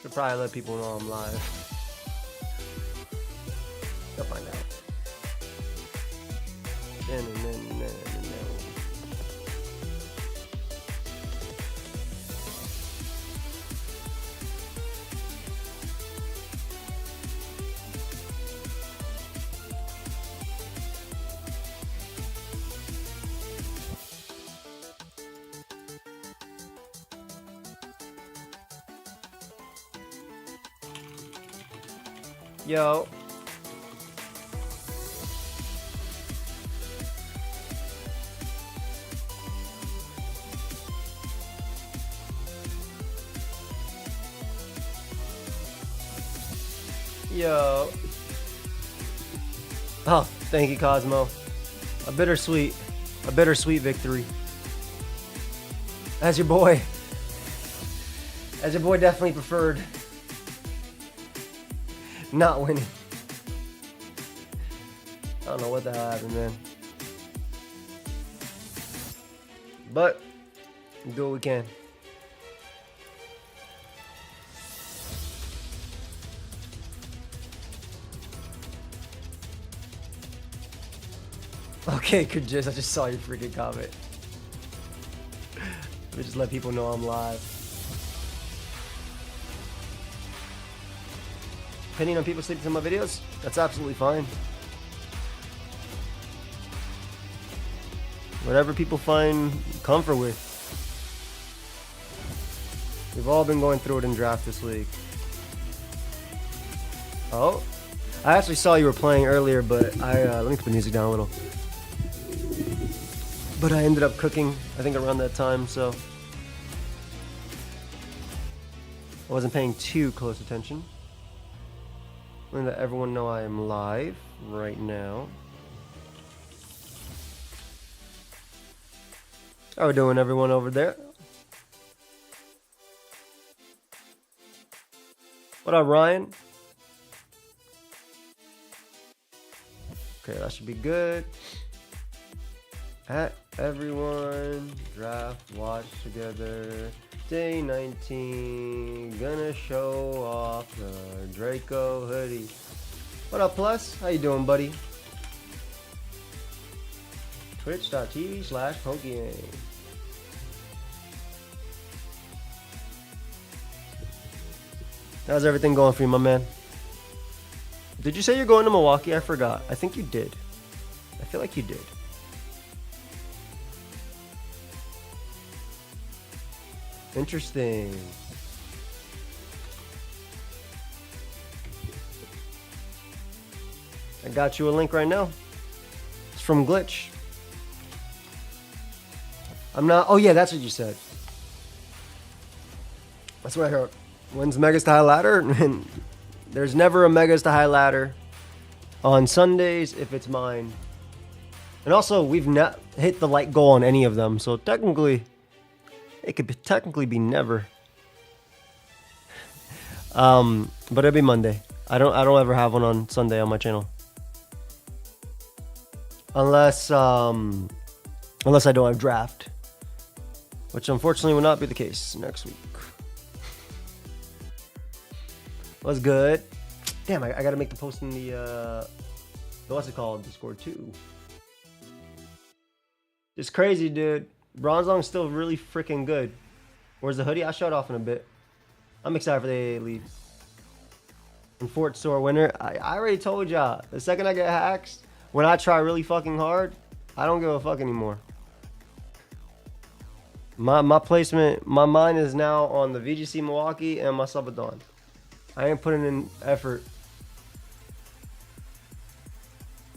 Should probably let people know I'm live. They'll find out. Yo. Yo. Oh, thank you, Cosmo. A bittersweet victory. As your boy definitely preferred not winning. I don't know what the hell happened, man. But we do what we can. Okay, Kajis, I just saw your freaking comment. Let me just let people know I'm live. Depending on people sleeping in my videos, that's absolutely fine. Whatever people find comfort with. We've all been going through it in draft this week. Oh, I actually saw you were playing earlier, but let me put the music down a little. But I ended up cooking, I think around that time, so I wasn't paying too close attention. I'm gonna let everyone know I am live right now. How we doing, everyone over there? What up, Ryan? Okay, that should be good. At everyone, draft, watch together. Day 19, gonna show off the Draco hoodie. What up, Plus? How you doing, buddy? Twitch.tv/pokeaim. How's everything going for you, my man? Did you say you're going to Milwaukee? I forgot. I think you did. I feel like you did. Interesting. I got you a link right now. It's from Glitch. I'm not. Oh, yeah, that's what you said. That's what I heard. When's Megas to High Ladder? And there's never a Megas to High Ladder on Sundays if it's mine. And also, we've not hit the light goal on any of them, so technically, it could technically be never. But it'll be Monday. I don't ever have one on Sunday on my channel, unless I don't have draft, which unfortunately will not be the case next week. What's good? Damn, I gotta make the post in the what's it called? Discord too. It's crazy, dude. Bronzong's still really freaking good. Where's the hoodie? I'll show it off in a bit. I'm excited for the AA lead. And Fort Store winner. I already told y'all. The second I get hacks, when I try really fucking hard, I don't give a fuck anymore. My placement, my mind is now on the VGC Milwaukee and my Subathon. I ain't putting in effort.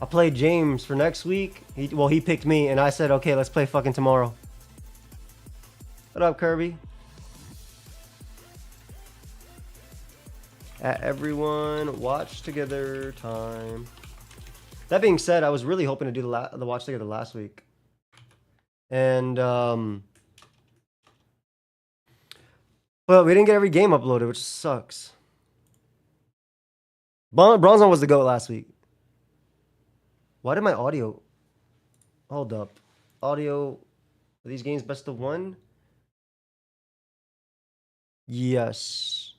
I played James for next week. He picked me, and I said, okay, let's play fucking tomorrow. What up, Kirby? At everyone, watch together time. That being said, I was really hoping to do the watch together last week. And, but we didn't get every game uploaded, which sucks. Bronzong was the GOAT last week. Why did my audio... Hold up. Audio... Are these games best of one? Yes.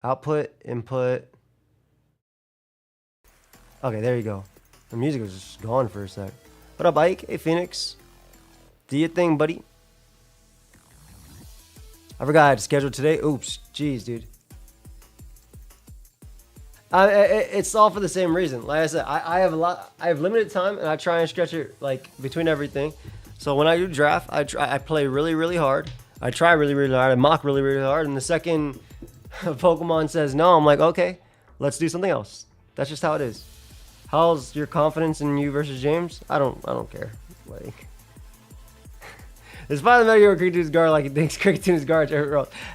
Output, input. Okay, there you go. The music was just gone for a sec. What up, Ike? Hey, Phoenix. Do your thing, buddy. I forgot I had to schedule today. Oops. Jeez, dude. It's all for the same reason. Like I said, I have limited time, and I try and stretch it like between everything. So when I do draft, I play really, really hard. I try really, really hard. I mock really, really hard. And the second Pokemon says no, I'm like, okay, let's do something else. That's just how it is. How's your confidence in you versus James? I don't care. Like, it's fine that you're a Cricketoo's guard like he thinks Cricketoo's guard.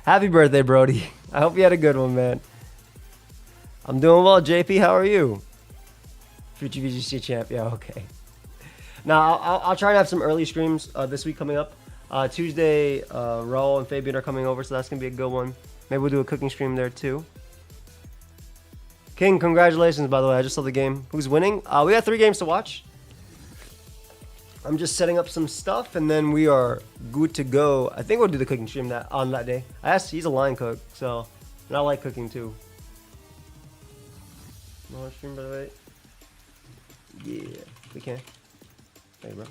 Happy birthday, Brody. I hope you had a good one, man. I'm doing well, JP. How are you? Future VGC champ. Yeah, okay. Now, I'll try and have some early streams this week coming up. Tuesday, Raul and Fabian are coming over, so that's going to be a good one. Maybe we'll do a cooking stream there, too. King, congratulations, by the way. I just saw the game. Who's winning? We got 3 games to watch. I'm just setting up some stuff, and then we are good to go. I think we'll do the cooking stream on that day. He's a line cook, so and I like cooking, too. No stream, by the way. Yeah, we can. Hey, bro.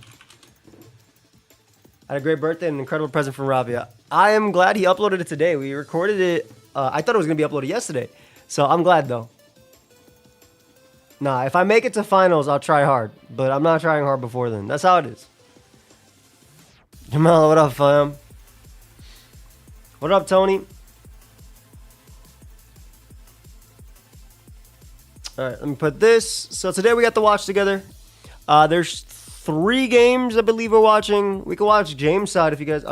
I had a great birthday and an incredible present from Rabia. I am glad he uploaded it today. We recorded it. I thought it was going to be uploaded yesterday. So I'm glad, though. Nah, if I make it to finals, I'll try hard. But I'm not trying hard before then. That's how it is. Jamal, what up, fam? What up, Tony? Alright, let me put this. So today we got to watch together. There's 3 games I believe we're watching. We can watch James' side if you guys...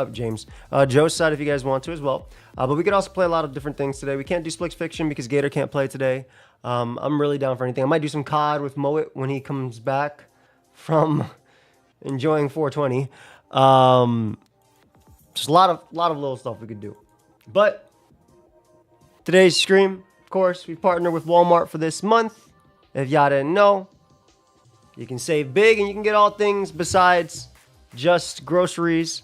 Joe's side if you guys want to as well. But we could also play a lot of different things today. We can't do Split Fiction because Gator can't play today. I'm really down for anything. I might do some COD with Moet when he comes back from enjoying 420. Just a lot of little stuff we could do. But today's stream, of course, we partner with Walmart for this month. If y'all didn't know, you can save big and you can get all things besides just groceries.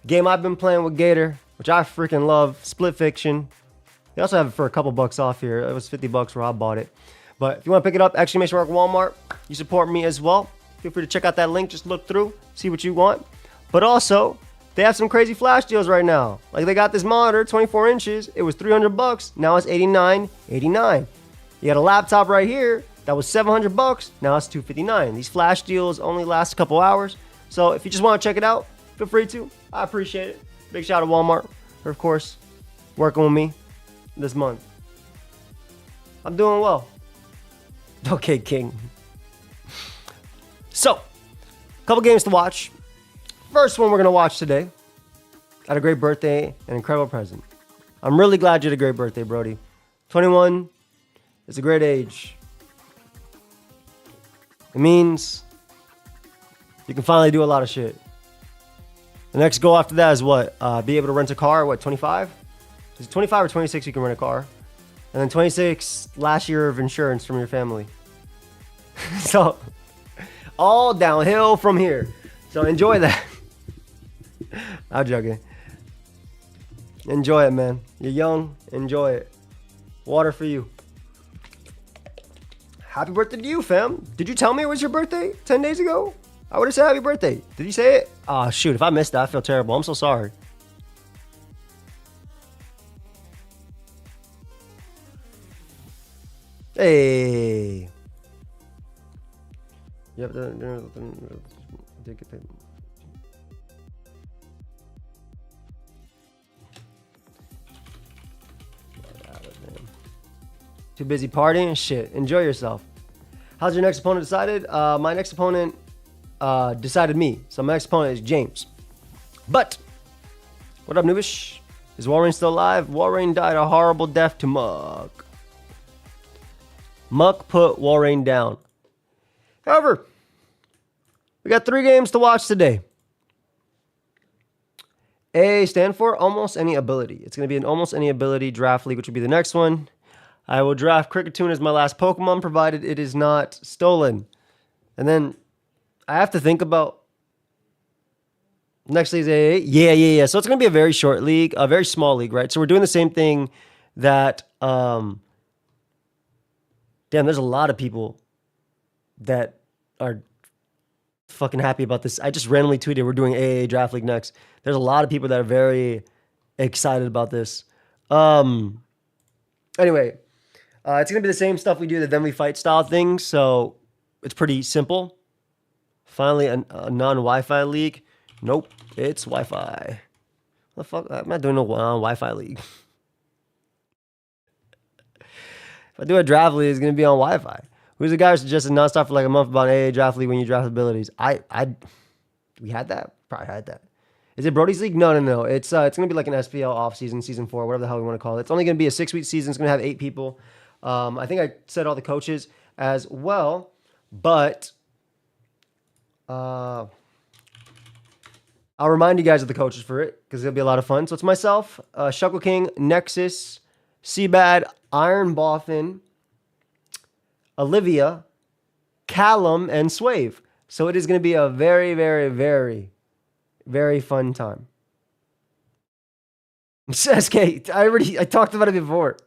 Game I've been playing with Gator, which I freaking love, Split Fiction. They also have it for a couple bucks off here. It was 50 bucks where I bought it. But if you want to pick it up, exclamation mark Walmart. You support me as well. Feel free to check out that link. Just look through, see what you want. But also, they have some crazy flash deals right now. Like they got this monitor, 24 inches. It was 300 bucks. Now it's 89.89. You got a laptop right here that was 700 bucks. Now it's 259. These flash deals only last a couple hours. So if you just want to check it out, feel free to. I appreciate it. Big shout out to Walmart for, of course, working with me this month. I'm doing well. Okay, King. So, a couple games to watch. First one we're going to watch today. Had a great birthday, an incredible present. I'm really glad you had a great birthday, Brody. 21 is a great age. It means you can finally do a lot of shit. The next goal after that is what? Be able to rent a car, what, 25? Is it 25 or 26 you can rent a car? And then 26, last year of insurance from your family. So, all downhill from here. So enjoy that. I'm joking. Enjoy it, man. You're young. Enjoy it. Water for you. Happy birthday to you, fam. Did you tell me it was your birthday 10 days ago? I would have said happy birthday. Did you say it? Oh, shoot. If I missed that, I feel terrible. I'm so sorry. Hey. You have to... Too busy partying? Shit. Enjoy yourself. How's your next opponent decided? My next opponent decided me. So my next opponent is James. But, what up, Noobish? Is Walrein still alive? Walrein died a horrible death to Muck. Muck put Walrein down. However, we got 3 games to watch today. A stand for almost any ability. It's going to be an almost any ability draft league, which will be the next one. I will draft Cricketune as my last Pokemon, provided it is not stolen. And then I have to think about Next league is AA. Yeah. So it's going to be a very short league, a very small league, right? So we're doing the same thing that, damn, there's a lot of people that are fucking happy about this. I just randomly tweeted we're doing AA Draft League next. There's a lot of people that are very excited about this. Anyway, it's going to be the same stuff we do, the Then We Fight style thing. So it's pretty simple. Finally, a non-Wi-Fi league. Nope, it's Wi-Fi. The fuck? I'm not doing no Wi-Fi league. If I do a draft league, it's going to be on Wi-Fi. Who's the guy who suggested nonstop for like a month about AA draft league when you draft abilities? We had that? Probably had that. Is it Brody's league? No. It's going to be like an SPL off season, season 4, whatever the hell we want to call it. It's only going to be a 6-week season. It's going to have 8 people. I think I said all the coaches as well, but I'll remind you guys of the coaches for it because it'll be a lot of fun. So it's myself, Shuckle King, Nexus, Seabad, Ironmon, Olivia, Callum, and Suave. So it is going to be a very, very, very, very fun time. SK, I talked about it before.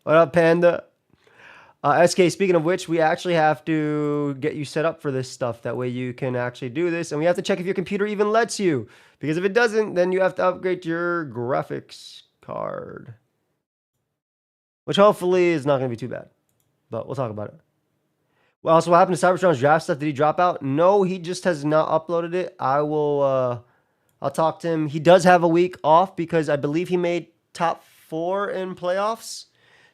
What up, Panda? SK, speaking of which, we actually have to get you set up for this stuff. That way you can actually do this. And we have to check if your computer even lets you. Because if it doesn't, then you have to upgrade your graphics card. Which hopefully is not going to be too bad. But we'll talk about it. Well, also, what happened to Cybertron's draft stuff? Did he drop out? No, he just has not uploaded it. I'll talk to him. He does have a week off because I believe he made top 4 in playoffs.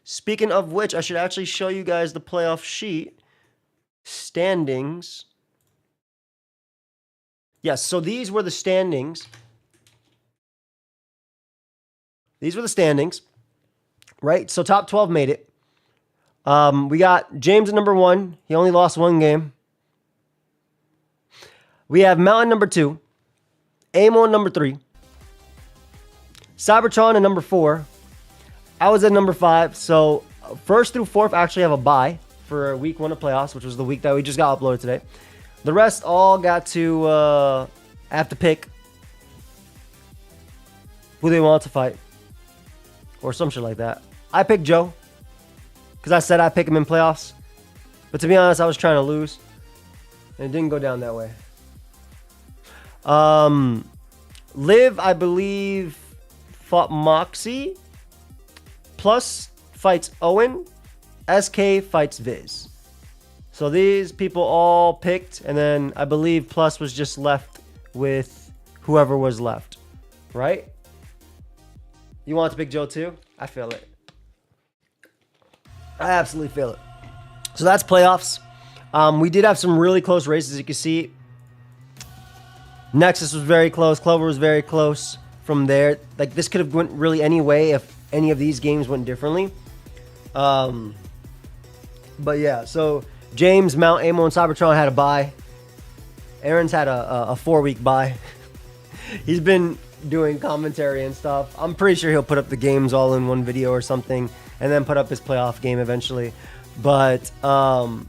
Speaking of which, I should actually show you guys the playoff sheet. Standings. Yes, so these were the standings. These were the standings. Right? So top 12 made it. We got James at number 1. He only lost 1 game. We have Mountain number 2. Amo number 3. Cybertron at number 4. I was at number 5. So first through 4th actually have a bye for week 1 of playoffs, which was the week that we just got uploaded today. The rest all got to have to pick who they want to fight or some shit like that. I picked Joe because I said I'd pick him in playoffs. But to be honest, I was trying to lose. And it didn't go down that way. Liv, I believe, fought Moxy. Plus fights Owen. SK fights Viz. So these people all picked. And then I believe Plus was just left with whoever was left. Right? You want to pick Joe too? I feel it. I absolutely feel it. So that's playoffs. We did have some really close races, you can see. Nexus was very close. Clover was very close from there. Like, this could have went really any way if any of these games went differently. But yeah, so James, Mount, Amo, and Cybertron had a bye. Aaron's had a 4-week bye. He's been doing commentary and stuff. I'm pretty sure he'll put up the games all in one video or something, and then put up his playoff game eventually. But okay,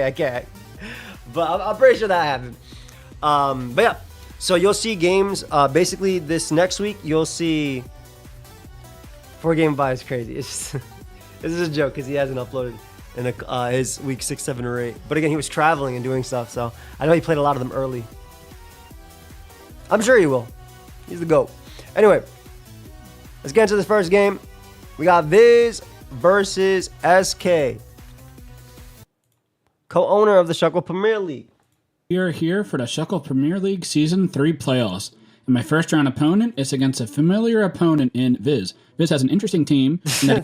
I can't. But I'm pretty sure that happened. But yeah, so you'll see games. Basically, this next week you'll see 4-game bye is crazy. It's just, this is a joke because he hasn't uploaded in his week 6, 7, or 8. But again, he was traveling and doing stuff, so I know he played a lot of them early. I'm sure he will. He's the GOAT. Anyway, let's get into this first game. We got Viz versus SK, co-owner of the Shuckle Premier League. We are here for the Shuckle Premier League Season 3 playoffs. And my first round opponent is against a familiar opponent in Viz. Viz has an interesting team. Only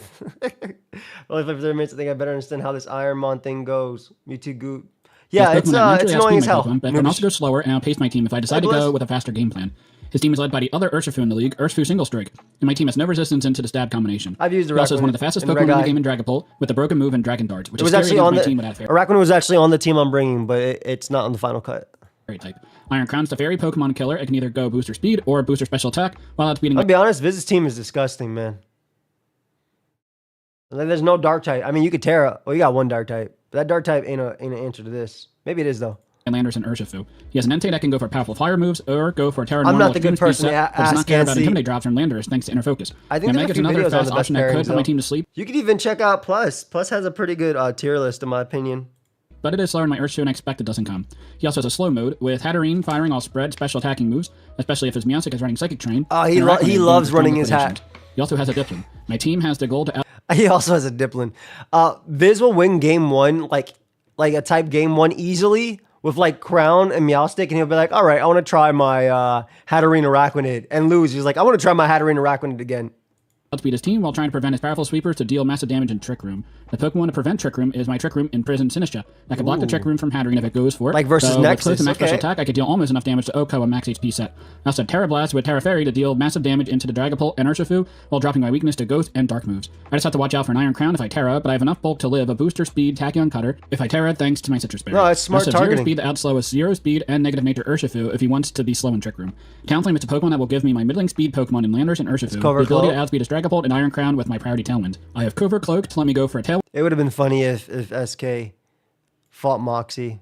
for 30 minutes, I think I better understand how this Ironmon thing goes. Me too, Goot. Yeah, it's annoying as hell. But I can also go slower and outpace my team if I decide to go with a faster game plan. His team is led by the other Urshifu in the league, Urshifu Single Strike, and my team has no resistance into the stab combination. I've used He also has one of the fastest Pokemon in the game in Dragapult with the broken move and Dragon Dart, which is scary against my team without fair. Araquanid was actually on the team I'm bringing, but it's not on the final cut. Type. Iron Crown's the fairy Pokemon killer. It can either go booster speed or booster special attack while it's beating. I'll be honest, Viz's team is disgusting, man. There's no dark type. I mean, you could Terra. Well, you got one dark type, but that dark type ain't an answer to this. Maybe it is, though. Landers and Urshifu. He has an Entei that can go for powerful fire moves or go for Terra. I'm not the good person to does not care about Intimidate drops from Landers thanks to Inner Focus. I think there's a few videos on the best that could pairings, put my team to sleep. You could even check out Plus. Plus has a pretty good tier list, in my opinion. But it is slower than my Urshifu and I expect it doesn't come. He also has a slow mode with Hatterene firing all spread special attacking moves, especially if his Meowstic is running Psychic Train. Oh, he loves running his hat. He also has a Diplin. My team has the goal to... He also has a Diplin. Viz will win game 1, like a type game 1 easily with like Crown and Meowstic, and he'll be like, all right, I want to try my Hatterene Araquanid, and lose. He's like, I want to try my Hatterene Araquanid again. Outspeed his team while trying to prevent his powerful sweepers to deal massive damage in Trick Room. The Pokemon to prevent Trick Room is my Trick Room in Prison Sinistcha. That can block the Trick Room from Hatterene if it goes for it. Like versus Nexus, with max special attack, I could deal almost enough damage to Oko a max HP set. I also have Terra Blast with Terra Fairy to deal massive damage into the Dragapult and Urshifu while dropping my weakness to Ghost and Dark moves. I just have to watch out for an Iron Crown if I Terra, but I have enough bulk to live a booster speed Tachyon Cutter if I Terra thanks to my Citrus Berry. No, it's smart targeting. 0 speed to outslow with 0 speed and negative nature Urshifu if he wants to be slow in Trick Room. Talonflame is a Pokemon that will give me my middling speed Pokemon in Landers and Urshifu. The ability to outspeed his Dragapult and Iron Crown with my priority Tailwind. I have Cover Cloak to let me go for a Tailwind. It would have been funny if SK fought Moxy.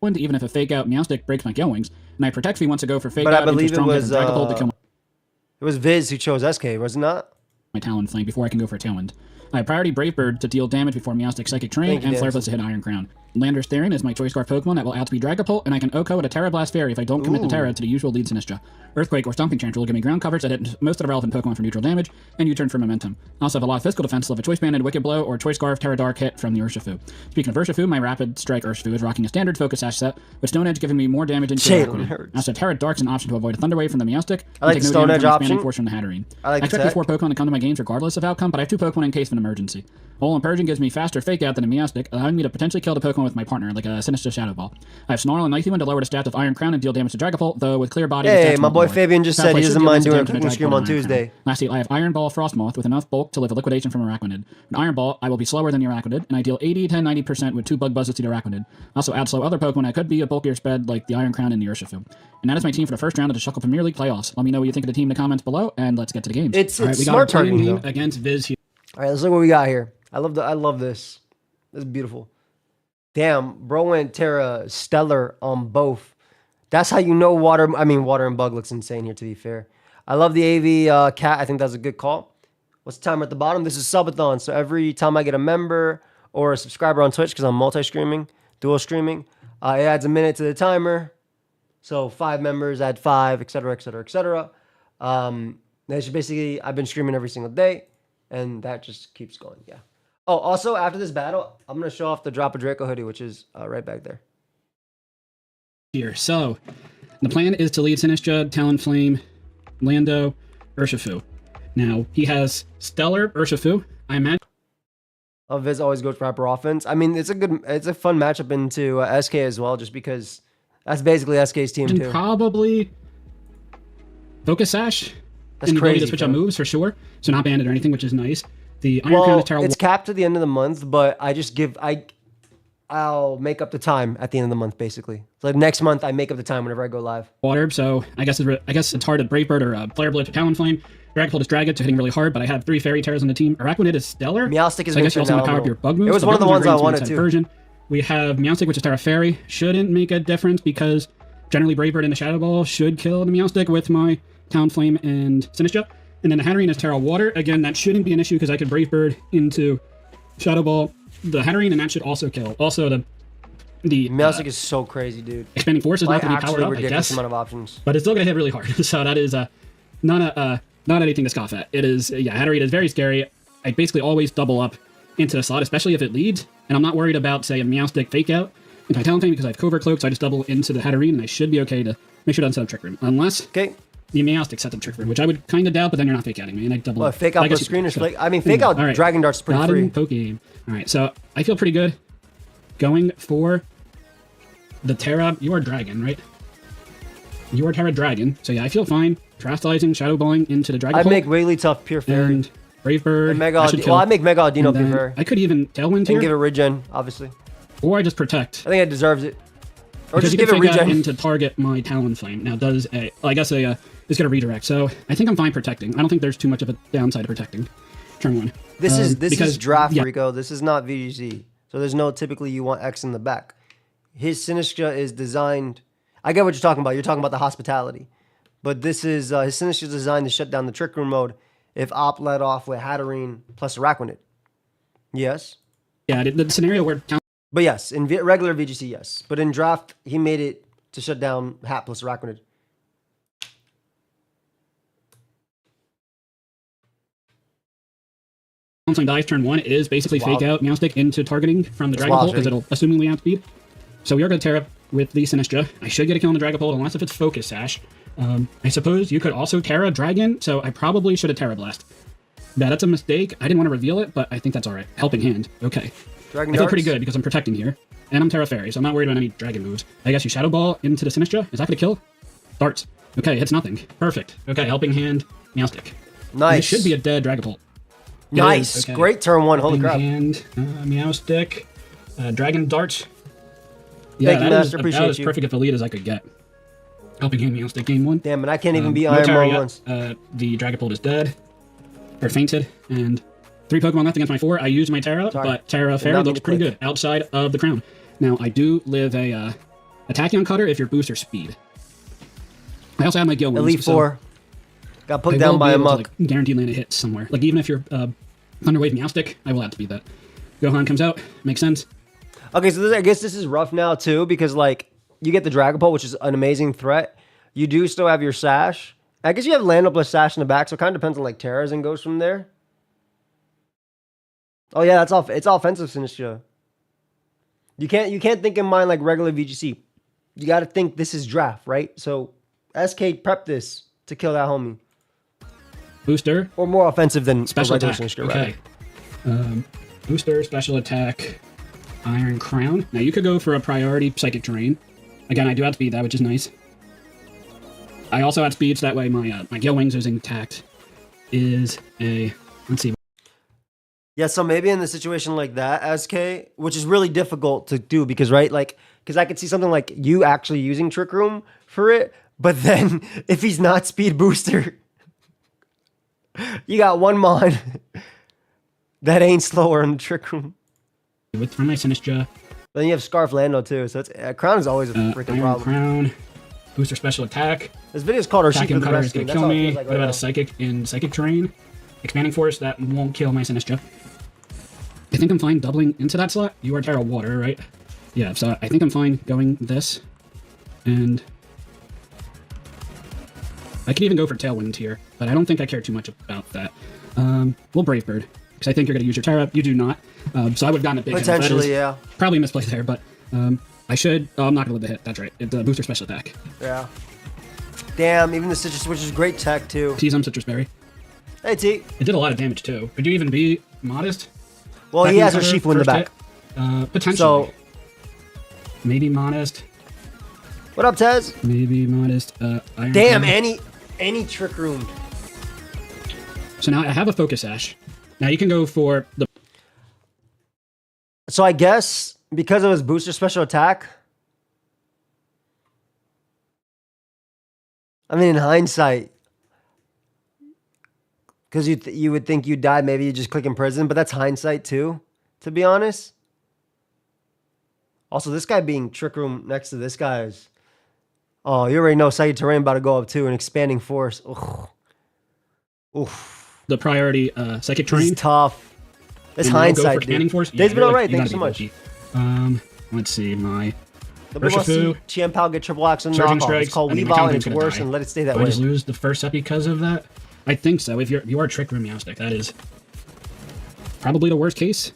Even if a Fake Out Meowstic breaks my Gale Wings, and I Protect if he wants to go for Fake But Out. I believe it was Dragapult to kill it was Viz who chose SK, was it not? my Talonflame before I can go for a Tailwind. I have priority Brave Bird to deal damage before Meowstic Psychic Train, and Flare Blitz to hit Iron Crown. Landers Therian is my Choice Scarf Pokemon that will outspeed Dragapult, and I can Oko with a Terra Blast Fairy if I don't commit the Terra to the usual lead Sinistcha. Earthquake or Stomping Chance will give me ground coverage that hit most of the relevant Pokemon for neutral damage, and U-turn for momentum. I also have a lot of physical defense, so if a Choice Band and Wicked Blow or Choice Scarf Terra Dark hit from the Urshifu. Speaking of Urshifu, my Rapid Strike Urshifu is rocking a standard Focus Sash set, with Stone Edge giving me more damage into the I also have Terra Dark's an option to avoid a Thunder Wave from the Meowstic. I like the Stone Edge option. Force from the Hatterene. I expect these 4 Pokemon to come to my games regardless of outcome, but I have 2 Pokemon in case of an emergency. Hole and Persian gives me faster Fake Out than a Meowstic, allowing me to potentially kill the Pokemon with my partner, like a Sinistcha Shadow Ball. I have Snarl and Knifey to lower the stats of Iron Crown and deal damage to Dragapult, though with Clear Body... Hey, my boy Fabian just said he doesn't mind doing a cooking stream on Tuesday. Lastly, I have Iron Ball Frostmoth with enough bulk to live a Liquidation from Araquanid. An Iron Ball, I will be slower than the Araquanid, and I deal 80 to 90% with 2 Bug Buzzes to the Araquanid. Also add slow other Pokemon that could be a bulkier sped like the Iron Crown and the Urshifu. And that is my team for the first round of the Shuckle Premier League playoffs. Let me know what you think of the team in the comments below, and let's get to the games. It's smart targeting against Viz here. All right, let's look what we got here. I love this. This is beautiful. Damn, bro went Terra Stellar on both. That's how you know Water and Bug looks insane here, to be fair. I love the AV Cat. I think that's a good call. What's the timer at the bottom? This is Subathon. So every time I get a member or a subscriber on Twitch, because I'm multi-streaming, dual streaming, it adds a minute to the timer. So 5 members add 5, etc., etc., etc. That's basically, I've been streaming every single day, and that just keeps going, yeah. Oh, also, after this battle, I'm going to show off the Drop a Draco hoodie, which is right back there. Here, so the plan is to lead Sinistcha, Talonflame, Lando, Urshifu. Now, he has Stellar Urshifu, I imagine. Oh, Viz always goes for hyper offense. I mean, it's a fun matchup into SK as well, just because that's basically SK's team too. Probably Focus Sash. That's crazy. Ability to switch out moves for sure, so not banded or anything, which is nice. The Iron Crown is terrible. It's capped to the end of the month, but I'll make up the time at the end of the month, basically. So next month, I make up the time whenever I go live. Water, so I guess it's hard to Brave Bird or Flare Blitz or Talonflame. Dragapult is Dragon, so hitting really hard, but I have 3 Fairy Terras on the team. Araquanid is Stellar. Meowstic is so I guess you also want to power up your Bug moves. It was one of the ones I wanted to. Version. We have Meowstic, which is Terra Fairy. Shouldn't make a difference because generally Brave Bird and the Shadow Ball should kill the Meowstic with my Talonflame and Sinistcha. And then the Hatterene is Terra Water. Again, that shouldn't be an issue because I could Brave Bird into Shadow Ball, the Hatterene, and that should also kill. Also, the Meowstic is so crazy, dude. Expanding Force is not going to be powered up, I guess. Amount of options. But it's still going to hit really hard. So that is not anything to scoff at. It is, yeah, Hatterene is very scary. I basically always double up into the slot, especially if it leads. And I'm not worried about, say, a Meowstic Fake Out into my Talonflame because I have Covert Cloak, so I just double into the Hatterene, and I should be okay to make sure it doesn't set up Trick Room. Unless... Okay. The Meowstic sets up Trick Room, which I would kind of doubt, but then you're not fake outing me, and I double. Well, Fake Out plus screen is fake. I mean, Fake Out Dragon Dart's pretty free. Pokeaim. All right, so I feel pretty good going for the Terra. You are Dragon, right? You are Terra Dragon. So yeah, I feel fine. Terastallizing, Shadow Balling into the Dragon. I make Wigglytuff Pure Fairy. And Brave Bird. And I make Mega Audino Pure Fairy. I could even Tailwind here. And give it regen, obviously. Or I just Protect. I think it deserves it. Or because just give it regen. Into target my Talonflame. Now does it's going to redirect. So I think I'm fine protecting. I don't think there's too much of a downside to protecting. Turn 1. This is draft, Rico. This is not VGC. So there's no typically you want X in the back. his Sinistra is designed. I get what you're talking about. You're talking about the hospitality. But this is his Sinistra is designed to shut down the Trick Room mode if Op led off with Hatterene plus Araquanid. Yes? Yeah, the scenario where... But yes, in regular VGC, yes. But in draft, he made it to shut down Hat plus Araquanid. Counseling dies turn 1 is basically fake out Meowstic into targeting from the Dragapult because it'll assumingly outspeed. So we are going to Terra with the Sinistra. I should get a kill on the Dragapult unless if it's Focus Sash. I suppose you could also Terra Dragon, so I probably should have Terra Blast. Yeah, that's a mistake. I didn't want to reveal it, but I think that's alright. Helping Hand. Okay. Dragon I feel darts? pretty good because I'm protecting here. And I'm Terra Fairy, so I'm not worried about any Dragon moves. I guess you Shadow Ball into the Sinistra. Is that going to kill? Darts. Okay, hits nothing. Perfect. Okay, Helping Hand, Meowstic. Nice. It should be a dead Dragapult. Nice. Okay. Great turn 1. Holy crap. Hand, Meowstic, Dragon Dart. Yeah, that is about as perfect of a lead as I could get. Helping Hand, Meowstic, game 1. Damn, and I can't even be Ironmon once. The Dragapult is dead. Or fainted. And 3 Pokemon left against my 4. I used my Terra, but Terra Fairy looks pretty good outside of the crown. Now, I do live a Tachyon Cutter if you're booster speed. I also have my Gil wounds. Elite 4. Got put down by a Muck. Like, guaranteed land a hit somewhere. Like, even if you're Thunderwave Meowstic, I will outspeed that. Gohan comes out. Makes sense. Okay, so I guess this is rough now, too, because, like, you get the Dragapult, which is an amazing threat. You do still have your Sash. I guess you have Lando plus Sash in the back, so it kind of depends on, like, Terras and goes from there. Oh, yeah, that's all. It's offensive Sinistra. You can't think in mind like regular VGC. You got to think this is draft, right? So SK prep this to kill that homie. Booster. Or more offensive than special attack. Sinistra, okay. Booster, special attack, Iron Crown. Now you could go for a priority Psychic Terrain. Again, I do outspeed that, which is nice. I also outspeed, so that way my Gale Wings is intact. Is a... Let's see. Yeah, so maybe in a situation like that, SK, which is really difficult to do because, right, like, because I could see something like you actually using Trick Room for it, but then if he's not speed booster, you got one Mon that ain't slower in the Trick Room. With my Sinistra. Then you have Scarf Lando too, so it's Crown is always a freaking Iron problem. Crown, booster special attack. This video is called our Sheep for the Rescue. Gonna kill me. What about a Psychic in Psychic Terrain? Expanding Force, that won't kill my Sinistra. I think I'm fine doubling into that slot. You are Terra Water, right? Yeah, so I think I'm fine going this. And I could even go for Tailwind here, but I don't think I care too much about that. We'll Brave Bird, because I think you're going to use your Terra. You do not. So I would have gotten a big hit. Potentially, yeah. Probably a misplay there, but I should... Oh, I'm not going to live the hit. That's right. It's a booster special attack. Yeah. Damn, even the Citrus, which is great tech, too. T's on Citrus Berry. Hey, T. It did a lot of damage, too. Could you even be modest? Well, he has a Shifu in the back. Potentially. So, maybe modest. What up, Tez? Maybe modest. Iron Damn, Crown. any Trick Room. So now I have a Focus Sash. Now you can go for the... So I guess because of his booster special attack, I mean, in hindsight, because you would think you died, maybe you just click in prison, but that's hindsight too, to be honest. Also, this guy being Trick Room next to this guy is... Oh, you already know Psychic Terrain about to go up too, an Expanding Force. Ugh. Oof. The priority Psychic Terrain. It's tough. It's hindsight, Expanding Force? Dave's been alright, thank you so much. Let's see, my... Nobody wants to see Chien-Pao get triple axe and knock off. It's called Weavile and it's worse, and let it stay that way. I just lose the first set because of that? I think so. If you are Trick Room Meowstic, that is probably the worst case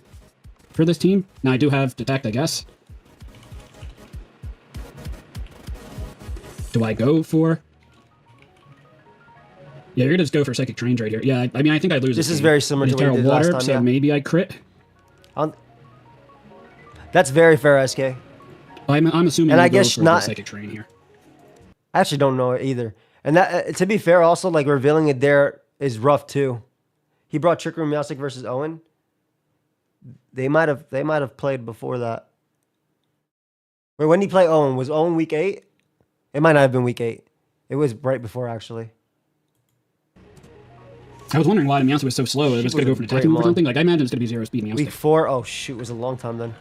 for this team. Now I do have Detect, I guess. Do I go for... Yeah, you're gonna just go for Psychic Terrain right here. Yeah, I mean, I think I lose. This is very similar to what you did last time, so maybe I crit. That's very fair, SK. I'm assuming. And I guess not Psychic Terrain here. I actually don't know it either. And that, to be fair, also like revealing it there is rough too. He brought Trick Room Meowstic versus Owen. They might have played before that. Wait, when did he play Owen? Was Owen week 8? It might not have been week 8. It was right before actually. I was wondering why the Meowstic was so slow. It was going to go for an attack move or something. Like I imagine it's going to be 0 speed Meowstic. Week 4? Oh shoot, it was a long time then.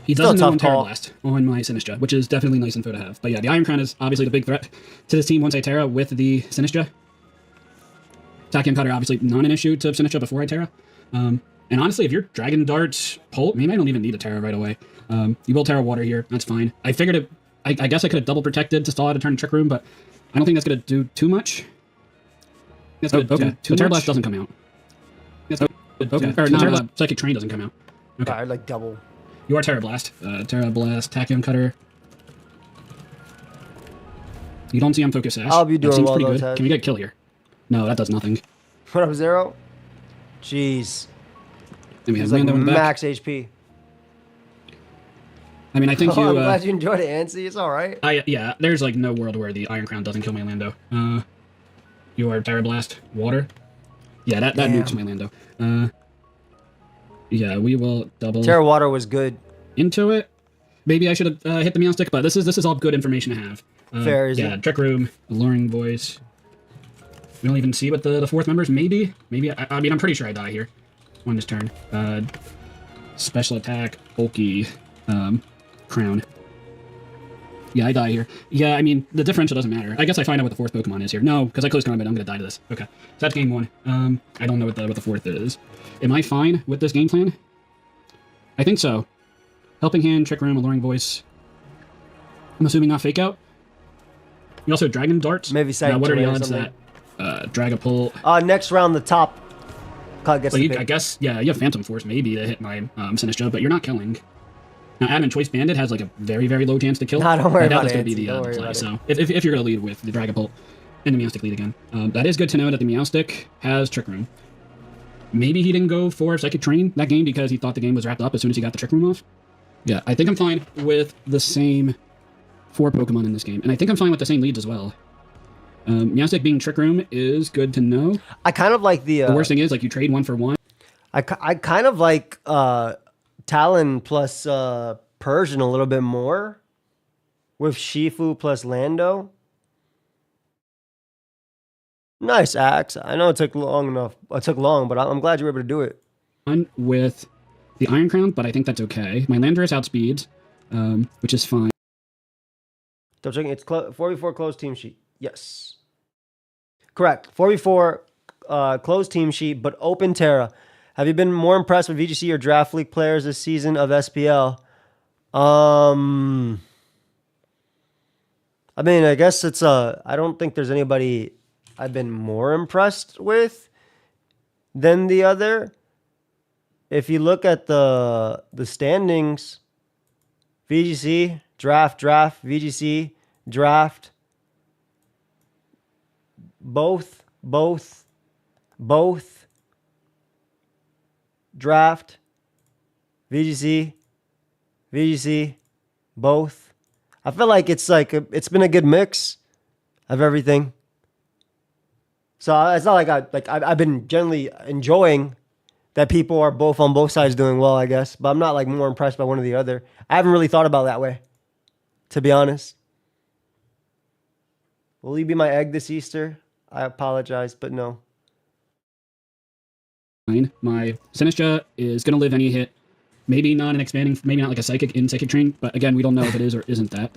He Still a doesn't know tough call. Terra Blast on my Sinistra, which is definitely nice info to have. But yeah, the Iron Crown is obviously the big threat to this team once I Terra with the Sinistra. Tachyon Cutter, obviously not an issue to Sinistra before I Terra. And honestly, if you're Dragon Dart Pult, maybe I don't even need a Terra right away. You will Terra Water here, that's fine. I figured it, I guess I could have double protected to stall out a turn Trick Room, but I don't think that's going to do too much. That's gonna do too Terra Blast doesn't come out. Okay. Or no, Psychic Train doesn't come out. Okay. Alright, like double. You are Terra Blast. Terra Blast, Tachyon Cutter. You don't see him Focus Sash. I'll be doing that seems well, pretty though, good. Ted. Can we get a kill here? No, that does nothing. What up, Zero? Jeez. And we have He's like Lando in the back. max HP. I mean, I think Oh, you... I'm glad you enjoyed it, Ansi. It's alright. Yeah, there's like no world where the Iron Crown doesn't kill my Lando. You are Terra Blast. Water. Yeah, that nukes my Lando. Yeah, we will double... Terra Water was good. Into it. Maybe I should have hit the Meow Stick, but this is all good information to have. Fair, is yeah, it? Trick Room, Alluring Voice. We don't even see what the fourth member's. Maybe. I mean, I'm pretty sure I die here on this turn. Special attack, bulky, crown. Yeah, I die here. Yeah, I mean, the differential doesn't matter. I guess I find out what the fourth Pokemon is here. No, because I close combat, I'm going to die to this. Okay, so that's game one. I don't know what the fourth is. Am I fine with this game plan? I think so. Helping Hand, Trick Room, Alluring Voice. I'm assuming not Fake Out. You also Dragon Darts. Maybe Psychic what are the Terrain or odds something. that Dragapult... Next round, the top gets the pick. I guess, yeah, you have Phantom Force maybe to hit my Sinistra, but you're not killing. Now, Admin Choice Bandit has like a very, very low chance to kill. Nah, don't worry about it, That's going to be the play. So if you're going to lead with the Dragapult and the Meowstic lead again, that is good to know that the Meowstic has Trick Room. Maybe he didn't go for Psychic Train that game because he thought the game was wrapped up as soon as he got the Trick Room off. Yeah, I think I'm fine with the same 4 Pokemon in this game, and I think I'm fine with the same leads as well. Meowstic being Trick Room is good to know. I kind of like the... the worst thing is, like, you trade 1 for 1. I kind of like Talon plus Persian a little bit more with Shifu plus Lando. Nice axe. I know it took long, but I'm glad you were able to do it. With the Iron Crown, but I think that's okay. My Landorus outspeeds, which is fine. Double checking. It's 4v4 closed team sheet. Yes. Correct. 4v4 closed team sheet, but open Terra. Have you been more impressed with VGC or Draft League players this season of SPL? I mean, I guess it's I don't think there's anybody I've been more impressed with than the other. If you look at the standings, VGC, draft, VGC, draft, both, draft, VGC, both. I feel like it's it's been a good mix of everything. So it's not like I've been generally enjoying that people are both on both sides doing well, I guess. But I'm not like more impressed by one or the other. I haven't really thought about it that way, to be honest. Will you be my egg this Easter? I apologize, but no. My Sinistra is going to live any hit. Maybe not an expanding, maybe not like a Psychic in Psychic Train, but again, we don't know if it is or isn't that.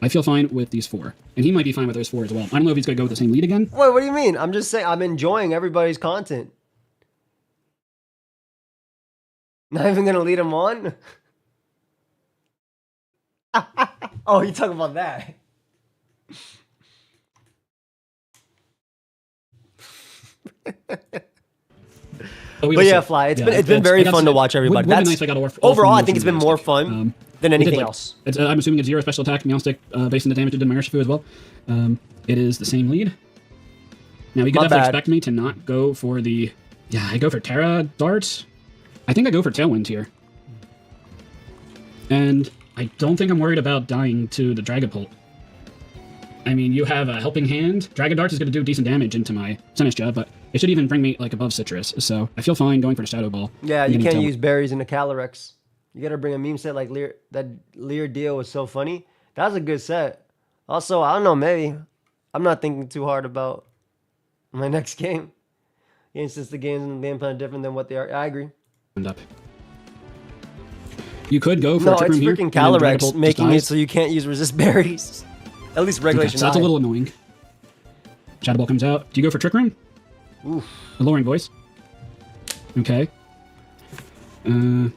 I feel fine with these 4. And he might be fine with those 4 as well. I don't know if he's going to go with the same lead again. Wait, what do you mean? I'm just saying I'm enjoying everybody's content. Not even going to lead him on? Oh, you talking about that? But yeah, Fly. It's been very fun to watch everybody. Overall, I think it's been more fun than anything else. I'm assuming it's 0 special attack, Meowstic, based on the damage to Demershifu as well. It is the same lead. Now, you could definitely expect me to not go for the... Yeah, I go for Terra Darts. I think I go for Tailwind here. And I don't think I'm worried about dying to the Dragapult. I mean, you have a Helping Hand. Dragon Darts is going to do decent damage into my Sinistra, but it should even bring me like above Citrus. So I feel fine going for the Shadow Ball. Yeah, you can't use berries in the Calyrex. You got to bring a meme set like Lear. That Lear deal was so funny. That was a good set. Also, I don't know, maybe. I'm not thinking too hard about my next game. Since the games and the game plan are different than what they are. I agree. Up. You could go for No, a trick it's room here. freaking and then the Calyrex Dragapult making just it dies. so you can't use resist berries. At least Okay, regulation. so that's a high. little annoying. Shadow Ball comes out. Do you go for Trick Room? Oof. Alluring Voice. Okay. I mean,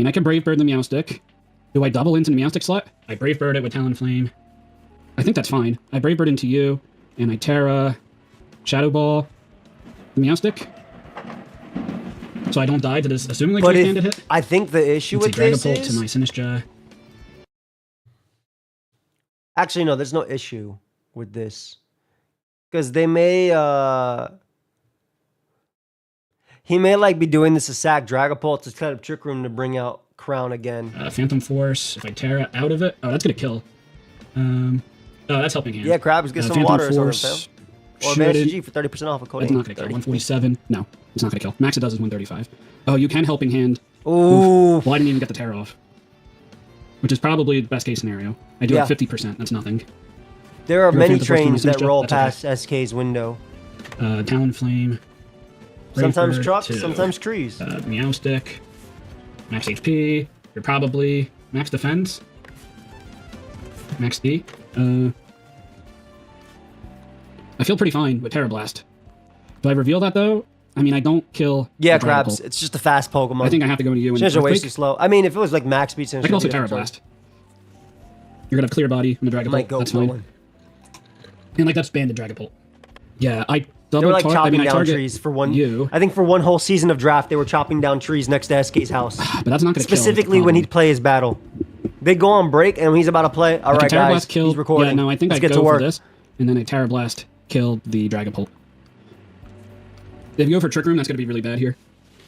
I can Brave Bird the Meowstic. Do I double into the Meowstic slot? I Brave Bird it with Talonflame. I think that's fine. I Brave Bird into you, and I Terra, Shadow Ball, the Meowstic. So I don't die to this, assuming like two-handed hit. I think the issue with this Dragapult is... to my Sinistcha. Actually, no, there's no issue with this. Because they may... He may like be doing this to sack Dragapult to kind of Trick Room to bring out Crown again. Phantom Force. If I Terra out of it... Oh, that's going to kill. Oh, that's Helping Hand. Yeah, Crabs, get some Phantom water or Force something, fam. Or Advantage GG for 30% off a code. It's not going to kill. 147. No, it's not going to kill. Max it does is 135. Oh, you can Helping Hand. Ooh. Well, I didn't even get the Terra off. Which is probably the best case scenario. I do have 50%. That's nothing. There are You're many Phantom Force trains to my that Sinistcha? roll That's past SK's window. Talonflame. Sometimes Brave Bird trucks, to, sometimes trees. Meowstic. Max HP. You're probably Max Defense. Max D. I feel pretty fine with Terra Blast. Do I reveal that though? I mean, I don't kill. Yeah, Crabs. It's just a fast Pokemon. I think I have to go to you. Sinistcha way too slow. I mean, if it was like max speed, Sinistcha I can also would be Terra a different Blast. You're gonna clear body on the story. Might Dragapult. go That's for fine. one. And like that's banded Dragapult. Yeah, I They double were like target. I chopping mean, I down target trees for one. you. I think for one whole season of draft, they were chopping down trees next to SK's house. But that's not gonna Specifically kill. when he'd play his battle. They go on break, and when he's about to play, all right, Terra guys, Blast killed. he's recording. Yeah, no, I think Let's I get go to work. for this, and then a Terra Blast killed the Dragapult. If you go for Trick Room, that's gonna be really bad here.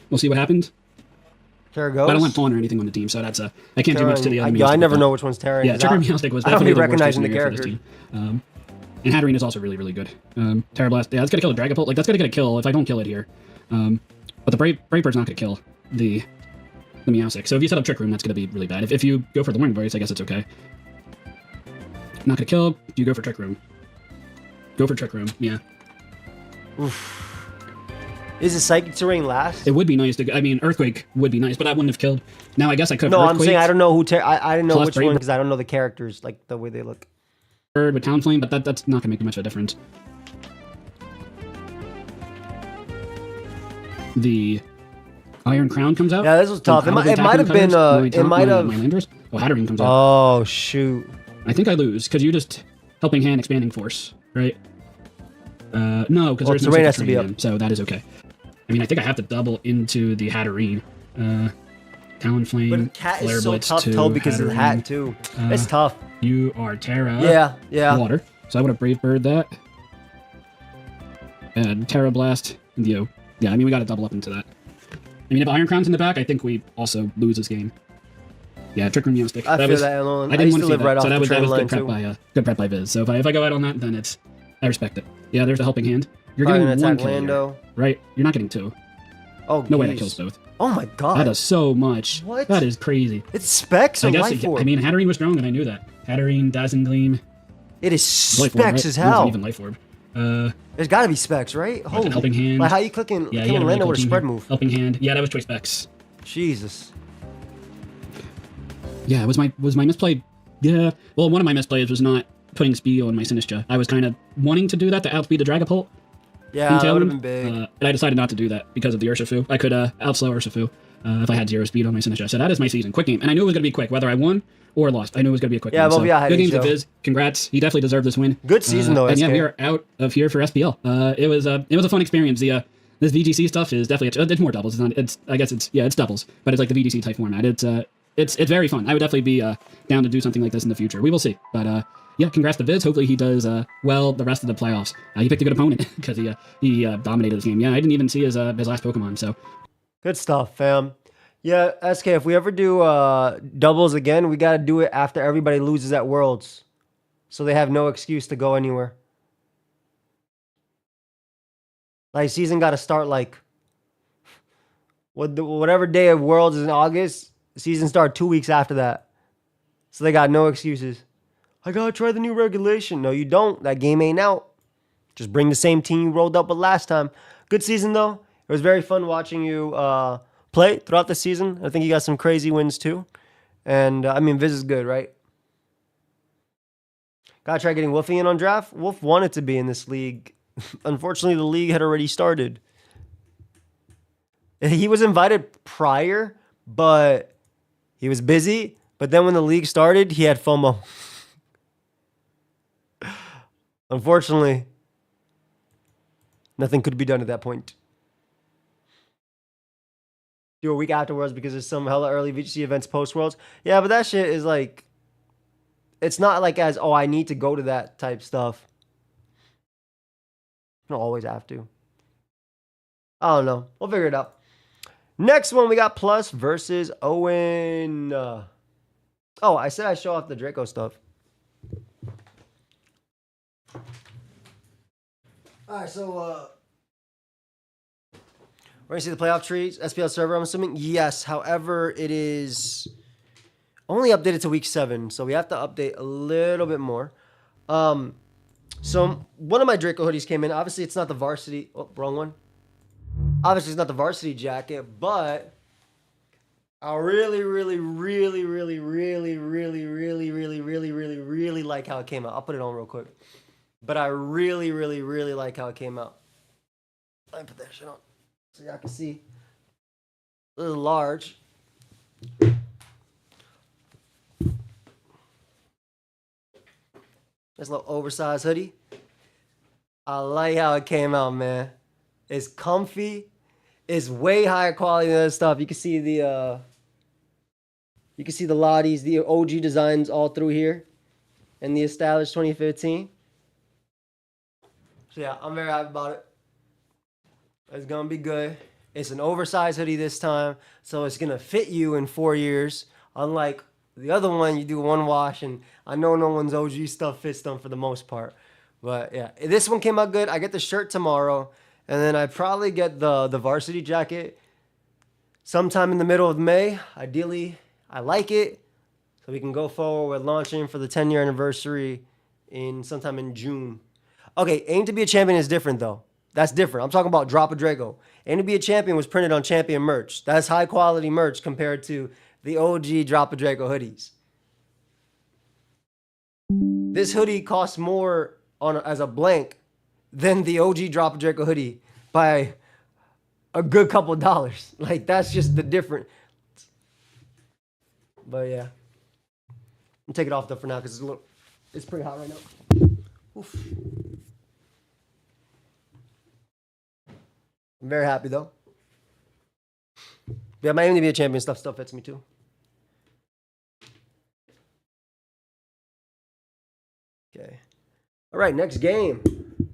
We'll see what happens. Terra goes. But I don't want Fawn or anything on the team, so that's I can't do much to the other. I never know which one's Terra. Yeah, Trick Room Meowstic was I don't definitely be the worst case recognizing the scenario for this character. team. And Hatterene is also really, really good. Terra Blast, yeah, that's gonna kill the Dragapult. Like that's gonna get a kill if I don't kill it here. But the Brave Bird's not gonna kill the Meowstic. So if you set up Trick Room, that's gonna be really bad. If you go for the Warning Voice, I guess it's okay. Not gonna kill. You go for Trick Room. Go for Trick Room. Yeah. Oof. Is it Psychic Terrain last? It would be nice to. I mean, Earthquake would be nice, but that wouldn't have killed. Now I guess I could. No, I'm Earthquake, saying I don't know who. I didn't know plus which Brave one Bird. because I don't know the characters, like the way they look. Bird with Talonflame, but that's not gonna make much of a difference. The Iron Crown comes out. Yeah, this was tough. It might have been. It might have. My Landers. Oh, Hatterene comes out. Oh shoot! I think I lose because you just Helping Hand, Expanding Force, right? No, because there's no terrain Psychic has to be Terrain up. in, so that is okay. I mean, I think I have to double into the Hatterene. Talonflame. But Cat Flare is so Blitz tough to though because of the Hatterene. hat too. It's tough. You are Terra. Yeah. Water. So I would have Brave Bird that. And Terra Blast and you. Yeah, I mean, we got to double up into that. I mean, if Iron Crown's in the back, I think we also lose this game. Yeah, Trick Room Meowstic. I feel that alone. I didn't used want to to live right off so that the was trend good line prep too. good prep by Viz. So if I go out on that, then I respect it. Yeah, there's the Helping Hand. You're Probably getting gonna one attack kill Lando. here, right? You're not getting two. Oh, No way that geez. kills both. Oh my god. That does so much. What? That is crazy. It's Specs or I guess. Life Orb? I mean, Hatterene was strong, and I knew that. Hatterene, Dazzling Gleam, it is Life Orb, Specs right? as It wasn't hell. even Life Orb. There's gotta be Specs, right? Was it Helping Hand? Like how you clicking? Yeah, killing you Lando with a spread move. Helping Hand. Yeah, that was Choice Specs. Jesus. Yeah, was my misplay? Yeah. Well, one of my misplays was not putting speed on my Sinistcha. I was kind of wanting to do that to outspeed the Dragapult. Yeah, that would have Tailwind, been big. and I decided not to do that because of the Urshifu. I could outslow Urshifu if I had 0 speed on my Sinistcha. So that is my season. Quick game. And I knew it was going to be quick, whether I won or lost. I knew it was going to be a quick Yeah, game. well, So, yeah, I had good it, games to Joe. Viz. Congrats. He definitely deserved this win. Good season, though, And yeah, SK. we are out of here for SPL. It was a fun experience. This VGC stuff is definitely, it's more doubles. I guess it's doubles, but it's like the VGC type format. It's very fun. I would definitely be down to do something like this in the future. We will see. But yeah, congrats to Viz. Hopefully he does well the rest of the playoffs. He picked a good opponent because he dominated this game. Yeah, I didn't even see his last Pokemon. So Good stuff, fam. Yeah, SK, if we ever do doubles again, we got to do it after everybody loses at Worlds. So they have no excuse to go anywhere. Like, season got to start, like, whatever day of Worlds is in August, season start 2 weeks after that. So they got no excuses. I got to try the new regulation. No, you don't. That game ain't out. Just bring the same team you rolled up with last time. Good season, though. It was very fun watching you play throughout the season. I think he got some crazy wins too. And I mean, Viz is good, right? Gotta try getting Wolfey in on draft. Wolf wanted to be in this league. Unfortunately, the league had already started. He was invited prior, but he was busy. But then when the league started, he had FOMO. Unfortunately, nothing could be done at that point. Do a week afterwards because there's some hella early VGC events post-Worlds. Yeah, but that shit is like... It's not like as, oh, I need to go to that type stuff. You don't always have to. I don't know. We'll figure it out. Next one, we got Plus versus Owen. Oh, I said I show off the Draco stuff. All right, so we're gonna see the playoff trees, SPL server, I'm assuming. Yes, however, it is only updated to week 7, so we have to update a little bit more. So one of my Draco hoodies came in. Obviously, it's not the varsity. Oh, wrong one. Obviously, it's not the varsity jacket, but I really like how it came out. I'll put it on real quick. But I really like how it came out. Let me put that shit on so y'all can see. A little large. This little oversized hoodie. I like how it came out, man. It's comfy. It's way higher quality than other stuff. You can see the Lotties, the OG designs all through here, and the established 2015. So yeah, I'm very happy about it. It's gonna be good. It's an oversized hoodie this time, so it's gonna fit you in 4 years. Unlike the other one, you do one wash, and I know no one's OG stuff fits them for the most part. But yeah, this one came out good. I get the shirt tomorrow, and then I probably get the varsity jacket sometime in the middle of May. Ideally, I like it, so we can go forward with launching for the 10-year anniversary in sometime in June. Okay, Aim to be a Champion is different though. That's different. I'm talking about Drop a Draco. Aim to be a Champion was printed on Champion merch. That's high quality merch compared to the OG Drop a Draco hoodies. This hoodie costs more as a blank than the OG Drop a Draco hoodie by a good couple dollars. Like, that's just the difference. But yeah, I'm taking it off though for now because it's pretty hot right now. Oof. I'm very happy though. Yeah, my Aim to be a Champion stuff still fits me too. Okay. All right, next game.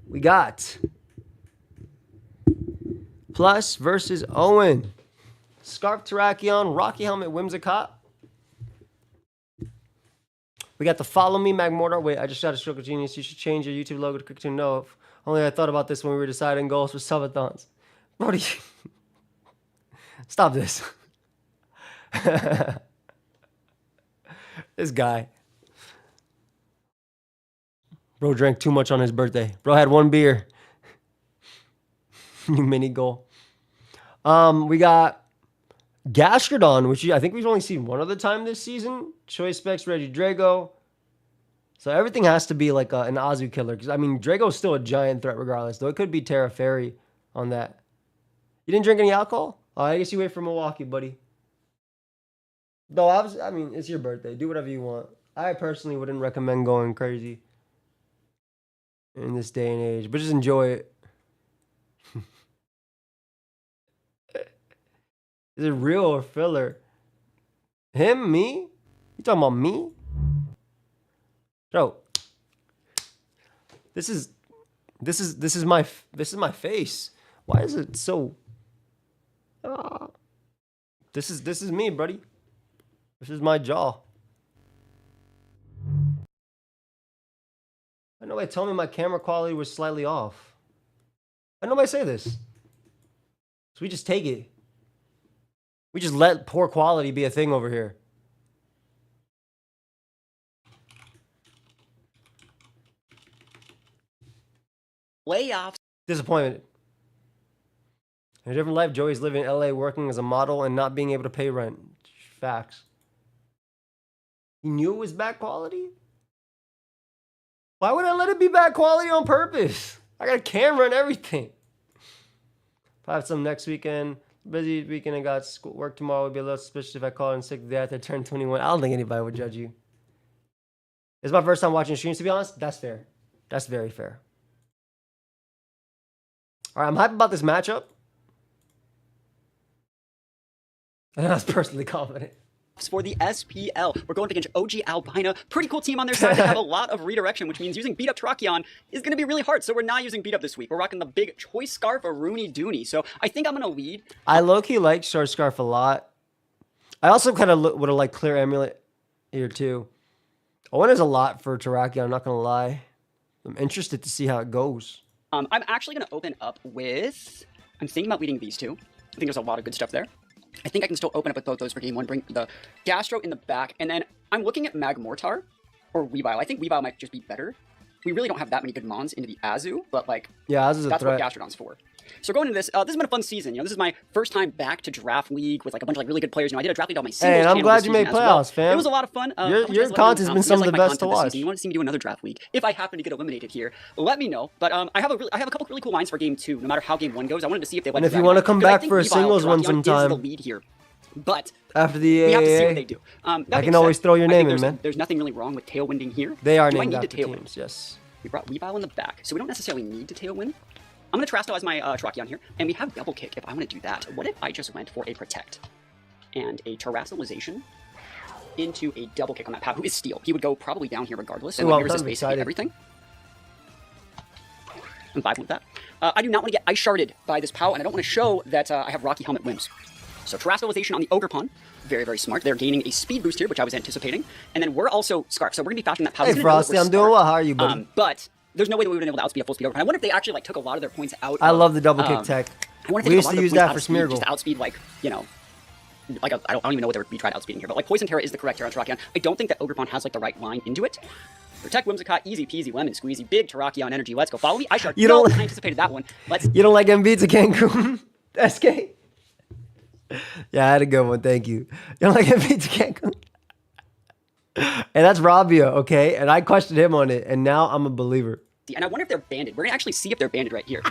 We got Plus versus Owen. Scarf Terrakion, Rocky Helmet, Whimsicott. We got the Follow Me Magmortar. Wait, I just shot a stroke of genius. You should change your YouTube logo to Quick to Know. If only I thought about this when we were deciding goals for subathons. Brody, stop this. This guy. Bro drank too much on his birthday. Bro had 1 beer. New mini goal. We got Gastrodon, which I think we've only seen one other time this season. Choice Specs, Regidrago. So everything has to be like an Azu killer. Because, I mean, Drago's still a giant threat regardless. Though it could be Terra Fairy on that. You didn't drink any alcohol? Oh, I guess you wait for Milwaukee, buddy. Though, I mean, it's your birthday. Do whatever you want. I personally wouldn't recommend going crazy in this day and age. But just enjoy it. Is it real or filler? Him? Me? You talking about me? Bro. This is my face. Why is it so? This is me, buddy. This is my jaw. I know they told me my camera quality was slightly off. I know I say this. So we just take it. We just let poor quality be a thing over here. Way off. Disappointment. In a different life, Joey's living in LA working as a model and not being able to pay rent. Facts. He knew it was bad quality? Why would I let it be bad quality on purpose? I got a camera and everything. If I have some next weekend, busy weekend, I got school, work tomorrow, would be a little suspicious if I called in sick the day after I turned 21. I don't think anybody would judge you. It's my first time watching streams, to be honest. That's fair. That's very fair. All right, I'm hyped about this matchup. And I was personally confident. For the SPL, we're going against OG Albina. Pretty cool team on their side. They have a lot of redirection, which means using beat up Terrakion is going to be really hard. So we're not using beat up this week. We're rocking the big choice scarf of Rooney Dooney. So I think I'm going to lead. I low-key like short scarf a lot. I also kind of would have liked clear amulet here too. Owen is a lot for Terrakion, I'm not going to lie. I'm interested to see how it goes. I'm actually going to open up with... I'm thinking about leading these two. I think there's a lot of good stuff there. I think I can still open up with both those for game one, bring the Gastro in the back, and then I'm looking at Magmortar or Weavile. I think Weavile might just be better. We really don't have that many good mons into the Azu, but like, yeah, Azu's that's a threat. what Gastrodon's for. So going into this, this has been a fun season. You know, this is my first time back to Draft League with like a bunch of like really good players. You know, I did a Draft League on my singles channel. Hey, I'm glad you made playoffs, fam. It was a lot of fun. Your content's been some of the best to watch. You want to see me do another Draft League? If I happen to get eliminated here, let me know. But I have a couple really cool lines for game two. No matter how game one goes, I wanted to see if they like. And if you want to come back for a singles one sometime, is the lead here. But after the we have to see what they do. I can always throw your name in, man. There's nothing really wrong with tailwinding here. They are named after teams, yes. We brought Weavile in the back, so we don't necessarily need to tailwind. I'm going to Trasto as my Terrakion here, and we have double kick if I want to do that. What if I just went for a protect and a terrassalization into a double kick on that Pab, who is steel? He would go probably down here regardless, and resist basically everything. I'm vibing with that. I do not want to get ice sharded by this POW, and I don't want to show that I have Rocky Helmet limbs. So terrassalization on the Ogre Pawn, very, very smart. They're gaining a speed boost here, which I was anticipating. And then we're also Scarf, so we're going to be faster than that POW. Hey, Frosty, I'm doing well. How are you, buddy? But there's no way that we would have been able to outspeed a full speed Ogre Pawn. I wonder if they actually like took a lot of their points out. I love the double kick tech. We used to use that for Smeargle. Just to outspeed, like, you know, like I don't even know what they would be trying outspeeding here, but like Poison Terra is the correct Terra on Terrakion. I don't think that Ogre Pawn has like the right line into it. Protect Whimsicott, easy peasy, lemon squeezy, big Terrakion energy. Let's go. Follow me. I shard. You don't. I anticipated that one. Let's. You don't like MB to Cancun, SK? Yeah, I had a good one. Thank you. You don't like MB to Cancun? And that's Rabia, okay? And I questioned him on it, and now I'm a believer. And I wonder if they're banded. We're gonna actually see if they're banded right here.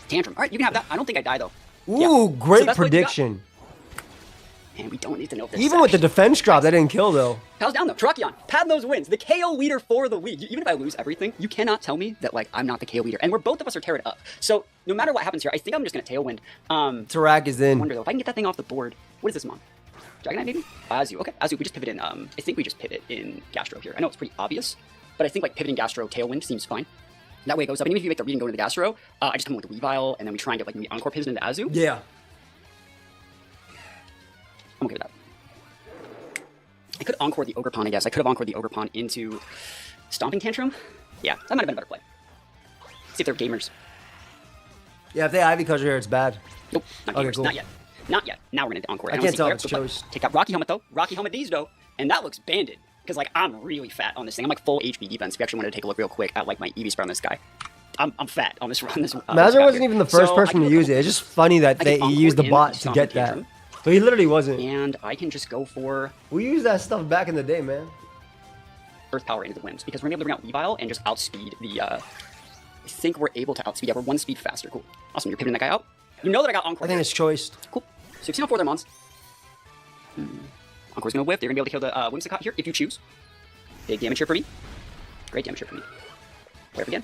Tantrum. All right, you can have that. I don't think I die though. Ooh, yeah. Great prediction. And we don't need to know if they're even with the defense drop, that didn't kill though. Pal's down though. Terrakion, pad those wins. The KO leader for the league. Even if I lose everything, you cannot tell me that like I'm not the KO leader. And we're both of us are teared up. So no matter what happens here, I think I'm just gonna tailwind. Tarak is in. I wonder though if I can get that thing off the board. What is this mon? Dragonite maybe? Azu. Okay, Azu. We just pivot in. I think we just pivot in Gastro here. I know it's pretty obvious, but I think like pivoting Gastro tailwind seems fine. That way it goes up. And even if you make the read and go into the Gastro, I just come with the Weavile and then we try and get like maybe Encore pivot into Azu. Yeah. I'm okay with that. I could Encore the Ogre Pawn, I guess. I could have Encored the Ogre Pawn into Stomping Tantrum. Yeah, that might have been a better play. See if they're gamers. Yeah, if they Ivy Cutter here, it's bad. Nope, not gamers. Cool. Not yet. Not yet. Now we're going to Encore. I can't tell it's choice. Take out Rocky Helmet, though. Rocky Helmet D's, though. And that looks banded. Because, like, I'm really fat on this thing. I'm, like, full HP defense. If you actually wanted to take a look real quick at, like, my EV spread on this guy. I'm fat on this run. Mazur wasn't even the first person to use it. It's just funny that he used the bot to get that. But he literally wasn't. And I can just go for... We used that stuff back in the day, man. Earth Power into the limbs. Because we're going to be able to bring out Weavile and just outspeed the... I think we're able to outspeed. Yeah, we're one speed faster. Cool. Awesome. You're pivoting that guy out. You know that I got Encore. I think it's choiced. Cool. 1604 their mons. Encore's going to whiff. They're going to be able to kill the Whimsicott here if you choose. Big damage here for me. Great damage here for me. Play up again.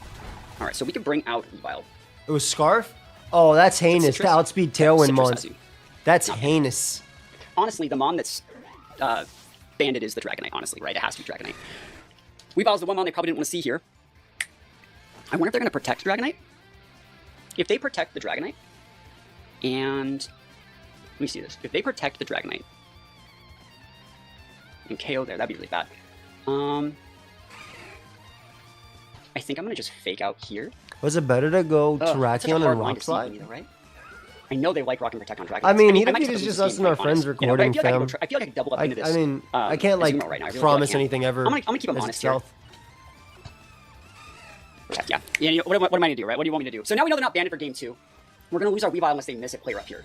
All right, so we can bring out Weavile. It was Scarf? Oh, that's heinous. To outspeed Tailwind mons. That's heinous. Honestly, the mon that's banded is the Dragonite, honestly, right? It has to be Dragonite. Weavile's the one mon they probably didn't want to see here. I wonder if they're going to protect Dragonite. If they protect the Dragonite, and... Let me see this. If they protect the Dragonite, and KO there, that'd be really bad. I think I'm going to just fake out here. Was it better to go Terrakion and Rock Slide? Right? I know they like Rock and Protect on Dragonite. I mean, even if it's just us and our friends recording, you know, I feel like I could double up into this. I mean, I can't like promise anything ever. I'm gonna keep them honest here. Yeah. You know, what am I gonna do, right? What do you want me to do? So now we know they're not banded for game 2. We're going to lose our Weavile unless they miss a player up here.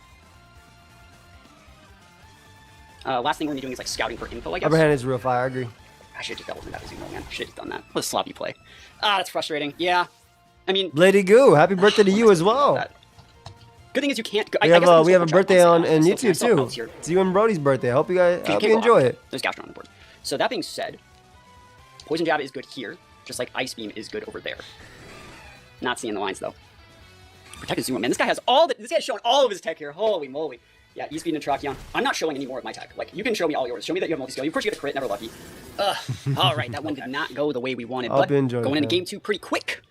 Last thing we're going to be doing is like scouting for info, I guess. Upper hand is real fire, I agree. I should have just doubled in that Azumo, man. Should have done that. What a sloppy play. Ah, that's frustrating. Yeah. I mean... Lady Goo, happy birthday to you as well. Good thing is you can't go... We have a birthday on YouTube too. It's you and Brody's birthday. I hope you guys enjoy it. There's GATOR on the board. So that being said, Poison Jab is good here, just like Ice Beam is good over there. Not seeing the lines though. Protect Azumo, man. This guy has this guy's showing all of his tech here. Holy moly. Yeah, E-Speed and Tracheon. I'm not showing any more of my tech. Like, you can show me all yours. Show me that you have multi-skill. Of course you get a crit, never lucky. Alright, that one did not go the way we wanted, but going into game 2 pretty quick.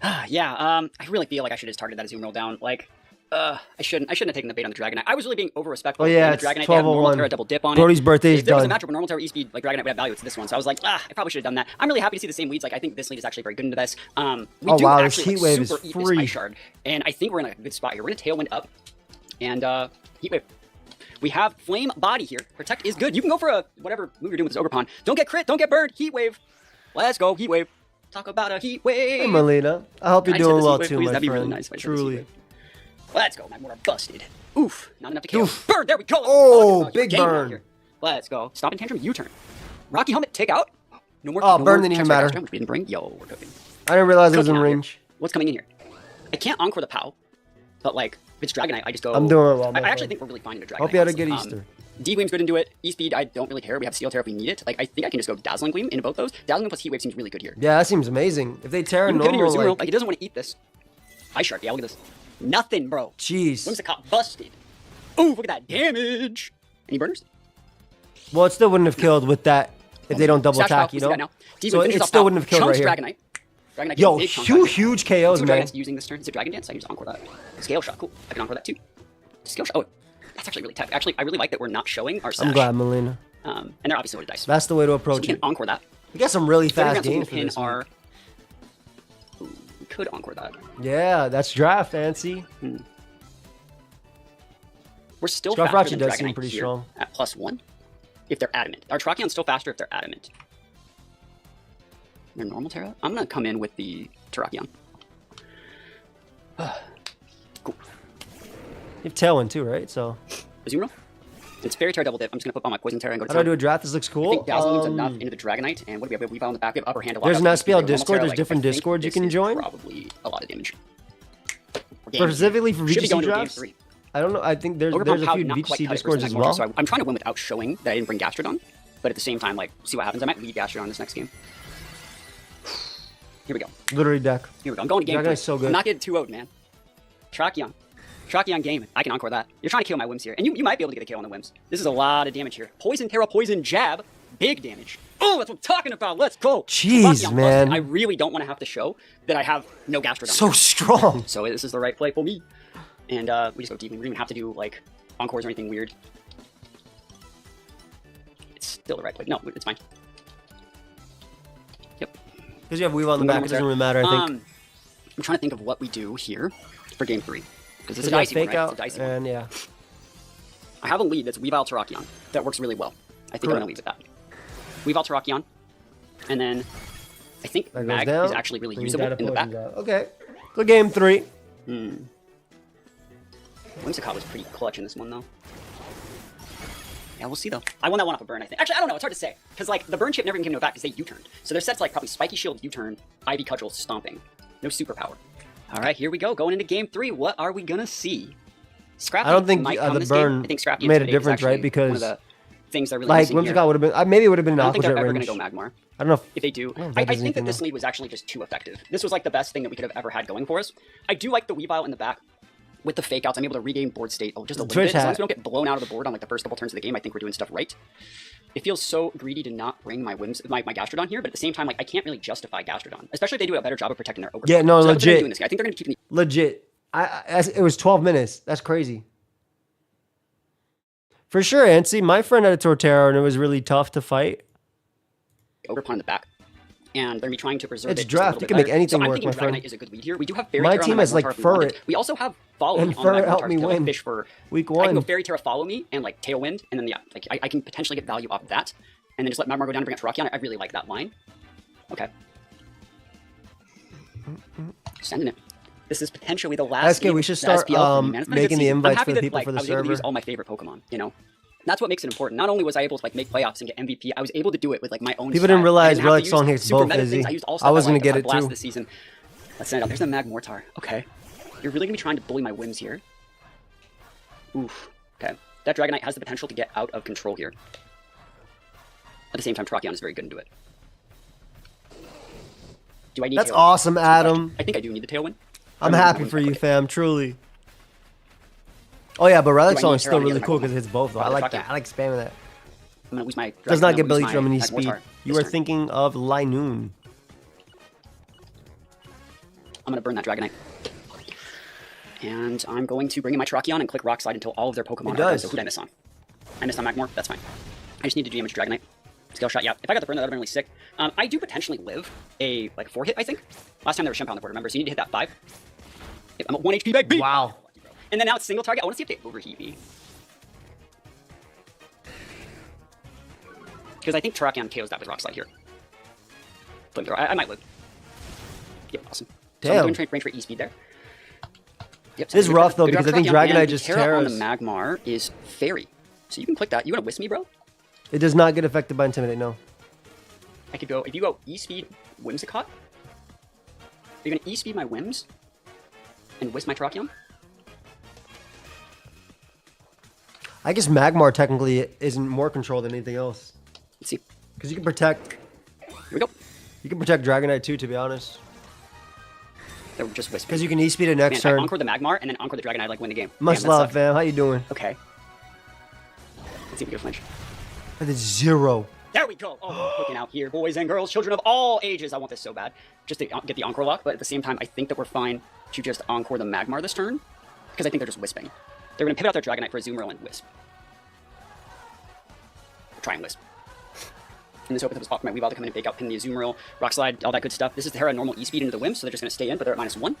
I really feel like I should have just targeted that Zoom roll down. Like, I shouldn't have taken the bait on the Dragonite. I was really being over-respectful. Oh yeah, the it's Dragonite, 12-01. Terra double dip on Brody's it. birthday is if there was a done. matchup where normal Terra E-Speed, like Dragonite would have value, it's this one. So I was like, I probably should have done that. I'm really happy to see the same leads. Like, I think this lead is actually very good into this. We do wow, actually this Heat Wave is super eat free. this Ice Shard. And I think we're in a good spot here. We're going to Tailwind up. And, Heat Wave. We have Flame Body here. Protect is good. You can go for a whatever move you're doing with this Ogerpon. Don't get crit. Don't get burned. Heat Wave. Let's go. Heat Wave. Talk about a Heat Wave. Hey, Melina. I hope you're doing well too, my That'd be friend. really nice if I said this Heat Truly. Wave. Let's go. My mortar busted. Oof. Not enough to kill. Burn. There we go. Oh, big burn. Let's go. Stop and Tantrum. U-turn. Rocky Helmet. Take out. No more. Oh, no burn more didn't even Text matter. Which we didn't bring. Yo, we're cooking. I didn't realize it was in Cooking out range. here. What's coming in here? I can't Encore the POW, but like if it's Dragonite, I just go. I'm doing it well. I actually think we're really fine into Dragonite. Hope you had a good honestly. Easter. D-Gleam's good into it. E-Speed, I don't really care. We have Steel Terror if we need it. Like, I think I can just go Dazzling Gleam into both those. Dazzling Gleam plus Heat Wave seems really good here. Yeah, that seems amazing. If they Terra normal, like, he doesn't want to eat this. Ice Shark, yeah, look at this. Nothing, bro. Jeez. Whimsicott busted. Ooh, look at that damage. Any burners? Well, it still wouldn't have killed with that if they don't double attack, you know? So it still wouldn't have killed right here. Dragonite. Dragonite Yo, big huge KOs, man. Dragonites using this turn. Is it Dragon Dance? I can just Encore that. Scale Shot, cool. I can Encore that too. Scale Shot, oh. That's actually really tough. Actually, I really like that we're not showing our Sash. I'm glad, Melina. And they're obviously loaded dice. That's the way to So approach we can it. Encore that. We got some really Fairy fast Grants games for this week. Ooh, we could Encore that. Yeah, that's draft, fancy. We're still Scarfrachi faster than does seem Dragonite pretty here strong. at +1 if they're adamant. Our Terrakions still faster if they're adamant. Their normal Terra? I'm going to come in with the Terrakion. Cool. You have Tailwind too, right? So. Azumarill? It's Fairy Terra double dip. I'm just going to put on my Poison Terra and go to How do I town. do a draft? This looks I cool. think Dazzling is enough into the Dragonite. And what do we have? We have Weavile on the back. We have Upper Hand. There's an SPL Normal Discord. Terra, There's different I think Discords you this can is join. Probably a lot of damage. Specifically for Should be VGC going to a game drafts? 3. I don't know. I think there's a few VGC Discords as well. So I'm trying to win without showing that I didn't bring Gastrodon, but at the same time, like, see what happens. I might lead Gastrodon this next game. Here we go. Literally deck. Here we go. I'm going to game 3. Dragonite's so good. I'm not getting too old, man. Tracheon. Tracheon game. I can Encore that. You're trying to kill my Whims here, and you might be able to get a kill on the Whims. This is a lot of damage here. Poison Terra, Poison Jab. Big damage. Oh, that's what I'm talking about. Let's go. Jeez, Tracheon man. busted. I really don't want to have to show that I have no Gastrodon. So strong. So this is the right play for me. And we just go deep. We don't even have to do, like, Encores or anything weird. It's still the right play. No, it's fine. Yep. Because you have Weavile on the back, it doesn't really matter, I think. I'm trying to think of what we do here for game 3. Because it's a You got dicey one, fake right? out, It's a dicey one. and yeah. I have a lead that's Weavile Terrakion. That works really well. I think I'm going to leave with that. Weavile Terrakion. And then I think That Mag goes down. is actually really Brings usable that in the back. opponent down. Okay. So game 3. Whimsicott was pretty clutch in this one, though. Yeah, we'll see, though. I won that one off a burn, I think. Actually, I don't know. It's hard to say. Because, like, the burn chip never even came into effect because they U-turned. So their set's, like, probably Spiky Shield, U-turn, Ivy Cudgel, Stomping. No superpower. All right, here we go. Going into game 3. What are we going to see? Scrappy I don't think might the come this burn game. I think Scrappy made a today is difference, right? actually Because, one of the things they're really like, missing here. Whimsicott would have been, maybe it would have been an I don't think opposite they're ever range. going to go Magmar. I don't know If they do, if I that does think that anything, this though. lead was actually just too effective. This was like the best thing that we could have ever had going for us. I do like the Weavile in the back. With the fake outs, I'm able to regain board state just a little bit. As long as we don't get blown out of the board on like the first couple turns of the game, I think we're doing stuff right. It feels so greedy to not bring my Gastrodon here, but at the same time, like I can't really justify Gastrodon, especially if they do a better job of protting their over. Yeah, no, so that's what they're legit. doing this game. I think they're going to keep Legit. It was 12 minutes. That's crazy. For sure, Antsy. My friend had a Torterra, and it was really tough to fight. Overpawn in the back. And they're going to be trying to preserve It's it draft. just a You can little make bit anything better. So work, I'm my thinking friend. Dragonite is a good lead here. We do have Fairy My Terra team on the has, like, Magmar if we wanted. Furret. We also have Follow And Me on Furret the helped Magmar me to win. fish for Week I can go 1. Fairy Terra Follow Me and like Tailwind, and then yeah, like I can potentially get value off that, and then just let Magmar go down and bring it to Terrakion. I really like that line. Okay. Sending it. This is potentially the last. SK, we should start making the invites for the people for the server. I was able to use all my favorite Pokemon. You know, that's what makes it important. Not only was I able to like make playoffs and get MVP, I was able to do it with like my own. People didn't realize Relic Song hits both, Izzy. I was gonna get it too. This season. Let's send it out. There's a Magmortar. Okay, you're really gonna be trying to bully my whims here. Oof. Okay, that Dragonite has the potential to get out of control here. At the same time, Terrakion is very good into it. Do I need? That's awesome, Adam. I think I do need the Tailwind. I'm happy for you, fam. Truly. Oh yeah, but Relic Song is still really cool because it hits both. Though. I like that. I like spamming that. I'm gonna lose my. Does not get Billy Drum any speed. You are thinking of Linoon. I'm gonna burn that Dragonite. And I'm going to bring in my Terrakion and click Rock Slide until all of their Pokemon are dead. So who did I miss on? I missed on Magmor. That's fine. I just need to damage Dragonite. Skill shot, yeah. If I got the burn, that would have been really sick. I do potentially live a like 4 hit, I think. Last time there was Shempa on the board, remember? So you need to hit that 5. I'm at 1 HP, baby! Wow. And then now it's single target. I want to see if they overheat me. Because I think Terrakion KOs that with Rock Slide here. Flamethrower. I might live. Yep, awesome. Damn. So I'm doing range for E-speed there. Yep, this is rough though because I think Dragonite just tears. On the Magmar is Fairy. So you can click that. You want to Wisp me, bro? It does not get affected by Intimidate, no. I could go, if you go E-speed Whimsicott, you're going to E-speed my Whims and Wisp my Terrakion? I guess Magmar technically isn't more control than anything else. Let's see. Because you can protect... Here we go. You can protect Dragonite too, to be honest. They're just Wisp. Because you can E-speed it next turn. I Encore the Magmar and then Encore the Dragonite, like win the game. Much love, fam. How you doing? Okay. Let's see if we can flinch. That is 0. There we go. Oh, looking out here, boys and girls, children of all ages. I want this so bad, just to get the Encore lock. But at the same time, I think that we're fine to just Encore the Magmar this turn, because I think they're just Wisping. They're going to pivot out their Dragonite for a Azumarill and Wisp. Try and Wisp. And this opens up a spot for my Weavile to come in and bake out, pin the Azumarill, Rock Slide, all that good stuff. This is the Terra normal E-speed into the Whim, so they're just going to stay in, but they're at -1.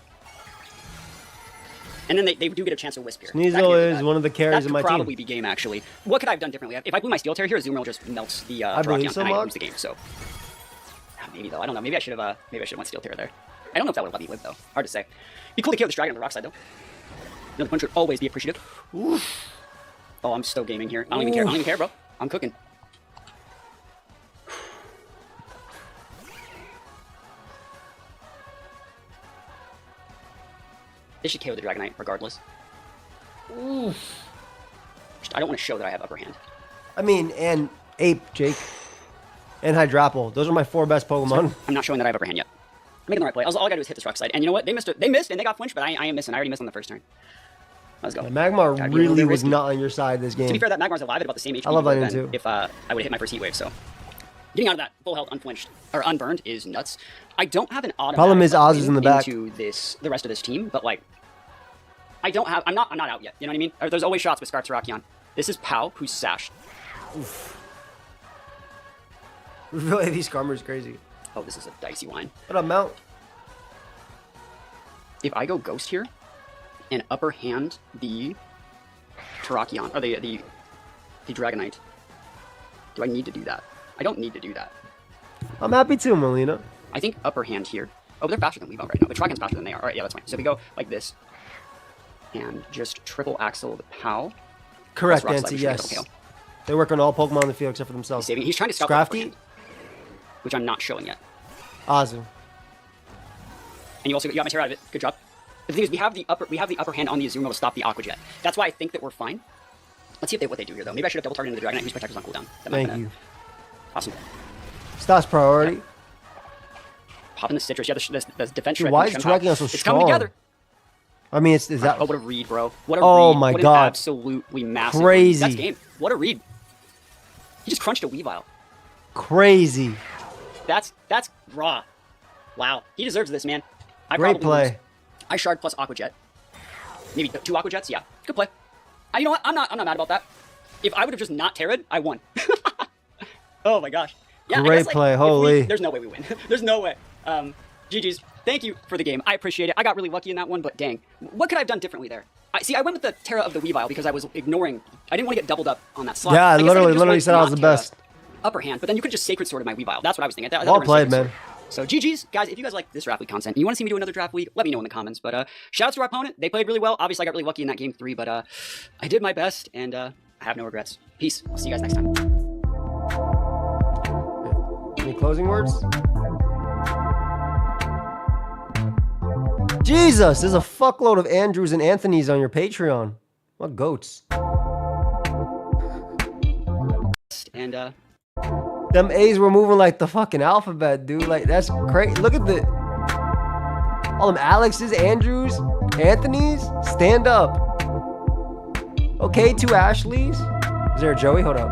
And then they do get a chance to Wisp here. Sneasel is one of the carries in my team. That could probably be game, actually. What could I have done differently? If I blew my Steel Terror here, Azumarill just melts the Terrakion and I lose the game, so... Maybe, though. I don't know. Maybe I should have went Steel Terror there. I don't know if that would have let me live, though. Hard to say. Be cool to kill this Dragon on the Rock Side, though. You know, the punch would always be appreciative. Oof. Oh, I'm still gaming here. I don't even care. I don't even care, bro. I'm cooking. They should KO the Dragonite regardless. Oof. I don't want to show that I have upper hand. I mean, and Ape, Jake. And Hydrapple. Those are my 4 best Pokemon. Sorry, I'm not showing that I have upper hand yet. I'm making the right play. All I gotta do is hit this Rock Slide. And you know what? They missed and they got flinched, but I am missing. I already missed on the first turn. Let's go. Yeah, Magmar really was not on your side this game. To be fair, that Magmar's alive at about the same HP. I love that too. If I would have hit my first Heat Wave, so... Getting out of that full health unflinched, or unburned is nuts. I don't have an automatic... Problem is Oz is in the back. ...into the rest of this team, but like... I'm not out yet, you know what I mean? There's always shots with Scarf Terrakion. This is Pow, who's sashed. Oof. Really, these Skarmory is crazy. Oh, this is a dicey wine. What up, Mount? If I go Ghost here, and upper hand the Terrakion, or the Dragonite, do I need to do that? I don't need to do that. I'm happy too, Marlene. I think upper hand here. Oh, they're faster than Weavile right now. The Terrakion's faster than they are. All right, yeah, that's fine. So if we go like this, and just triple axle the Pow. Correct, Nancy, yes. They work on all Pokemon on the field except for themselves. He's trying to scout Scrafty, which I'm not showing yet. Awesome. And you got my Terra out of it. Good job. The thing is, we have the upper hand on the Azumarill to stop the Aqua Jet. That's why I think that we're fine. Let's see what they do here, though. Maybe I should have double targeted the Dragonite whose Protector's on cooldown. Thank you. Awesome. Stas priority. Yeah. Popping the Citrus. Yeah, the defense shred. Why is Terrakion so strong? It's coming together. I mean, is that... Oh, what a read, bro. What a read. Oh, my God. What an absolutely massive Crazy. read. That's game. What a read. He just crunched a Weavile. Crazy. That's raw. Wow. He deserves this, man. Great play. Lose. I shard plus Aqua Jet. Maybe 2 Aqua Jets? Yeah. Good play. You know what? I'm not mad about that. If I would have just not Terra'd, I won. Oh, my gosh. Yeah, great play. Holy. There's no way we win. There's no way. GG's. Thank you for the game. I appreciate it. I got really lucky in that one, but dang. What could I have done differently there? I went with the Terra of the Weavile because I was ignoring... I didn't want to get doubled up on that slot. Yeah, I literally said I was the best. Upper hand, but then you could just Sacred Sword in my Weavile. That's what I was thinking. Well played, man. So GG's, guys. If you guys like this draft league content and you want to see me do another draft league, let me know in the comments. But shout out to our opponent. They played really well. Obviously, I got really lucky in that game 3, but I did my best, and I have no regrets. Peace. I'll see you guys next time. Any closing words? Jesus, there's a fuckload of Andrews and Anthonys on your Patreon. What goats? And them A's were moving like the fucking alphabet, dude. Like, that's crazy. Look at the... all them Alexes, Andrews, Anthonys. Stand up. Okay, 2 Ashleys. Is there a Joey? Hold up.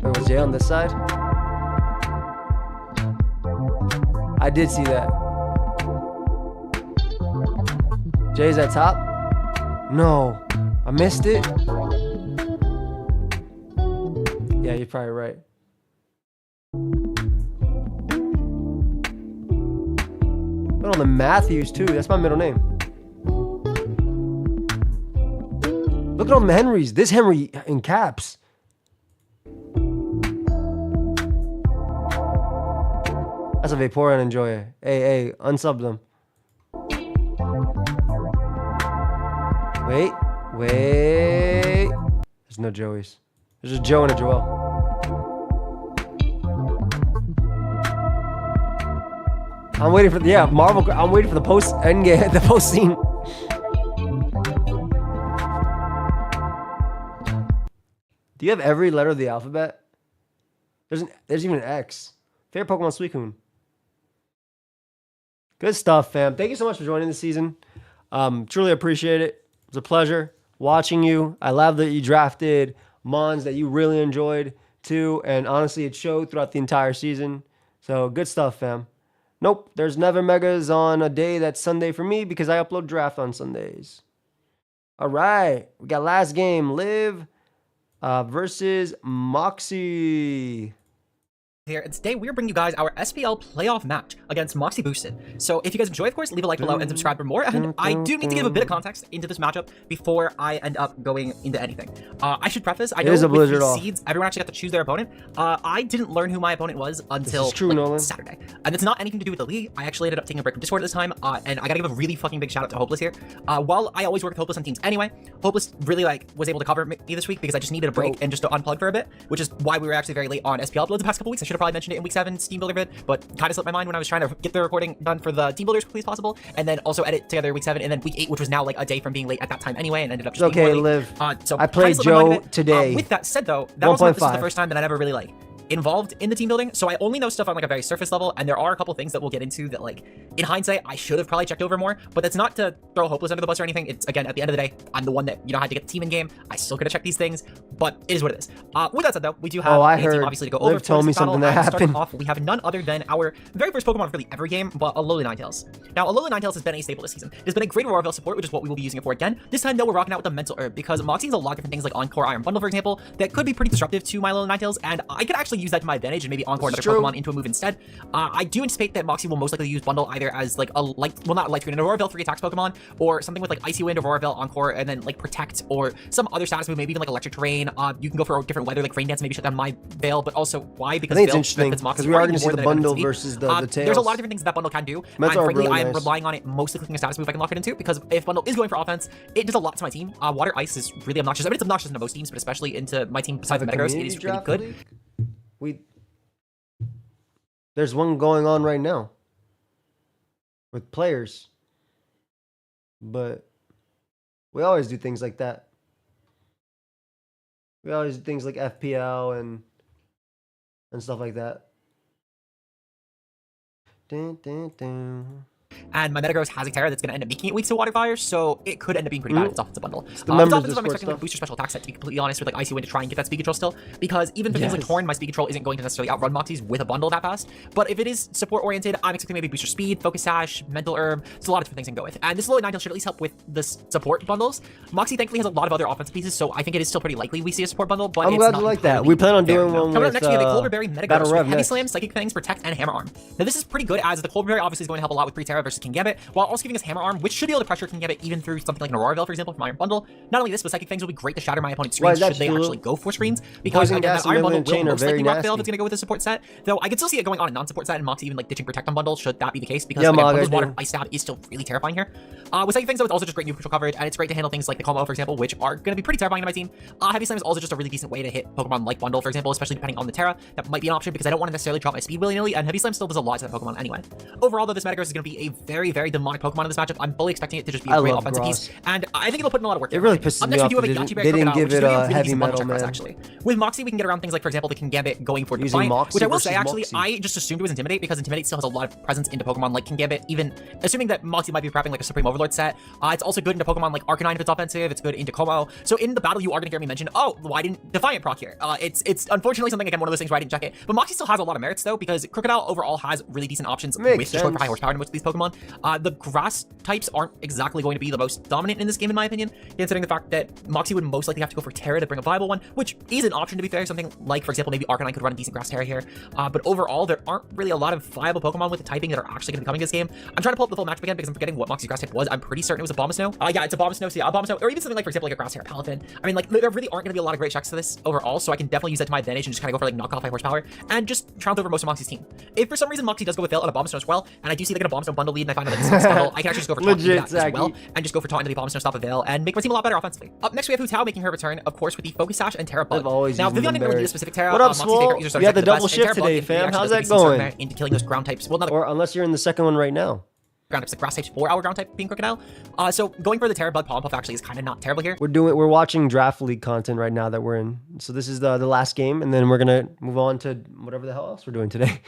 Wait, was Jay on this side? I did see that. Jay's at top? No. I missed it. Yeah, you're probably right. Look at all the Matthews too. That's my middle name. Look at all the Henrys. This Henry in caps. That's a Vaporeon enjoyer. Hey, unsub them. Wait. There's no Joeys. There's a Joe and a Joel. I'm waiting for Marvel. I'm waiting for the post end game, the post scene. Do you have every letter of the alphabet? There's even an X. Favorite Pokemon, Suicune. Good stuff, fam. Thank you so much for joining this season. Truly appreciate it. It was a pleasure watching you. I love that you drafted Mons that you really enjoyed too, and honestly, it showed throughout the entire season. So good stuff, fam. Nope, there's never megas on a day that's Sunday for me because I upload draft on Sundays. All right, we got last game, Liv versus Moxy. Here, and today we're bringing you guys our SPL playoff match against Moxy Boosted. So if you guys enjoy, of course, leave a like below and subscribe for more. And I do need to give a bit of context into this matchup before I end up going into anything. I should preface, I know with the seeds, everyone actually got to choose their opponent. I didn't learn who my opponent was until Saturday. And it's not anything to do with the league. I actually ended up taking a break from Discord at this time. And I gotta give a really fucking big shout out to Hopeless here. While I always work with Hopeless on teams anyway, Hopeless really was able to cover me this week because I just needed a break and just to unplug for a bit, which is why we were actually very late on SPL uploads the past couple weeks. I should have probably mentioned it in week 7 Steam Builder vid, but kind of slipped my mind when I was trying to get the recording done for the team builder as quickly as possible, and then also edit together week 7, and then week 8, which was now like a day from being late at that time anyway, and ended up just being more late. So I played Joe today. With that said, though, that was this is the first time that I never really involved in the team building, so I only know stuff on a very surface level, and there are a couple things that we'll get into that in hindsight I should have probably checked over more, but that's not to throw Hopeless under the bus or anything. It's again, at the end of the day, I'm the one that had to get the team in game. I still could have checked these things, but it is what it is. With that said, though, we do have a team obviously to go over. Liv told me something that happened. Off, we have none other than our very first Pokemon for every game, but Alola Ninetales. Now, Alola Ninetales has been a staple this season. It has been a great Aurora Veil support, which is what we will be using it for again. This time, though, we're rocking out with the Mental Herb because Moxy has a lot of different things like Encore Iron Bundle, for example, that could be pretty disruptive to my Alola Ninetales, and I could actually use that to my advantage and maybe Encore another Pokemon into a move instead. I do anticipate that Moxy will most likely use Bundle either as a not Light Screen, an Aurora Veil 3 attacks Pokemon, or something with Icy Wind, Aurora Veil, Encore, and then Protect, or some other status move, maybe even Electric Terrain. You can go for a different weather, Rain Dance, maybe shut down my Veil, but also why? Because I think it's interesting because we are going to see the bundle versus the tails. There's a lot of different things that bundle can do. And frankly, I'm relying on it mostly clicking a status move I can lock it into, because if bundle is going for offense, it does a lot to my team. Water Ice is really obnoxious. I mean, it's obnoxious into most teams, but especially into my team besides the Metagross, it is really good. There's one going on right now with players, but we always do things like that. We always do things like FPL and stuff like that. Dun, dun, dun. And my Metagross has a Terra that's going to end up making it weak to Water Fire, so it could end up being pretty bad if it's offensive bundle. It's offensive, I'm expecting booster special attack set, to be completely honest, with Icy Wind to try and get that speed control still, because even for things like Torn, my speed control isn't going to necessarily outrun Moxy's with a bundle that fast. But if it is support oriented, I'm expecting maybe booster speed, focus sash, mental herb. There's a lot of different things I can go with, and this Alola Ninetales should at least help with the support bundles. Moxy thankfully has a lot of other offensive pieces, so I think it is still pretty likely we see a support bundle. But I'm glad you like that. We plan on doing one coming with up next. We have the Colbur Berry Metagross Battle Rev Heavy Slam, Psychic Fangs, Protect, and Hammer Arm. Now this is pretty good, as the Colbur Berry obviously is going to help a lot with pre-Terra versus versus King Gambit, while also giving us Hammer Arm, which should be able to pressure King Gambit even through something like an Aurora Veil, for example, from Iron Bundle. Not only this, but Psychic Fangs will be great to shatter my opponent's screens should they actually go for screens, because again, that Iron Bundle will most likely rock fail if it's going to go with the support set, though I could still see it going on a non-support set and Moxy even like ditching Protect on Bundle should that be the case, because again, Bundle's Water Ice Stab is still really terrifying here. With Psychic Fangs though, it's also just great neutral coverage, and it's great to handle things like the Como, for example, which are going to be pretty terrifying to my team. Heavy Slam is also just a really decent way to hit Pokemon like Bundle, for example, especially depending on the Terra. That might be an option because I don't want to necessarily drop my speed willy-nilly, and Heavy Slam still does a lot to that Pokemon anyway. Overall though, this Metagross is going to be a very, very demonic Pokemon in this matchup. I'm fully expecting it to just be a great offensive piece, and I think it'll put in a lot of work. It really pisses me off that they didn't give it a heavy metal, man. Actually, with Moxy, we can get around things like, for example, the King Gambit going for Defiant, which I will say, actually, I just assumed it was Intimidate because Intimidate still has a lot of presence into Pokemon like King Gambit, even assuming that Moxy might be prepping like a Supreme Overlord set. It's also good into Pokemon like Arcanine if it's offensive, it's good into Como. So in the battle, you are going to hear me mention, oh, why didn't Defiant proc here? It's unfortunately something, again, one of those things where I didn't check it. But Moxy still has a lot of merits, though, because Crocodile overall has really decent options with Destroy for high horsepower in most of these Pokemon. The grass types aren't exactly going to be the most dominant in this game, in my opinion, considering the fact that Moxy would most likely have to go for Terra to bring a viable one, which is an option, to be fair. Something like, for example, maybe Arcanine could run a decent grass Terra here. But overall, there aren't really a lot of viable Pokemon with the typing that are actually going to be coming in this game. I'm trying to pull up the full matchup again because I'm forgetting what Moxy's grass type was. I'm pretty certain it was a Bombsnow. Yeah, it's a Bombsnow. So yeah, a Bombsnow, or even something like, for example, like a grass Terra Palafin. I mean, like, there really aren't going to be a lot of great checks to this overall, so I can definitely use that to my advantage and just kind of go for like knockoff high horsepower and just trounce over most of Moxy's team. If for some reason Moxy does go with Veil on a Bombsnow as well, and I do see like a Bombsnow bundle lead, and I find out that it's bundle, I can actually just go for Taunt that as well, and just go for Taunt into the Bombsnow, stop a Veil, and make my team a lot better offensively. Up next, we have Hu Tao making her return, of course, with the Focus Sash and Terra Bud. Now, Vivian didn't really need a specific Terra. What up, Swole? We had the double shift today, fam. How's that going? Into killing those ground types. Well, or unless you're in the second one right now. Ground types, like grass types, 4-hour ground type being Crocodile. So going for the Terra Bud Pollen Puff actually is kind of not terrible here. We're watching Draft League content right now that we're in. So this is the last game, and then we're gonna move on to whatever the hell else we're doing today.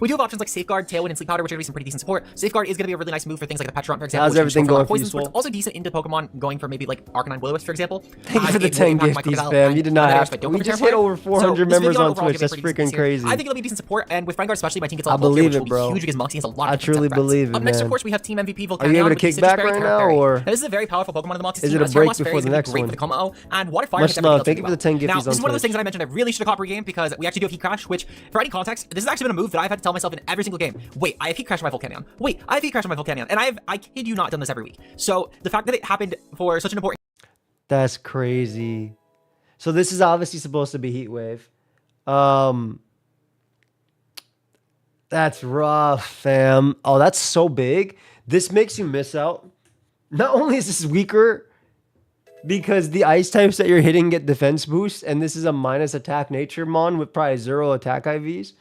We do have options like Safeguard, Tailwind, and Sleep Powder, which are going to be some pretty decent support. Safeguard is going to be a really nice move for things like the Petron, for example. How's everything going for you, Swole? It's also decent into Pokemon going for maybe like Arcanine Will-O-Wisp, for example. Thank you for the 10 gifties, fam. You did not have to. We just hit over 400 members on Twitch. That's freaking crazy. I think it'll be decent support, and with Vanguard especially, my team gets a lot of bulkier, which will be huge because Moxy has a lot of I truly believe it, man. Up next, of course, we have Team MVP Volcanion. Are you able to kick back right now, or? This is a very powerful Pokemon in the Moxy team. Is it a break before the next one? For the Como, and Water Fire. Much love. Thank you for the 10 gifties on Twitch. Now, this is one of those things that I mentioned I really should have caught pre-game because we actually do have Heat Crash, which, for any context, this has actually been a move that I've had to tell myself in every single game. Wait, I have Heat Crash on my Volcanion. Wait, I have Heat Crash on my Volcanion. And I kid you not, done this every week. So the fact that it happened for such an important... That's crazy. So this is obviously supposed to be Heat Wave. That's rough, fam. Oh, that's so big. This makes you miss out. Not only is this weaker because the ice types that you're hitting get defense boost, and this is a minus attack nature mon with probably 0 attack IVs.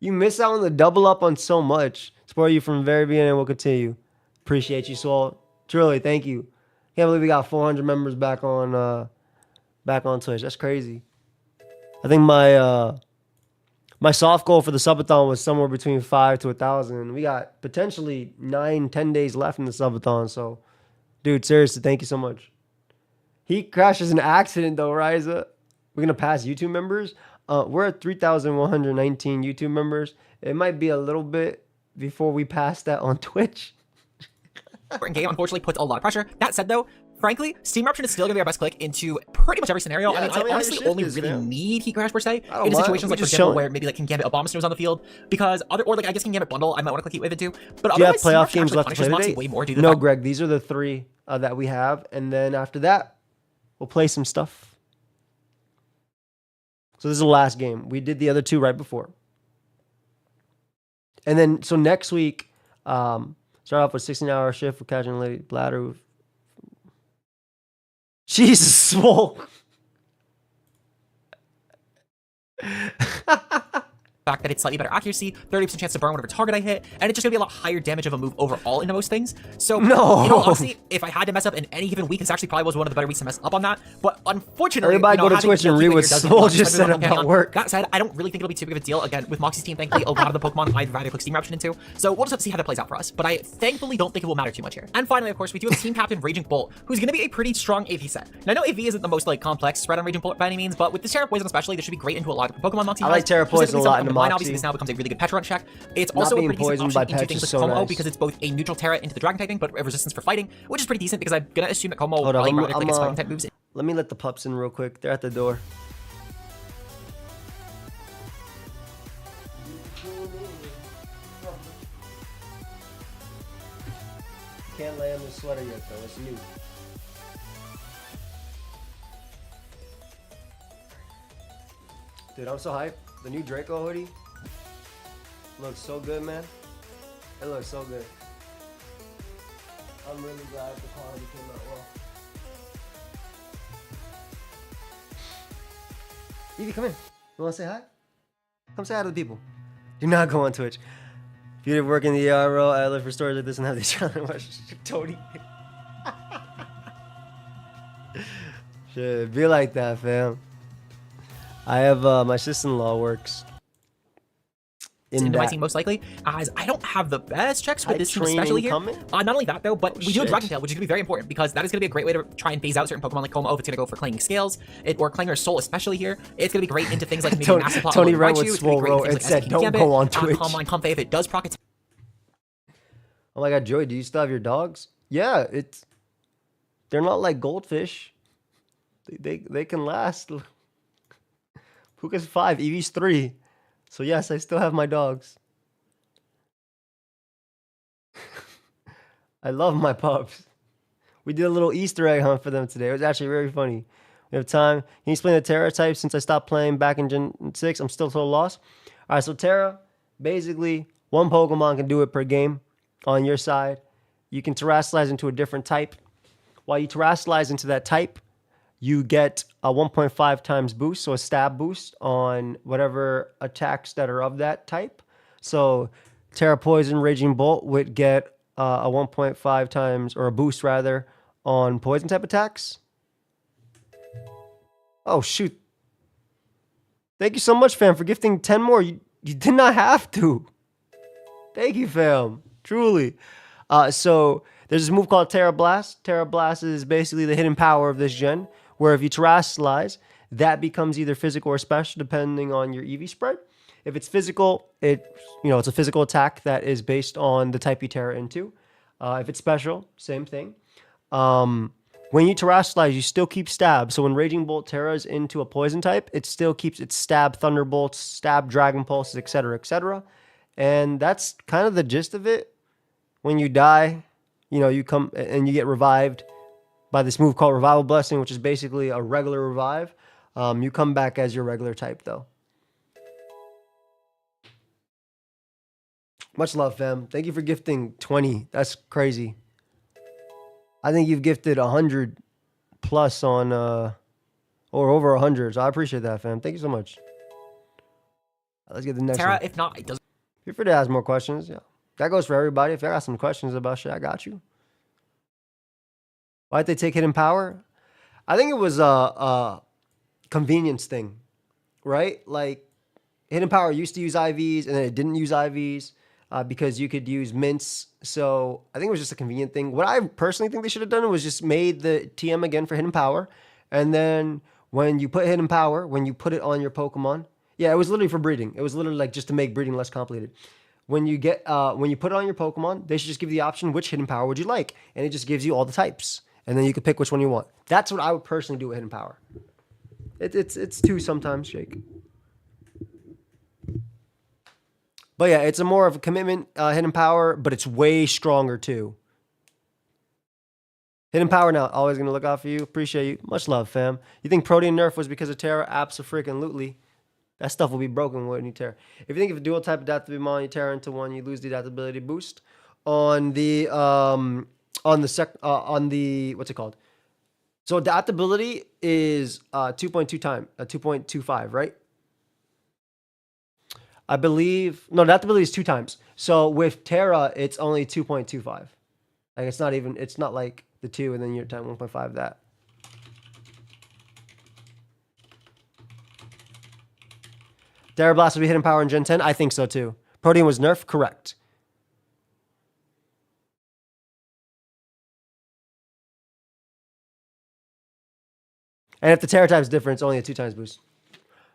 You miss out on the double up on so much. Support you from the very beginning. We'll continue. Appreciate you, Swole. Truly, thank you. Can't believe we got 400 members back on Twitch. That's crazy. I think my soft goal for the subathon was somewhere between 5 to 1,000. We got potentially 9-10 days left in the subathon. So, dude, seriously, thank you so much. Heat Crash is an accident, though, Ryza. We're gonna pass YouTube members. We're at 3,119 YouTube members. It might be a little bit before we pass that on Twitch. Game unfortunately puts a lot of pressure. That said, though, frankly, Steam Eruption is still going to be our best click into pretty much every scenario. Yeah, I mean, I honestly only really need Heat Crash per se in situations like, for example, where maybe like King Gambit, a Bomb Snow's on the field, because or like I guess King Gambit bundle, I might want to click Heat Wave into. But do you have playoff games left to play today? Way more No, Greg, these are the 3 that we have, and then after that, we'll play some stuff. So this is the last game. We did the other 2 right before. And then, so next week, start off with 16-hour shift for catching Lady Bladder. Jesus, Swole. Fact that it's slightly better accuracy, 30% chance to burn whatever target I hit, and it's just gonna be a lot higher damage of a move overall into most things. So, no. You know, honestly, if I had to mess up in any given week, this actually probably was one of the better weeks to mess up on that. But unfortunately, everybody go to Twitch and read what Swole just said about work. That said, I don't really think it'll be too big of a deal. Again, with Moxy's team, thankfully, a lot of the Pokemon I'd rather click Steam Eruption into. So we'll just have to see how that plays out for us. But I thankfully don't think it will matter too much here. And finally, of course, we do have Team Captain Raging Bolt, who's gonna be a pretty strong AV set. Now, I know AV isn't the most like complex spread on Raging Bolt by any means, but with this Terra Poison especially, this should be great into a lot of different Pokemon Moxy. I like Terra Poison a lot into Moxy. Obviously, this now becomes a really good Petron check. It's also a pretty decent option into things like Como because it's both a neutral Terra into the Dragon typing, but a resistance for fighting, which is pretty decent because I'm gonna assume that Como will probably like its fighting type moves. Let me let the pups in real quick. They're at the door. can't land the sweater yet though. It's new. Dude, I'm so hyped. The new Draco hoodie looks so good, man. It looks so good. I'm really glad the quality came out well. Evie, come in. You want to say hi? Come say hi to the people. Do not go on Twitch. If you did work in the ER role, I live for stories like this and have these challenges. Tony. Should be like that, fam. I have my sister-in-law works in my team most likely, as I don't have the best checks with this team, training especially here. coming? Not only that though, but we do a shit. Dragon Tail, which is gonna be very important because that is gonna be a great way to try and phase out certain Pokemon like Como if it's gonna go for clanging scales, or clanging soul, especially here. It's gonna be great into things like maybe Massive Plot. Tony ran with Swole Row and said, "Don't go on Twitch." Calm Comfey if it does proc. Oh my god, Joey, do you still have your dogs? Yeah, they're not like goldfish. They can last. Puka's 5, Eevee's 3. So yes, I still have my dogs. I love my pups. We did a little Easter egg hunt for them today. It was actually very funny. We have time. Can you explain the Terra type since I stopped playing back in Gen 6? I'm still total loss. All right, so Terra, basically, one Pokemon can do it per game on your side. You can terrestrialize into a different type. While you terrestrialize into that type, you get a 1.5 times boost, so a stab boost on whatever attacks that are of that type. So Terra Poison Raging Bolt would get a 1.5 times, or a boost rather, on poison type attacks. Oh, shoot. Thank you so much, fam, for gifting 10 more. You did not have to. Thank you, fam. Truly. So there's this move called Terra Blast. Terra Blast is basically the hidden power of this gen, where if you terrestrialize, that becomes either physical or special depending on your EV spread. If it's physical, it's a physical attack that is based on the type you Terra into. If it's special, same thing. When you terrestrialize, you still keep stab. So when Raging Bolt Terras into a poison type, it still keeps its stab Thunderbolts, stab Dragon Pulses, etc., etc. And that's kind of the gist of it. When you die, you come and you get revived by this move called Revival Blessing, which is basically a regular revive. You come back as your regular type, though. Much love, fam. Thank you for gifting 20. That's crazy. I think you've gifted 100 plus on, or over 100. So I appreciate that, fam. Thank you so much. Let's get the next Terra, one. if not, it doesn't. Feel free to ask more questions. Yeah, that goes for everybody. If you got some questions about shit, I got you. Why'd they take Hidden Power? I think it was a convenience thing, right? Like, Hidden Power used to use IVs, and then it didn't use IVs because you could use mints. So I think it was just a convenient thing. What I personally think they should have done was just made the TM again for Hidden Power, and then when you put Hidden Power, when you put it on your Pokemon, yeah, it was literally for breeding. It was literally like just to make breeding less complicated. When you put it on your Pokemon, they should just give you the option, which Hidden Power would you like? And it just gives you all the types. And then you can pick which one you want. That's what I would personally do with Hidden Power. It's two sometimes, Jake. But yeah, it's a more of a commitment, Hidden Power, but it's way stronger too. Hidden Power now, always going to look out for you. Appreciate you. Much love, fam. You think Protean Nerf was because of Terra? Abso-freaking-lutely. That stuff will be broken when you Terra. If you think if a dual type adaptability mon, you Terra into one, you lose the adaptability boost. On the what's it called? So adaptability is 2.25, right? I believe adaptability is 2 times. So with Terra, it's only 2.25. Like it's not like the 2 and then you're time 1.5 that. Terra Blast will be Hidden Power in Gen 10? I think so too. Protean was nerfed? Correct. And if the Terra type is different, it's only a 2 times boost.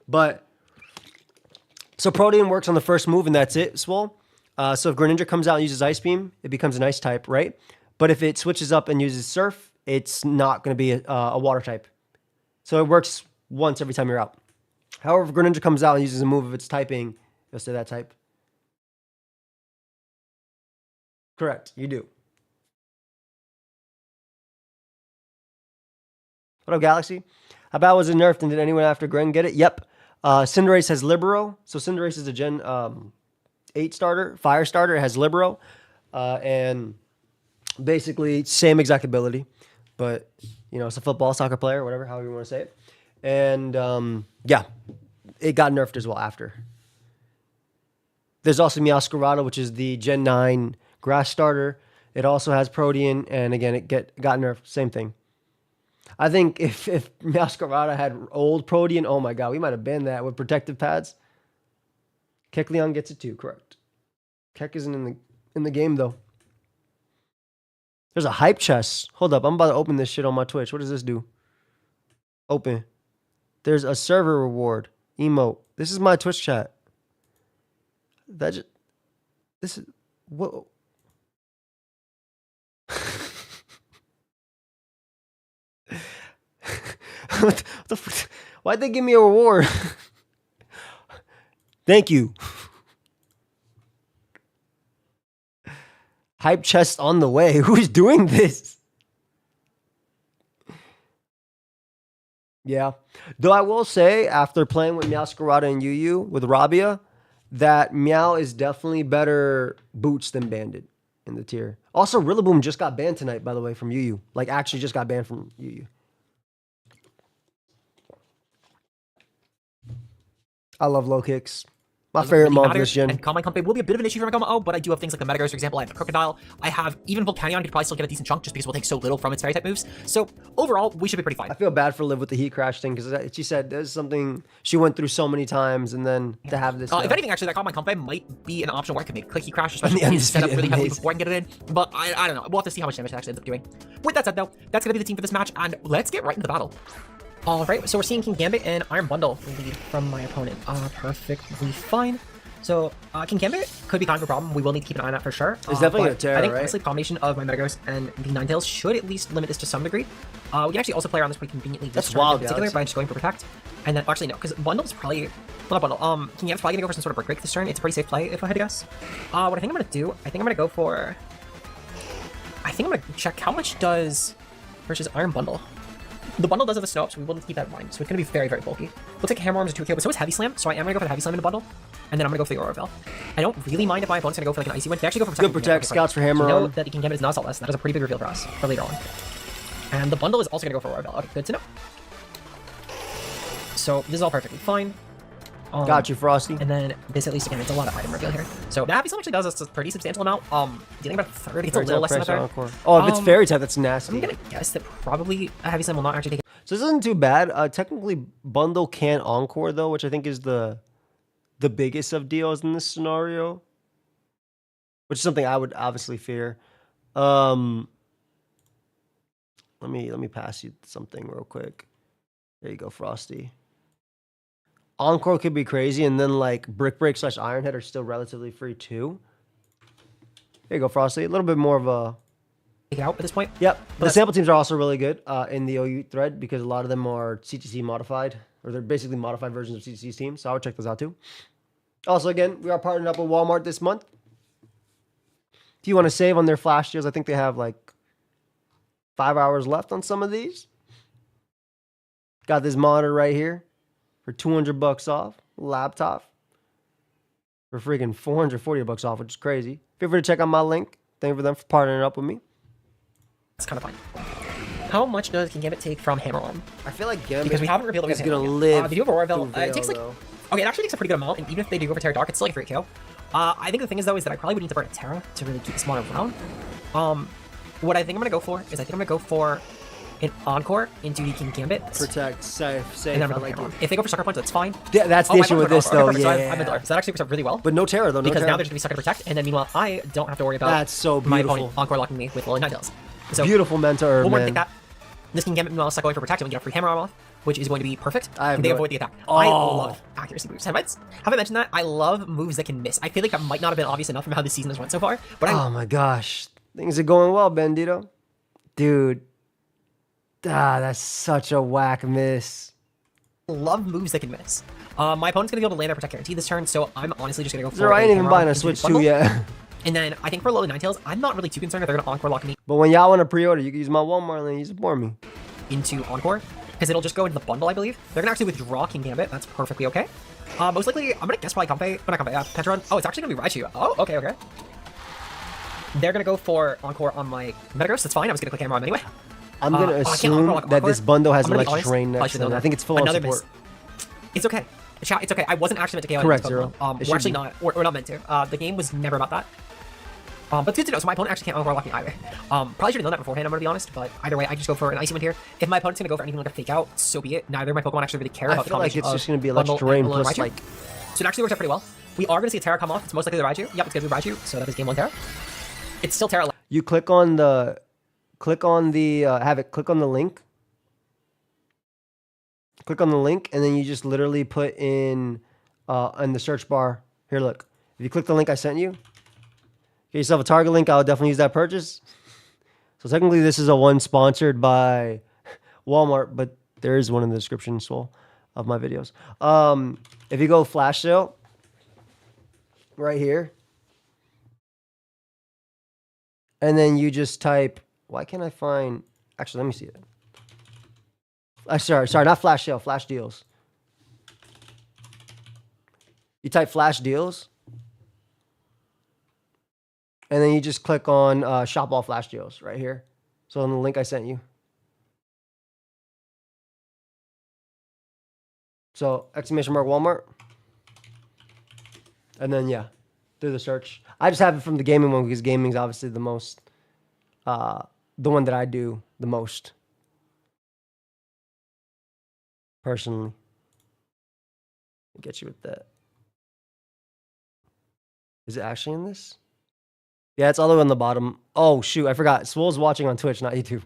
But, so Protean works on the first move and that's it, Swole. So if Greninja comes out and uses Ice Beam, it becomes an Ice type, right? But if it switches up and uses Surf, it's not going to be a Water type. So it works once every time you're out. However, if Greninja comes out and uses a move of its typing, it'll stay that type. Correct, you do. What up, Galaxy? How about was it nerfed and did anyone after Gren get it? Yep. Cinderace has Libero. So Cinderace is a Gen 8 starter. Fire starter. It has Libero. And basically same exact ability. But, you know, it's a football, soccer player, whatever, however you want to say it. And, yeah, it got nerfed as well after. There's also Meowscarada, which is the Gen 9 grass starter. It also has Protean, and again, it got nerfed. Same thing. I think if Meowscarada had old Protean, oh my god, we might have banned that with protective pads. Kecleon gets it too, correct. Keck isn't in the game though. There's a hype chest. Hold up, I'm about to open this shit on my Twitch. What does this do? Open. There's a server reward. Emote. This is my Twitch chat. This is what. What the fuck? Why'd they give me a reward? Thank you. Hype chest on the way. Who's doing this? Yeah. Though I will say, after playing with Meowscarada and Yu with Rabia, that Meow is definitely better boots than Bandit in the tier. Also, Rillaboom just got banned tonight, by the way, from Yu. Like, actually just got banned from Yu. I love low kicks. My favorite mob this gen. And Combine Company will be a bit of an issue for my MAMO, but I do have things like the Metagross, for example. I have the Crocodile. I have even Volcanion. Could probably still get a decent chunk just because we'll take so little from its fairy type moves. So overall, we should be pretty fine. I feel bad for Liv with the heat crash thing because she said there's something she went through so many times, and then to have this. If anything, actually, that Combine Company might be an option where I could make a clicky crash, especially if it's set up really heavily before I can get it in. But I don't know. We'll have to see how much damage it actually ends up doing. With that said, though, that's gonna be the team for this match, and let's get right into the battle. Alright, so we're seeing King Gambit and Iron Bundle lead from my opponent. Perfectly fine. So, King Gambit could be kind of a problem. We will need to keep an eye on that for sure. It's definitely a terror, I think, right? honestly, the combination of my Metagross and the Ninetales should at least limit this to some degree. We can actually also play around this pretty conveniently this turn in particular by just going for Protect. And then, actually, no, because Bundle's probably... Well, not Bundle. King Gambit's probably going to go for some sort of Break this turn. It's a pretty safe play, if I had to guess. What I think I'm going to do, I think I'm going to go for... I think I'm going to check how much does... versus Iron Bundle. The bundle does have the snow up, so we will need to keep that in mind. So it's going to be very, very bulky. Looks like Hammer Arms are 2 KO, but so is Heavy Slam. So I am going to go for the Heavy Slam in the bundle. And then I'm going to go for the Aurora Veil. I don't really mind if my opponent's going to go for like an Icy one. They actually go for Good Protect. Scouts for Hammer Arm. Arm. Know that the King Gambit is not Saltless. That is a pretty big reveal for us for later on. And the bundle is also going to go for Aurora Veil. Okay, good to know. So this is all perfectly fine. Got you, Frosty. And then this, at least, again, it's a lot of item reveal here. So the Heavy Slam actually does us a pretty substantial amount. Dealing about 30, it's a little less than a third. Oh, if it's Fairy type, that's nasty. I'm going to guess that probably a Heavy Slam will not actually take it. So this isn't too bad. Technically, Bundle can Encore, though, which I think is the biggest of deals in this scenario. Which is something I would obviously fear. Let me pass you something real quick. There you go, Frosty. Encore could be crazy, and then like Brick Break / Iron Head are still relatively free too. There you go, Frosty. A little bit more of a... Take it out at this point? Yep. But the sample teams are also really good in the OU thread because a lot of them are CTC modified, or they're basically modified versions of CTC's teams, so I would check those out too. Also, again, we are partnered up with Walmart this month. If you want to save on their flash deals, I think they have like 5 hours left on some of these. Got this monitor right here for $200 off. Laptop for freaking $440 off, which is crazy. Feel free to check out my link. Thank you for them for partnering up with me. It's kind of fun. How much does King Gambit take from Hammer Arm? I feel like Gambit because we haven't revealed is going to live. If you have Aurora Veil, it takes like... though. Okay, it actually takes a pretty good amount, and even if they do go for Terra Dark, it's still like a 3 KO. I think the thing is, though, is that I probably would need to burn a Terra to really keep this mono around. What I think I'm going to go for is I think I'm going to go for an Encore into the King Gambit. Protect, safe. And then I'm going to go If they go for Sucker Punch, that's fine. Yeah, that's the issue with this, though. So I have Midlar. So that actually works out really well. But no Terra, though. No because Terra. now there's going to be Sucker Protect, and then meanwhile, I don't have to worry about that's so beautiful. my opponent Encore locking me with Lily Ninetales. So beautiful mentor, we'll man. take that. This King Gambit, meanwhile, is going for Protect, and we get a free Hammer Arm off, which is going to be perfect. They avoid the attack. Oh. I love accuracy moves. Have I mentioned that? I love moves that can miss. I feel like that might not have been obvious enough from how this season has went so far. But oh my gosh. Things are going well, Bandito. Dude. That's such a whack miss. Love moves that can miss. My opponent's going to be able to land a Protect Guarantee this turn, so I'm honestly just going to go for Zero, I ain't even buying a Switch 2 yet. And then I think for Lily Ninetales, I'm not really too concerned if they're going to Encore lock me. But when y'all want to pre-order, you can use my Walmart link. You support me. into Encore, because it'll just go into the bundle, I believe. They're gonna actually withdraw King Gambit. That's perfectly okay. Most likely, I'm gonna guess probably Comfey, but not Comfey, Petron. Oh, it's actually gonna be Raichu. Oh, okay, okay. They're gonna go for Encore on my Metagross. That's fine. I was gonna click Hammer on anyway. I'm gonna assume that this bundle has electric terrain next to it. I think it's full on support. It's okay. Chat, it's okay. I wasn't actually meant to KO. Correct, Zero. We're actually not. We're not meant to. The game was never about that. But it's good to know. So my opponent actually can't overlock me either. Probably should have known that beforehand, I'm gonna be honest. But either way, I just go for an Icy Wind here. If my opponent's gonna go for anything like a Fake Out, so be it. Neither of my Pokemon actually really care about the combination. I feel like it's just gonna be electric terrain plus like. So it actually works out pretty well. We are gonna see a Terra come off. It's most likely the Raichu. Yep, it's gonna be Raichu. So that is game 1 Terra. It's still Terra. You click on the, click on the link. Click on the link, and then you just literally put in the search bar. Here, look. If you click the link I sent you, get yourself a Target link. I'll definitely use that purchase. So technically, this is a one sponsored by Walmart, but there is one in the description as well of my videos. If you go flash sale, right here, and then you just type, why can't I find, actually, let me see it. Sorry, not flash sale, flash deals. You type flash deals, and then you just click on shop all flash deals right here. So on the link I sent you. So exclamation mark Walmart. And then yeah, do the search. I just have it from the gaming one because gaming is obviously the most, the one that I do the most. Personally. I'll get you with that. Is it actually in this? Yeah, it's all the way on the bottom. Oh, shoot. I forgot. Swole's watching on Twitch, not YouTube.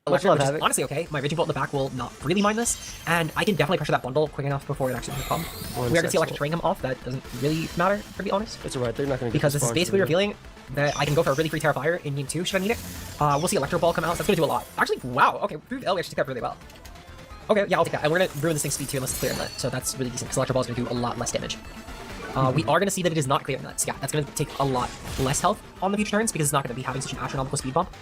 Which is honestly okay. My Raging Bolt in the back will not really mind this, and I can definitely pressure that bundle quick enough before it actually comes. We are going to see Electric Terrain come off. That doesn't really matter, to be honest. It's alright. They're not going to because this is basically revealing that I can go for a really free Terrifier in game 2 should I need it. We'll see Electro Ball come out. So that's going to do a lot. Actually, wow. Okay, Proved L, we actually took that really well. Okay, yeah, I'll take that. And we're going to ruin this thing's speed too unless it's clear inlet. So that's really decent because Electro Ball is going to do a lot less damage. We are going to see that it is not clear inlet. So yeah, that's going to take a lot less health on the future turns because it's not going to be having such an astronomical speed bump.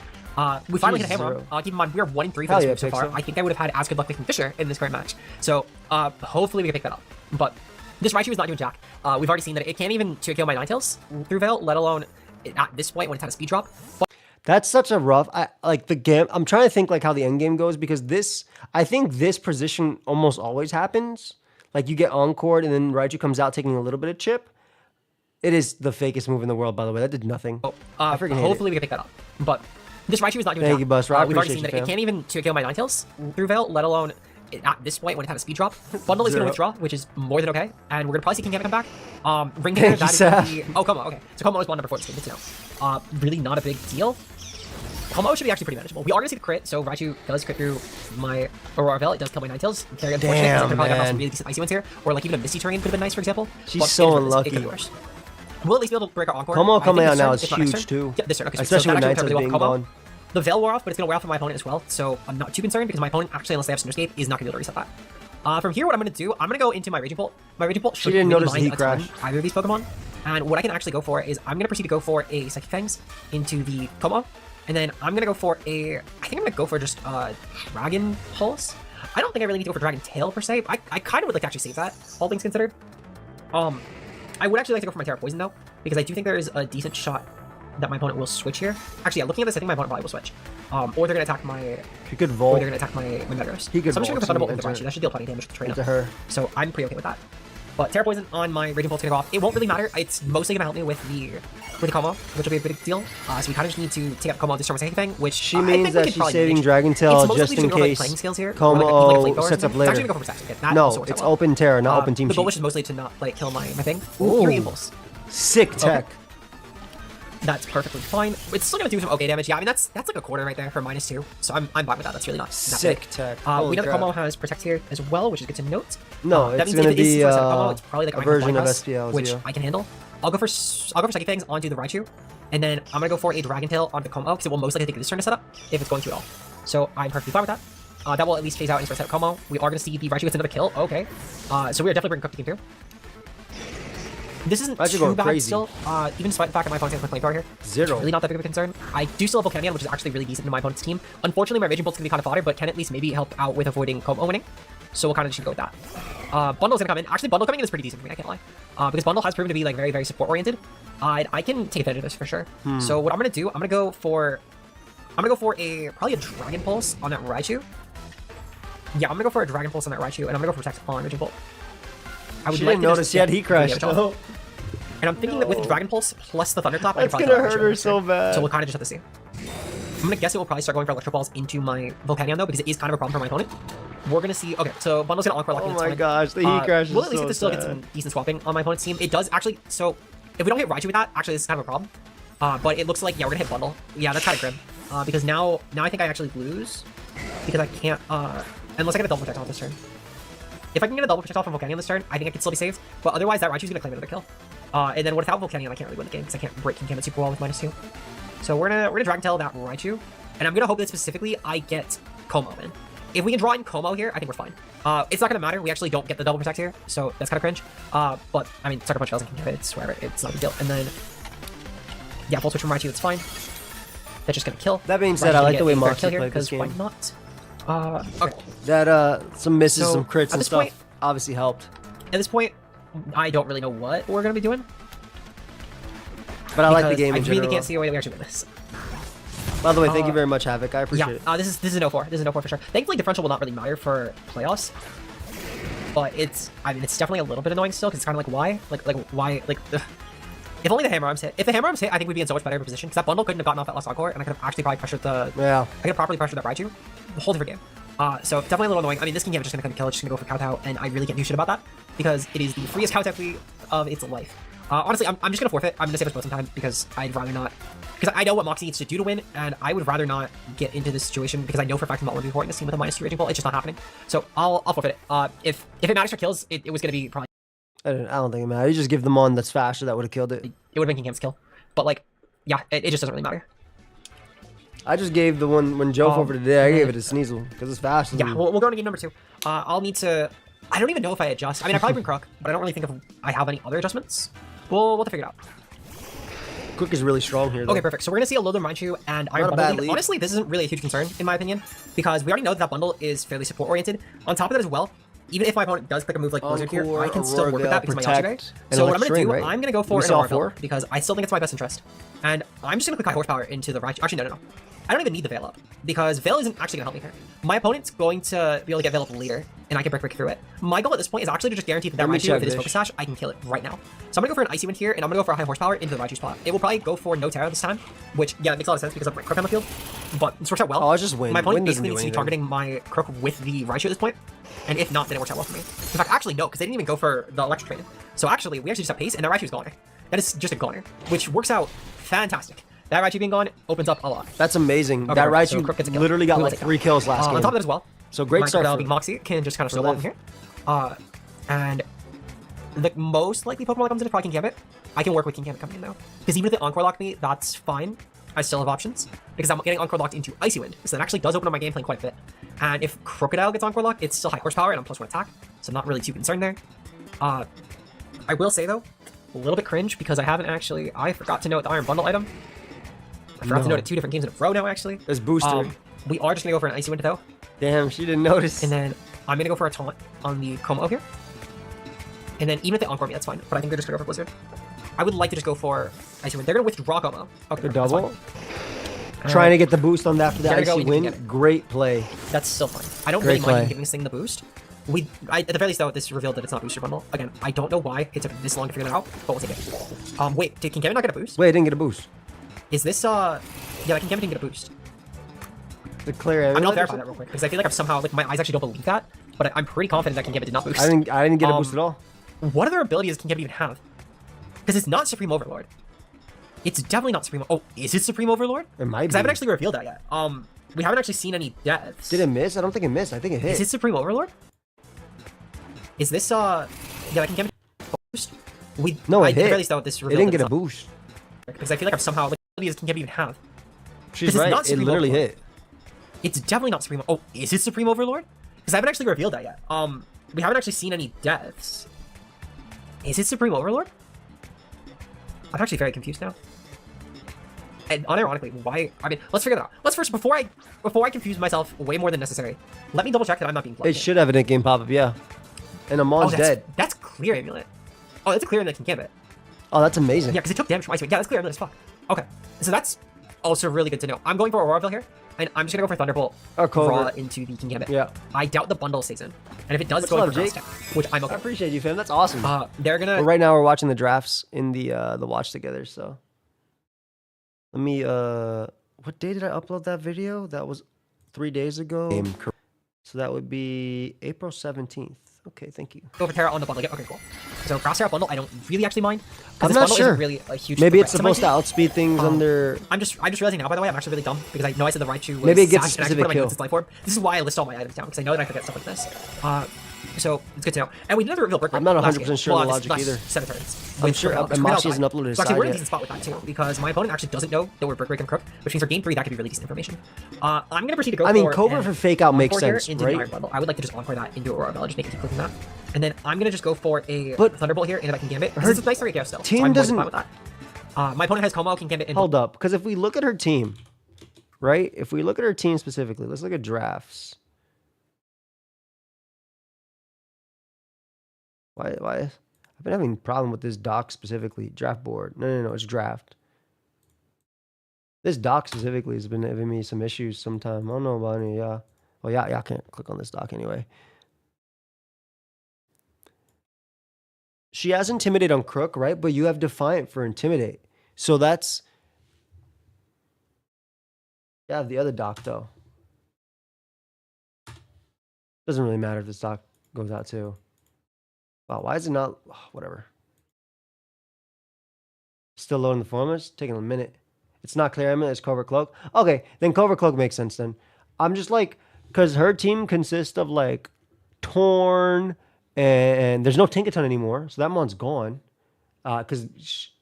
We finally hit a hammer on. Keep in mind, we are 1 in 3 for this move so far. I think I would have had as good luck picking Fisher in this current match. So hopefully we can pick that up. But this Raichu is not doing jack. We've already seen that it can't even 2KO my Ninetales through Veil, let alone at this point when it's had a speed drop. But that's such a rough, like the game. I'm trying to think like how the end game goes because this, I think this position almost always happens. Like you get encored and then Raichu comes out taking a little bit of chip. It is the fakest move in the world, by the way. That did nothing. I freaking hopefully we can pick that up. But this Raichu is not doing Thank you, Bus. We've already seen that it can't even 2KO my Ninetales through Veil, let alone at this point when it's had a speed drop. Bundle is going to withdraw, which is more than okay. And we're going to probably see King Gambit come back. Ring Gambit, that is going to be... Oh, Como, okay. So Como is one number 4 this game, good to know. Really not a big deal. Como should be actually pretty manageable. We are going to see the crit, so Raichu does crit through my Aurora Veil. It does kill my Ninetales. Very unfortunate, because I probably got some really decent Icy Winds here. Or like even a Misty Terrain could have been nice, for example. She's so unlucky. It could be worse. We'll at least be able to break our Encore. Como coming out now is huge too. Yeah, this turn. Okay, especially with Ninetales being gone. The Veil wore off, but it's going to wear off for my opponent as well. So I'm not too concerned because my opponent, actually, unless they have Cinderscape, is not going to be able to reset that. From here, what I'm going to do, I'm going to go into my Raging Bolt. My Raging Bolt shouldn't really mind a ton either of these Pokemon. And what I can actually go for is I'm going to proceed to go for a Psychic Fangs into the Como. And then I'm going to go for a... I think I'm going to go for just Dragon Pulse. I don't think I really need to go for Dragon Tail per se. I kind of would like to actually save that, all things considered. I would actually like to go for my Terra Poison, though, because I do think there is a decent shot that my opponent will switch here. Actually, yeah, looking at this, I think my opponent probably will switch. Or they're going to attack my... He could Volt. Or they're going to attack my Metagross. He could so I'm just going to go for Thunderbolt into into Raichu. That should deal plenty of damage to the trainer. Into her. So I'm pretty okay with that. But Terra Poison on my Raging Bolt's going to go off. It won't really matter. It's mostly going to help me with the Como, which will be a big deal. So we kind of just need to take out Como this turn with Psychic Fang, which she means that she's saving Dragon Tail just in case Como sets up later. Actually, go for Protect. No, it's open Terra, not open Team The Sheet. bullish is mostly to not kill my thing. Ooh, Impulse. Sick tech. Okay. That's perfectly fine. It's still going to do some okay damage. Yeah, I mean, that's like a quarter right there for -2. So I'm fine with that. That's really not sick tech. We know that Como has Protect here as well, which is good to note. No, that it's means going to be it's probably like a version of SPL, which I can handle. I'll go for Psychic Fangs onto the Raichu, and then I'm going to go for a Dragon Tail onto the Como, because it will most likely take this turn to set up, if it's going to at all. So I'm perfectly fine with that. That will at least phase out into set Como. We are going to see the Raichu gets another kill. Okay. So we are definitely bringing Cookie Team 2. This isn't Raichu too going bad crazy. still, even despite the fact that my opponent's got flame power here. 0. Really not that big of a concern. I do still have Volcanion, which is actually really decent in my opponent's team. Unfortunately, my Raging Bolt's gonna be kind of fodder, but can at least maybe help out with avoiding Como winning. So we'll kind of just go with that. Bundle's gonna come in. Actually, Bundle coming in is pretty decent for me, I can't lie. Because Bundle has proven to be like very, very support oriented. I can take advantage of this for sure. So what I'm gonna do, I'm gonna go for probably a Dragon Pulse on that Raichu. Yeah, I'm gonna go for a Dragon Pulse on that Raichu, and I'm gonna go for Protect on Raging Bolt. I would She like didn't to notice just yet he crashed. And I'm thinking that with the Dragon Pulse plus the Thunderclap, That's I can gonna probably hurt her so bad. So we'll kind of just have to see. I'm gonna guess it will probably start going for Electro Balls into my Volcanion though, because it is kind of a problem for my opponent. We're gonna see. Okay, so Bundle's gonna Encore Lock. Oh me, my fine. gosh, the heat crash is We'll at least so get to still get sad. some decent swapping on my opponent's team. It does actually. So if we don't hit Raichu with that, actually this is kind of a problem. But it looks like yeah, we're gonna hit Bundle. Yeah, that's kind of grim. Because now I think I actually lose because I can't. Unless I get a double protect off this turn. If I can get a double protect off from Volcanion this turn, I think I can still be saved. But otherwise, that Raichu's gonna claim another kill. And then without Volcanion, I can't really win the game because I can't break King Gambit super well with -2. So we're gonna Dragon Tail that Raichu, and I'm gonna hope that specifically I get Como in. If we can draw in Como here, I think we're fine. It's not gonna matter. We actually don't get the double protect here, so that's kind of cringe. But I mean, Sucker Punch fails and King Gambit. It's whatever. It's not a big deal. And then yeah, full switch from Raichu. That's fine. That's just gonna kill. That being said, I like the way Moxy here played this because why game. not? Okay. That some misses, So, some crits at and this stuff point- obviously helped. At this point, I don't really know what we're gonna be doing. But I like the because game in I really general. can't see a way that we actually win this. By the way, thank you very much, Havoc. I appreciate it. Yeah, this is an 0-4. This is an 0-4 for sure. Thankfully, differential will not really matter for playoffs. But it's definitely a little bit annoying still, because it's kind of like, why? Why? Ugh. If only the hammer arms hit. If the hammer arms hit, I think we'd be in so much better of a position, because that Bundle couldn't have gotten off that last encore, and I could have actually probably pressured the... Yeah. I could have properly pressured that Raichu. A whole different game. So definitely a little annoying. I mean, this King Gambit is just gonna come kill, it's just gonna go for Kowtow, and I really can't do shit about that, because it is the freest Kowtow free of its life. Honestly, I'm just gonna forfeit. I'm gonna save us both some time, because I'd rather not... Because I know what Moxy needs to do to win, and I would rather not get into this situation, because I know for a fact I'm not 1v4 in this team with a -2 Raging Bolt. It's just not happening. So I'll forfeit it. If it matters for kills, it was gonna be probably... I don't think it matters. You just give them one that's faster, that would have killed it. It would have been King Gambit's kill. But like, yeah, it just doesn't really matter. I just gave the one when Joe forfeited today. I gave it to Sneasel because it's faster. Yeah, we'll go into game number 2. I'll need to... I don't even know if I adjust. I mean, I probably bring Crook, but I don't really think if I have any other adjustments. We'll have to figure it out. Quick is really strong here, though. Okay, perfect. So we're gonna see a Loathern Raichu and Iron Not a Bundle bad lead. lead. Honestly, this isn't really a huge concern, in my opinion, because we already know that Bundle is fairly support-oriented. On top of that as well, even if my opponent does click a move like Blizzard here, Encore, I can still work with Aurora that because of my Gale, Yachirai. Protect, and So what I'm gonna Electric do, Ring, right? I'm gonna go for We an saw Aurora 4? Gale, because I still think it's my best interest. And I'm just gonna click High Horsepower into the Raichu. Actually, no. I don't even need the Veil up, because Veil isn't actually gonna help me here. My opponent's going to be able to get Veil up later, and I can break through it. My goal at this point is actually to just guarantee that Let me Raichu, check if it is this. Focus Sash, I can kill it right now. So I'm gonna go for an Icy Wind here, and I'm gonna go for a High Horsepower into the Raichu spot. It will probably go for no Terra this time, which, yeah, it makes a lot of sense because of my Crook on the field, but this works out well. Oh, it's just Wind. My opponent Wind doesn't basically do needs to be anything. targeting my Crook with the Raichu at this point, and if not, then it works out well for me. In fact, actually, no, because they didn't even go for the Electric Trade. So actually, we actually just have Pace, and that Raichu's Goner. That is just a Goner, which works out fantastic. That Raichu being gone opens up a lot. That's amazing. Okay, that perfect. So Crook Raichu gets a kill. literally got We will like take 3 that. kills last game. On top of that as well, So great my start for Big Moxy can just kind of for snowball Liv. here. And the most likely Pokemon that comes in is probably King Gambit. I can work with King Gambit coming in though, because even if they Encore Lock me, that's fine. I still have options because I'm getting Encore Locked into Icy Wind, so that actually does open up my game plan quite a bit. And if Crocodile gets Encore Locked, it's still High Horsepower and I'm +1 attack, so I'm not really too concerned there. I will say though, a little bit cringe because I forgot to note the Iron Bundle item. I forgot to note it 2 different games in a row now actually. There's Booster. We are just gonna go for an Icy Wind though. Damn, she didn't notice. And then I'm gonna go for a taunt on the Como here. And then even if they encore me, that's fine. But I think they're just gonna go for Blizzard. I would like to just go for Icy Wind. They're gonna withdraw Como. Okay, The that's double. fine. Trying to get the boost on that after the There we go, Icy we can Wind. get it. Great play. That's still fine. I don't Great really mind play. giving this thing the boost. At the very least though, this revealed that it's not Booster Bundle. Again, I don't know why it took this long to figure that out, but we'll take it. Wait, did King Gambit not get a boost? Wait, I didn't get a boost. Is this yeah, like King Gambit didn't get a boost. Declare I'm gonna everyone. verify that real quick because I feel like I'm somehow like my eyes actually don't believe that, but I'm pretty confident that King Gambit did not boost. I didn't get a boost at all. What other abilities does King Gambit even have? Because it's not Supreme Overlord. It's definitely not Supreme. Oh, is it Supreme Overlord? It might Because I be. haven't actually revealed that yet. We haven't actually seen any deaths. Did it miss? I don't think it missed. I think it hit. Is it Supreme Overlord? Is this yeah, like King Gambit boost? No, it at the hit. very least though, this It revealed didn't that get a it's not- boost. Because I feel like I'm somehow like what abilities does King Gambit even have? She's Because it's right. not It Supreme literally Overlord. hit. It's definitely not Supreme. Oh, is it Supreme Overlord? Because I haven't actually revealed that yet. We haven't actually seen any deaths. Is it Supreme Overlord? I'm actually very confused now. And unironically, why? I mean, let's figure that out. Let's first, before I confuse myself way more than necessary, let me double check that I'm not being plugged It should have an in-game pop-up, yeah. And Amon's dead. That's clear amulet. Oh, that's a clear amulet can Gambit. Oh, that's amazing. Yeah, because it took damage from Ice Wing. Yeah, that's clear amulet as fuck. Okay, so that's also really good to know. I'm going for Auroraville here, and I'm just gonna go for Thunderbolt raw into the King Gambit. Yeah. I doubt the bundle stays in, and if it does, it's going for Jake, which I'm okay. I appreciate you, fam. That's awesome. They're gonna. Well, right now we're watching the drafts in the watch together. So let me. What day did I upload that video? That was 3 days ago. So that would be April 17th. Okay, thank you. Go for Terra on the bundle. Okay, cool. So Cross Terra bundle, I don't really actually mind. I'm not sure. Really a huge maybe it's supposed to outspeed things under. I'm just realizing now. By the way, I'm actually really dumb because I know I said the right to. Maybe it gets a specific kill. This is why I list all my items down because I know that I forget stuff like this. So it's good to know. And we never revealed Brick. I'm not 100% sure the logic either. 7 turns. I'm sure. And Moxy hasn't uploaded his side yet. We're in a decent spot with that too because my opponent actually doesn't know that we're Brick and Crook, which means for game 3 that could be really decent information. I'm gonna proceed to go. I mean, Covert for fake out makes sense, right? I would like to just encore that into Aurora Bell. Just make it keep clicking that. And then I'm gonna just go for a Thunderbolt here, and if I can Gambit, this is a nice 3 still. Team so I'm doesn't. With that. My opponent has Como, can Gambit. And hold up, because if we look at her team, right? If we look at her team specifically, let's look at drafts. Why? I've been having a problem with this doc specifically. Draft board. No, it's draft. This doc specifically has been giving me some issues sometime. I don't know about any. Well, yeah, I can't click on this doc anyway. She has Intimidate on Crook, right? But you have Defiant for Intimidate. So that's... You have the other doc, though. Doesn't really matter if this doc goes out, too. Wow, why is it not... Oh, whatever. Still loading the formulas? Taking a minute. It's not clear, it's Covert Cloak. Okay, then Covert Cloak makes sense, then. I'm just like... Because her team consists of, like, Torn... And there's no Tinkaton anymore, so that mon's gone. Because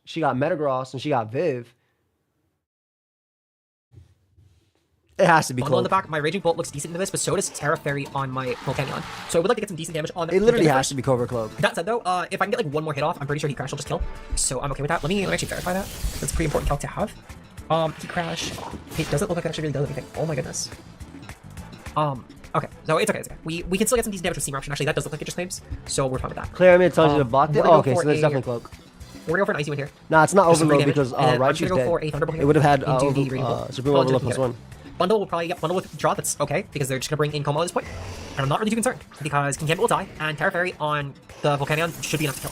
she got Metagross and she got Viv. It has to be Bundle on the back. My Raging Bolt looks decent into this, but so does Terra Fairy on my Volcanion. So I would like to get some decent damage on. It literally has to be Covert Cloak. That said, though, if I can get like one more hit off, I'm pretty sure Heat Crash will just kill. So I'm okay with that. Let me actually verify that. That's a pretty important calc to have. Heat Crash. It doesn't look like it actually really does anything. Oh my goodness. Okay, so it's okay, We can still get some decent damage with Steam Eruption. Actually, that does look like it just claims, so we're fine with that. Clear, it tells you to block it. Oh, okay, so there's definitely Cloak. We're gonna go for an Icy Wind here. Nah, it's not Overload because Raichu's dead. For a Thunderbolt it would have had Supreme Overload +1. Bundle will probably get Bundle with Draw, that's okay, because they're just gonna bring in Como at this point. And I'm not really too concerned, because King Gambit will die, and Terra Fairy on the Volcanion should be enough to kill.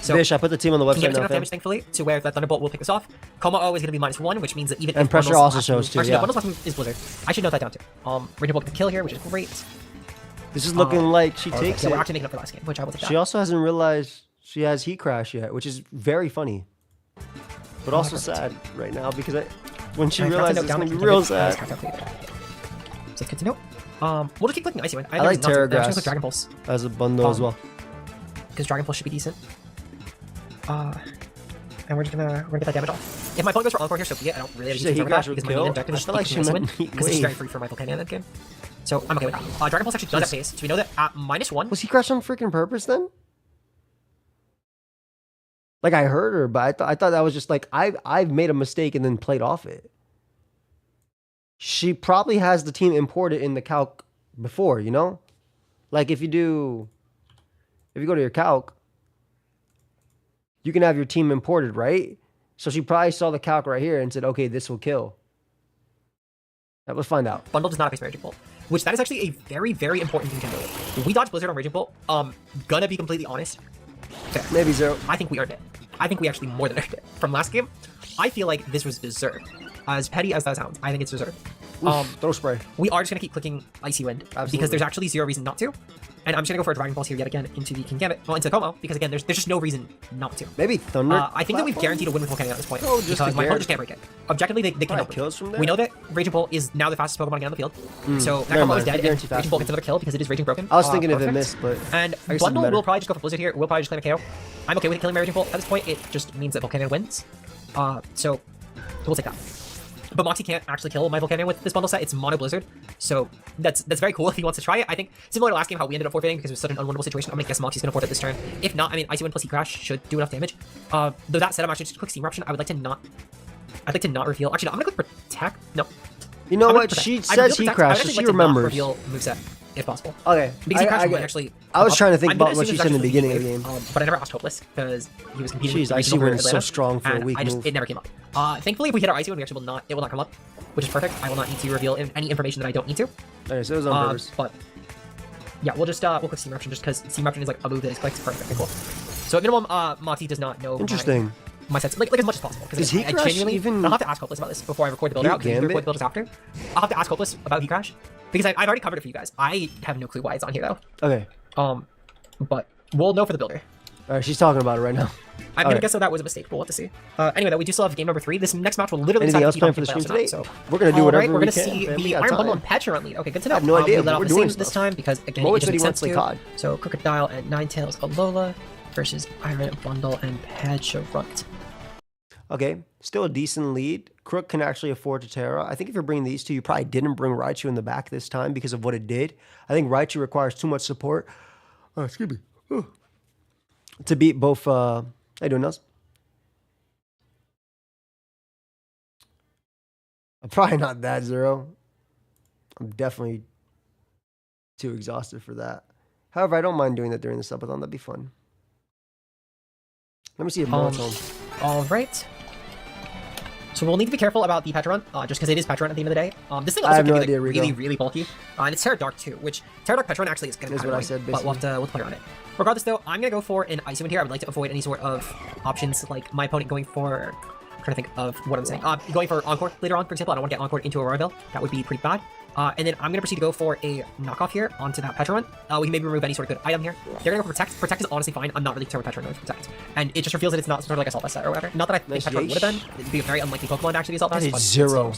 So, Bish, I put the team on the website now, enough damage, thankfully, to where that Thunderbolt will pick this off. Como is going to be -1, which means that even and if pressure also shows too. Actually, yeah. the Bundle's last is Blizzard. I should note that down too. Raging Bolt gets the kill here, which is great. This is looking like she takes it. We're actually making up for last game, which I will take that. She also hasn't realized she has Heat Crash yet, which is very funny, but also sad right now because when she realizes it's going to be real sad. So it's good to know. We'll just keep clicking Icy Wind. I like Terra Grass click Dragon Pulse as a bundle as well, because Dragon Pulse should be decent. And we're gonna get that damage off. If my opponent goes for Encore here, so be it. I don't really have to use that because my main objective is to keep Icy Wind because it's very free for my Volcanion end game. So I'm okay with that. Dragon Pulse actually does have pace, so we know that at -1. Was he crashed on freaking purpose then? Like I heard her, but I thought that was just like I've made a mistake and then played off it. She probably has the team imported in the calc before, you know? Like if you go to your calc, you can have your team imported, right? So she probably saw the calc right here and said, okay, this will kill. Right, let's find out. Bundle does not have Raging Bolt, which that is actually a very, very important thing to know. We dodged Blizzard on Raging Bolt. Gonna be completely honest. Fair. Maybe 0. I think we earned it. I think we actually more than earned it. From last game, I feel like this was deserved. As petty as that sounds, I think it's deserved. Throw spray. We are just going to keep clicking Icy Wind. Absolutely. Because there's actually 0 reason not to. And I'm just going to go for a Dragon Pulse here yet again into the King Gambit. Well, into the Como, because again, there's just no reason not to. Maybe Thunder. I think that we've guaranteed a win with Volcanion at this point. Oh, just because my opponent just can't break it. Objectively, they cannot break it. We know that Raging Bolt is now the fastest Pokemon again on the field. So that Como is dead, and Raging Bolt gets another kill because it is Raging Broken. I was thinking if it missed, but... And Bundle will probably just go for Blizzard here. We'll probably just claim a KO. I'm okay with killing my Raging Bolt at this point. It just means that Volcanion wins. So we'll take that. But Moxy can't actually kill my Volcano with this bundle set. It's Mono Blizzard. So that's very cool if he wants to try it. I think similar to last game how we ended up forfeiting because it was such an unwinnable situation. I'm going to guess Moxy's going to forfeit this turn. If not, I mean, Icy Wind plus Heat Crash should do enough damage. Though that said, I'm actually just quick Steam Eruption. I'd like to not reveal. Actually, no, I'm going to click Protect. No. You know what? She says Heat Crash, so she remembers. Reveal moveset if possible. Okay. Because Heat Crash might actually. I was trying to think about what she said in the beginning of the game. But I never asked Hopeless because he was competing. Jeez, Icy Wind is so strong for a weak move. It never came up. Thankfully, if we hit our Icy Wind, it will not come up, which is perfect. I will not need to reveal any information that I don't need to. Okay, so it was on purpose. But yeah, we'll click Steam Eruption just because Steam Eruption is like a move that is clicked. Perfect. Okay, cool. So at minimum, Moxy does not know. Interesting. My sets like as much as possible. Is Heat Crash even? I'll have to ask Hopeless about this before I record the builder out. Because record the builders after. I'll have to ask Hopeless about Heat Crash because I've already covered it for you guys. I have no clue why it's on here though. Okay. But we'll know for the builder. All right, she's talking about it right now. I'm gonna guess that that was a mistake, but we'll have to see. Anyway, we do still have game number 3. This next match will literally anything else planned for the stream today? So we're gonna do whatever we're we gonna can. See the Iron Bundle and Petra lead. Okay, good to know. I have no idea. We let off We're the doing same this time because again, Mo it just makes sense to COD. So Crocodile and Ninetales Alola versus Iron Bundle and Petra Runt. Okay, still a decent lead. Crook can actually afford to Terra. I think if you're bringing these two, you probably didn't bring Raichu in the back this time because of what it did. I think Raichu requires too much support. Oh, excuse me. Ooh. To beat both. How you doing, Nels? I'm probably not that Zero. I'm definitely too exhausted for that. However, I don't mind doing that during the subathon. That'd be fun. Let me see if Mo's home. All right. So we'll need to be careful about the Petra Runt, just because it is Petra Runt at the end of the day. This thing also can be like really bulky. And it's Terra Dark too, which Terra Dark Petra Runt actually is going to be what I said, but we'll have to play around it. Regardless though, I'm going to go for an Icy Wind here. I would like to avoid any sort of options like my opponent going for, I'm trying to think of what I'm saying. Going for Encore later on, for example. I don't want to get Encore into a Royal. That would be pretty bad. And then I'm going to proceed to go for a knockoff here onto that Petra Runt. We can maybe remove any sort of good item here. They're going to go for Protect. Protect is honestly fine. I'm not really concerned with Petra Runt with Protect. And it just reveals that it's not sort of like a Assault Vest set or whatever. Not that I think Petra Runt would have been. It'd be a very unlikely Pokemon to actually be Assault Vest. But zero.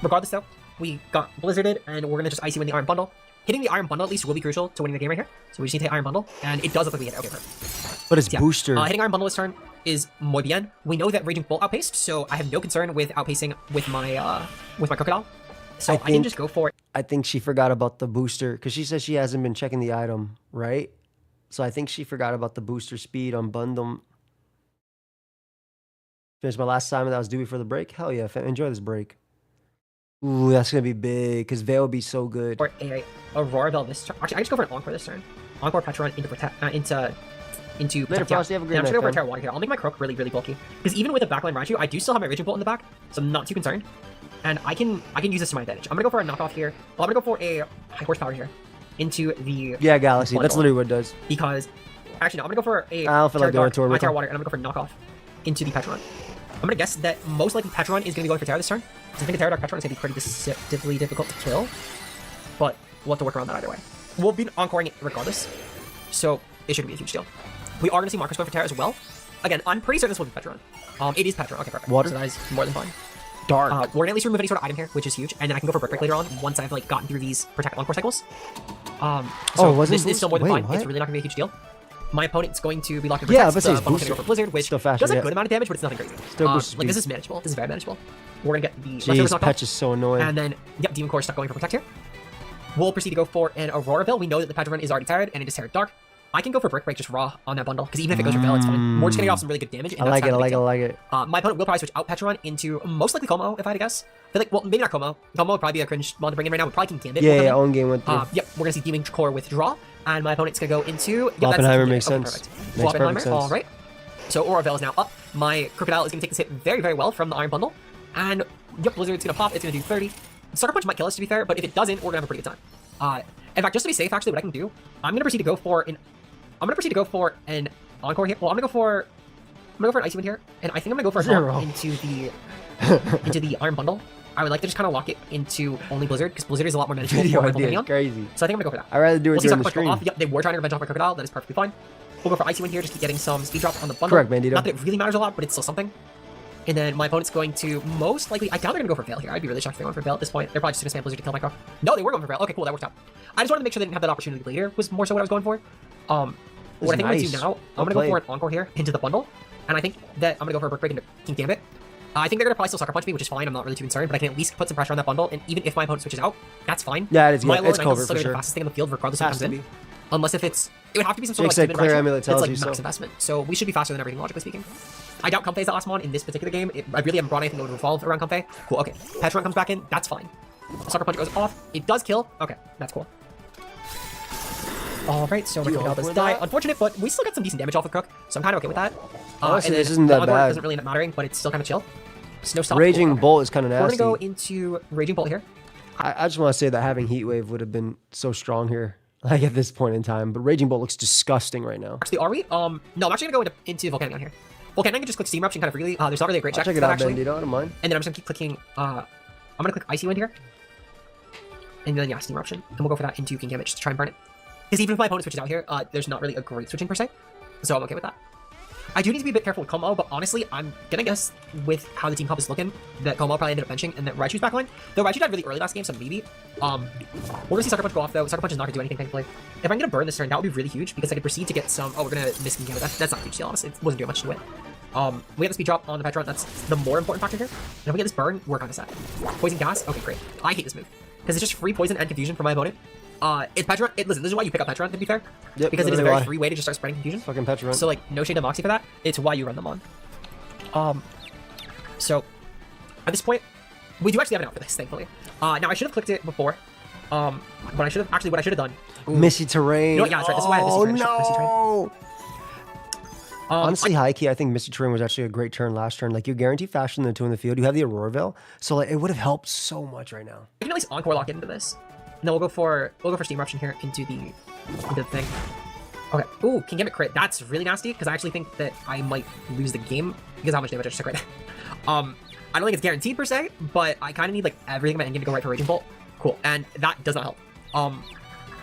Regardless though, we got Blizzarded and we're going to just Icy Wind the Iron Bundle. Hitting the Iron Bundle at least will be crucial to winning the game right here. So we just need to hit Iron Bundle. And it does look like we hit it. Okay, perfect. But it's booster. Hitting Iron Bundle this turn is muy bien. We know that Raging Bolt outpaced, so I have no concern with outpacing with my Crocodile. So I can just go for it. I think she forgot about the booster because she says she hasn't been checking the item, right? So I think she forgot about the booster speed on Bundle. Finished my last time that was due before the break. Hell yeah, enjoy this break. Ooh, that's gonna be big because Veil will be so good. Or a Aurora Bell this turn. Actually, I just go for an Encore this turn. Encore Petra Runt into Protect into Later, Frost, you have a great I'm night, just going for a Terra Water here. I'll make my Croak really bulky because even with a backline Raichu, I do still have my Raging Bolt in the back, so I'm not too concerned. And I can use this to my advantage. I'm gonna go for a knockoff here. Well, I'm gonna go for a high horsepower here into the Galaxy. That's literally what it does. Because actually no, I'm gonna go for a I don't feel like going to Terra Water, and I'm gonna go for a knockoff into the Petra Runt. I'm gonna guess that most likely Petra Runt is gonna be going for Terra this turn. So I think a Terra Dark Petra Runt is gonna be pretty deceptively difficult to kill, but we'll have to work around that either way. We'll be encoring it regardless, so it shouldn't be a huge deal. We are gonna see Marcus go for Terra as well. Again, I'm pretty certain this will be Petra Runt. It is Petra Runt. Okay, perfect. Water. So that is more than fine. Dark. We're gonna at least remove any sort of item here, which is huge, and then I can go for Brick Break later on once I've like gotten through these Protect Encore cycles. So this is still more than fine. It's really not gonna be a huge deal. My opponent's going to be locked in Protect. Yeah, but it's going to go for Blizzard, which does a good amount of damage, but it's nothing crazy. Like this is manageable. This is very manageable. We're gonna get the Jeez, Patch is so annoying. And then Demon Core is stuck going for Protect here. We'll proceed to go for an Aurora Veil. We know that the Petra Runt is already tired, and it is Terra Dark. I can go for Brick Break just raw on that bundle, because even if it goes for Veil, it's fine. We're just gonna get off some really good damage. And I like it. My opponent will probably switch out Petra Runt into most likely Como, if I had to guess. I feel like, well, maybe not Como. Como would probably be a cringe mod to bring in right now. We probably can Gambit. Yeah, own game with Yep, we're gonna see Demon Core withdraw, and my opponent's gonna go into... Oppenheimer makes sense. Oppenheimer, all right. So Aurora Veil is now up. My Crocodile is gonna take this hit very, very well from the Iron Bundle. And, yep, Blizzard's gonna pop. It's gonna do 30. Sucker Punch might kill us, to be fair, but if it doesn't, we're gonna have a pretty good time. In fact, just to be safe, actually, what I can do, I'm gonna proceed to go for an Encore here. Well, I'm gonna go for an Icy Wind here, and I think I'm gonna go for a Zero into the Iron Bundle. I would like to just kind of lock it into only Blizzard, because Blizzard is a lot more manageable. Video idea is crazy. So I think I'm gonna go for that. I'd rather do it during the stream. Yep, they were trying to revenge off my Crocodile. That is perfectly fine. We'll go for Icy Wind here, just keep getting some speed drop on the bundle. Correct, Bandito. Not that it really matters a lot, but it's still something. And then my opponent's going to most likely... I doubt they're going to go for Veil here. I'd be really shocked if they went for Veil at this point. They're probably just going to spam Blizzard to kill my Croc. No, they were going for Veil. Okay, cool. That worked out. I just wanted to make sure they didn't have that opportunity later, was more so what I was going for. What I think I'm going to do now, I'm going to go for an Encore here into the bundle. And I think that I'm going to go for a Brick Break into King Gambit. I think they're gonna probably still sucker punch me, which is fine. I'm not really too concerned, but I can at least put some pressure on that bundle. And even if my opponent switches out, that's fine. Yeah, it is. My Yeah, low it's and ankles cover is still for gonna be sure. the fastest thing on the field, regardless of who Has comes to in. be. Unless if it's, it would have to be some sort Jinx of like said timid clear ration amulet that's tells like you max so. investment. So we should be faster than everything, logically speaking. I doubt Comfey's the last one in this particular game. I really haven't brought anything that would revolve around Comfey. Cool, okay. Petron comes back in, that's fine. Sucker punch goes off. It does kill. Okay, that's cool. Alright, so we're gonna this die. Unfortunate, but we still got some decent damage off of Crook, so I'm kind of okay with that. Honestly, and this isn't that other one bad. doesn't really mattering, but it's still kind of chill. Snow stop. Raging cool. Bolt is kind of We're nasty. gonna go into Raging Bolt here. I just want to say that having Heat Wave would have been so strong here, like at this point in time. But Raging Bolt looks disgusting right now. Actually, are we? No, I'm actually gonna go into Volcanic here. Volcanic, I can just click Steam Eruption kind of freely. There's not really a great check. Check it for that, out, actually. Bandito. I don't mind. And then I'm just gonna keep clicking. I'm gonna click Icy Wind here. And then yeah, Steam Eruption. And we'll go for that into King Gambit just to try and burn it. Because even if my opponent switches out here, there's not really a great switching per se. So I'm okay with that. I do need to be a bit careful with Como, but honestly, I'm gonna guess with how the team comp is looking that Como probably ended up benching and that Raichu's backline. Though Raichu died really early last game, so maybe. We're gonna see Sucker Punch go off though. Sucker Punch is not gonna do anything, thankfully. If I'm gonna burn this turn, that would be really huge because I could proceed to get some. Oh, we're gonna miss King Gambit. That's not a huge deal, honestly. It wasn't doing much to it. We have the speed drop on the Petron. That's the more important factor here. And if we get this burn, we're kind of set. Poison gas. Okay, great. I hate this move because it's just free poison and confusion for my opponent. It's Petron. Listen, this is why you pick up Petron, to be fair. Yep, because it is a literally very why. free way to just start spreading confusion. Fucking Petron. So, like, no shade to Moxy for that. It's why you run them on. So, at this point, we do actually have an out for this, thankfully. Now, I should have clicked it before. But I should have, actually, what I should have done. Missy Terrain. You know what? Yeah, that's right. This is why I had Missy Terrain. Oh, Missy Terrain. no. Honestly, high key, I think Misty Terrain was actually a great turn last turn. Like, you're guaranteed faster than the two in the field. You have the Aurora Veil, so like it would have helped so much right now. We can at least Encore Lock into this. And then we'll go for Steam Eruption here into the thing. Okay. Ooh, King Gambit crit. That's really nasty because I actually think that I might lose the game because of how much damage I just took right now. I don't think it's guaranteed per se, but I kind of need like everything in my endgame to go right for Raging Bolt. Cool, and that does not help.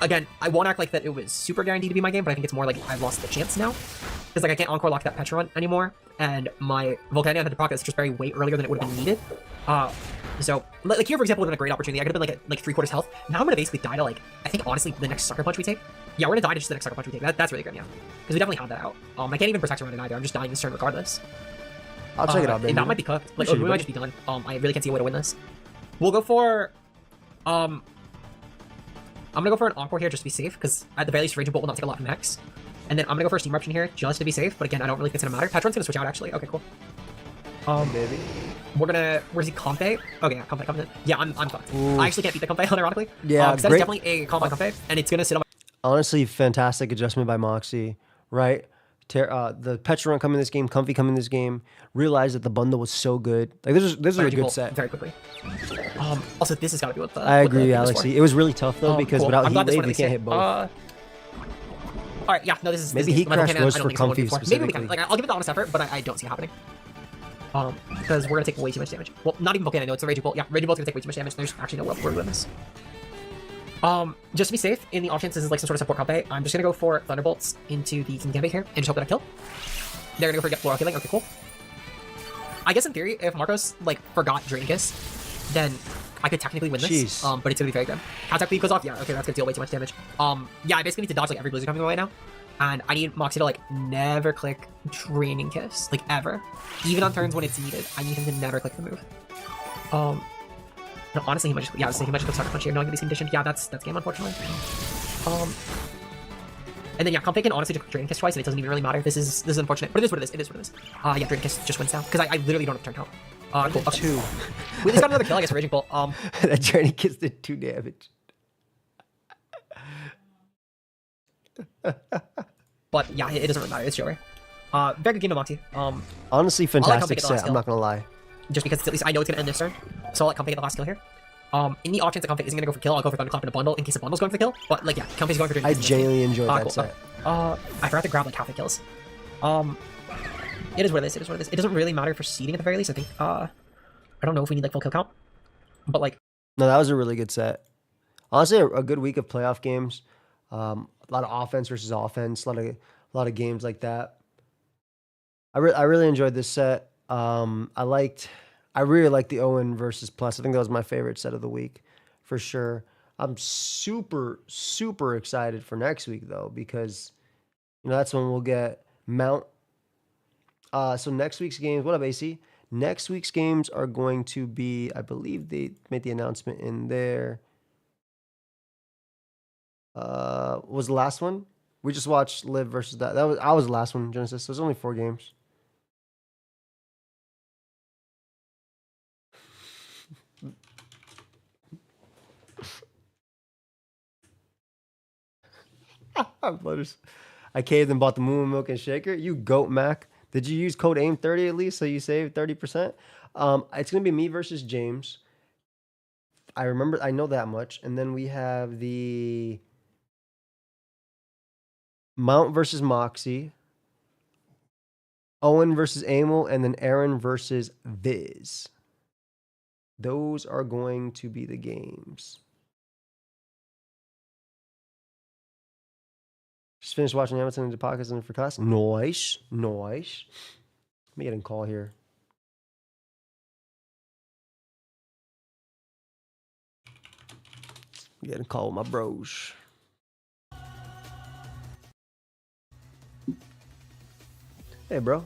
Again, I won't act like that it was super guaranteed to be my game, but I think it's more like I've lost the chance now. Because like I can't Encore Lock that Petron anymore, and my Volcanion had to proc is just very way earlier than it would have been needed. So like here for example would have been a great opportunity. I could have been like 3/4 health. Now I'm gonna basically die to like I think honestly the next Sucker Punch we take. Yeah, we're gonna die to just the next Sucker Punch we take. That's really good, yeah. Because we definitely have that out. I can't even protect around it either. I'm just dying this turn regardless. I'll check it out, baby. That might be cooked. Like, Sure, we might just be done. I really can't see a way to win this. We'll go for, I'm gonna go for an Encore here just to be safe, because at the very least, Raging Bolt will not take a lot from Hex. And then I'm gonna go for a Steam Eruption here just to be safe, but again, I don't really think it's gonna matter. Petron's gonna switch out actually. Okay, cool. Baby. We're gonna, where's he? Comfey? Okay, yeah, Comfey comes in. Yeah, I'm fucked. Ooh. I actually can't beat the Comfey, ironically. Yeah, because that is great. definitely a comp on Comfey, and it's gonna sit on my. Honestly, fantastic adjustment by Moxy, right? The Petron come in this game, Comfy come in this game, realized that the bundle was so good. Like this was a Raging good Bolt set. very quickly. Also, this has got to be what the. I what the agree, thing was for. Alexi. It was really tough though because Cool. without I'm Heat glad this Wave, one you at can't least hit both. Alright, yeah, no, this is Maybe this Heat my Crash Volcanion, goes I don't for think it's what we're Comfy looking for. Maybe we can. specifically. Like, I'll give it the honest effort, but I don't see it happening. Because we're gonna take way too much damage. Well, not even Volcanion, no, it's a Raging Bolt. Yeah, Raging Bolt's gonna take way too much damage. There's actually no way we're doing this. Just to be safe, in the off chance this is like some sort of support comp, I'm just gonna go for Thunderbolts into the King Gambit here and just hope that I kill. They're gonna go for get floral killing. Okay, cool. I guess in theory, if Marcos like forgot Drain Kiss, then I could technically win this. Jeez. But it's gonna be very good. Contact Bleed goes off. Yeah, okay, that's gonna deal way too much damage. Yeah, I basically need to dodge like every Blizzard coming my way now. And I need Moxy to like never click Draining Kiss, like ever. Even on turns when it's needed, I need him to never click the move. No, honestly, he might just, yeah, I was thinking he might just go Sucker Punch here, knowing that he's conditioned. Yeah, that's game, unfortunately. And then yeah, Comfey can honestly just Draining Kiss twice, and it doesn't even really matter. This is unfortunate, but it is what it is. It is what it is. Yeah, Draining Kiss just wins now because I literally don't have turn count. Cool. Okay. 2. We just got another kill, I guess. Raging Bolt. That Draining Kiss did 2 damage. But yeah, it doesn't really matter. It's Joey. Very good game of Moxy. Honestly, Comfey fantastic get the last set. I'm kill. not gonna lie. Just because at least I know it's gonna end this turn, so I'll let Comfey get the last kill here. In the off chance that Comfey isn't gonna go for kill, I'll go for Thunderclap in a bundle in case the bundle's going for the kill. But like yeah, Comfey's going for Draining I Kiss. genuinely enjoyed that Cool. set. I forgot to grab like half the kills. It is what it is. It is what it is. It doesn't really matter for seeding at the very least. I think. I don't know if we need like full kill count, but like. No, that was a really good set. Honestly, a good week of playoff games. A lot of offense versus offense. A lot of games like that. I really enjoyed this set. I really liked the Owen versus Plus. I think that was my favorite set of the week, for sure. I'm super excited for next week though, because that's when we'll get Mount. So next week's games. What up, AC? Next week's games are going to be, I believe they made the announcement in there. What was the last one? We just watched Live versus that. I was the last one, Genesis. There's only 4 games. I caved and bought the Moo Milk and Shaker. You goat, Mac. Did you use code AIM30 at least so you saved 30%? It's gonna be me versus James. I know that much. And then we have the Mount versus Moxy, Owen versus Amel, and then Aaron versus Viz. Those are going to be the games. Just finished watching Hamilton and the podcast and for class. Nice. Let me get a call here. Getting a call with my bros. Hey, bro.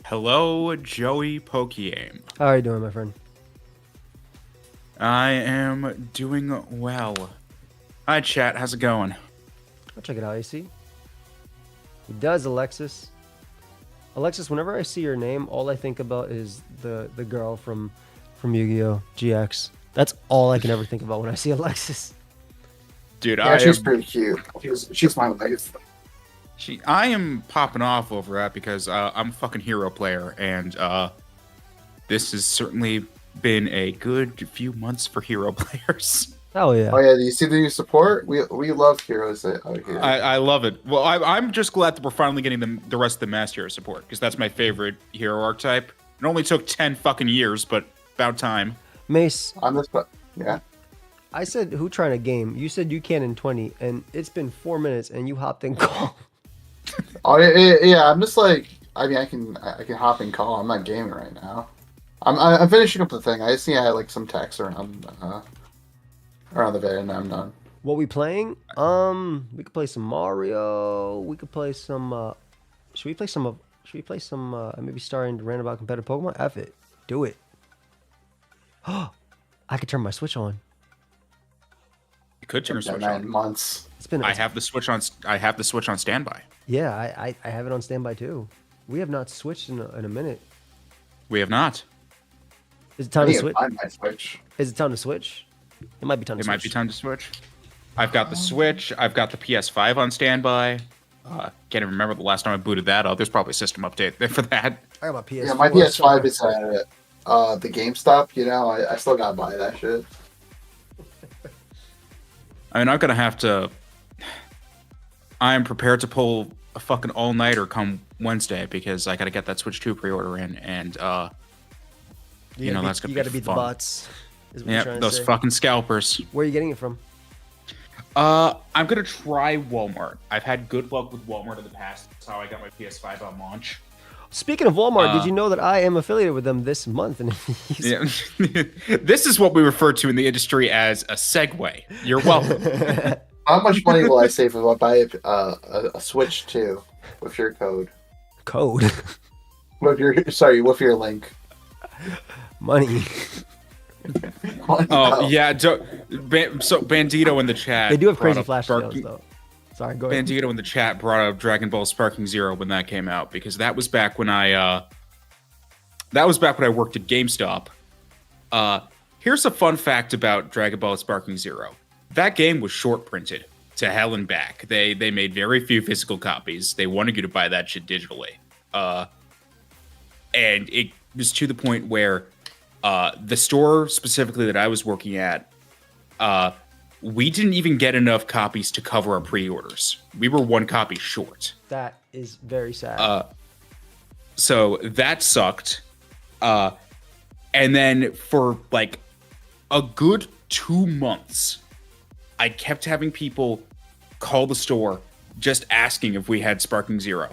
Hello, Joey Pokeaim. How are you doing, my friend? I am doing well. Hi, chat. How's it going? I'll check it out, AC. He does, Alexis. Alexis, whenever I see your name, all I think about is the girl from Yu-Gi-Oh! GX. That's all I can ever think about when I see Alexis. Dude, Yeah, she's pretty cute. She's my wife. I am popping off over that because I'm a fucking hero player, and this has certainly been a good few months for hero players. Hell yeah. Oh yeah, do you see the new support? We love heroes out here. I love it. Well, I'm just glad that we're finally getting the rest of the Master Hero support, because that's my favorite hero archetype. It only took 10 fucking years, but about time. Mace, On this, yeah. I said, who trying to game? You said you can in 20, and it's been 4 minutes, and you hopped in call. Oh yeah. I'm just like, I mean, I can hop and call. I'm not gaming right now. I'm finishing up the thing. I just need to add like some text around the video, and I'm done. What we playing? We could play some Mario. We could play some. Should we play some? Maybe starting to rant about competitive Pokemon. F it, do it. Oh, I could turn my Switch on. You could turn your Switch 9 on. months. It's been. I have the Switch on. I have the Switch on standby. Yeah, I have it on standby too. We have not switched in a minute. We have not. Is it time I to need to switch? find my Switch. Is it time to switch? It might be time to It switch. might be time to switch. I've got the Switch. I've got the PS5 on standby. Can't even remember the last time I booted that up. There's probably a system update there for that. I got my PS4. Yeah, my PS5 is at the GameStop. You know, I still gotta buy that shit. I mean, I'm gonna have to. I am prepared to pull a fucking all-nighter come Wednesday because I gotta get that Switch 2 pre-order in, and you know that's gonna you be gotta beat the fun. bots. Is what you're Yeah, trying to those say. fucking scalpers. Where are you getting it from? I'm gonna try Walmart. I've had good luck with Walmart in the past. That's how I got my PS5 on launch. Speaking of Walmart, did you know that I am affiliated with them this month? And Yeah. This is what we refer to in the industry as a segue. You're welcome. How much money will I save if I buy a Switch 2 with your code? Code. With your link. Money. Oh yeah, so Bandito in the chat. They do have crazy brought up flash Sparking- sales, though. Sorry, go ahead. Bandito in the chat brought up Dragon Ball Sparking Zero when that came out, because that was back when I worked at GameStop. Here's a fun fact about Dragon Ball Sparking Zero. That game was short printed to hell and back. They made very few physical copies. They wanted you to buy that shit digitally. And it was to the point where the store specifically that I was working at, we didn't even get enough copies to cover our pre-orders. We were 1 copy short. That is very sad. So that sucked. And then for like a good 2 months, I kept having people call the store just asking if we had Sparking Zero.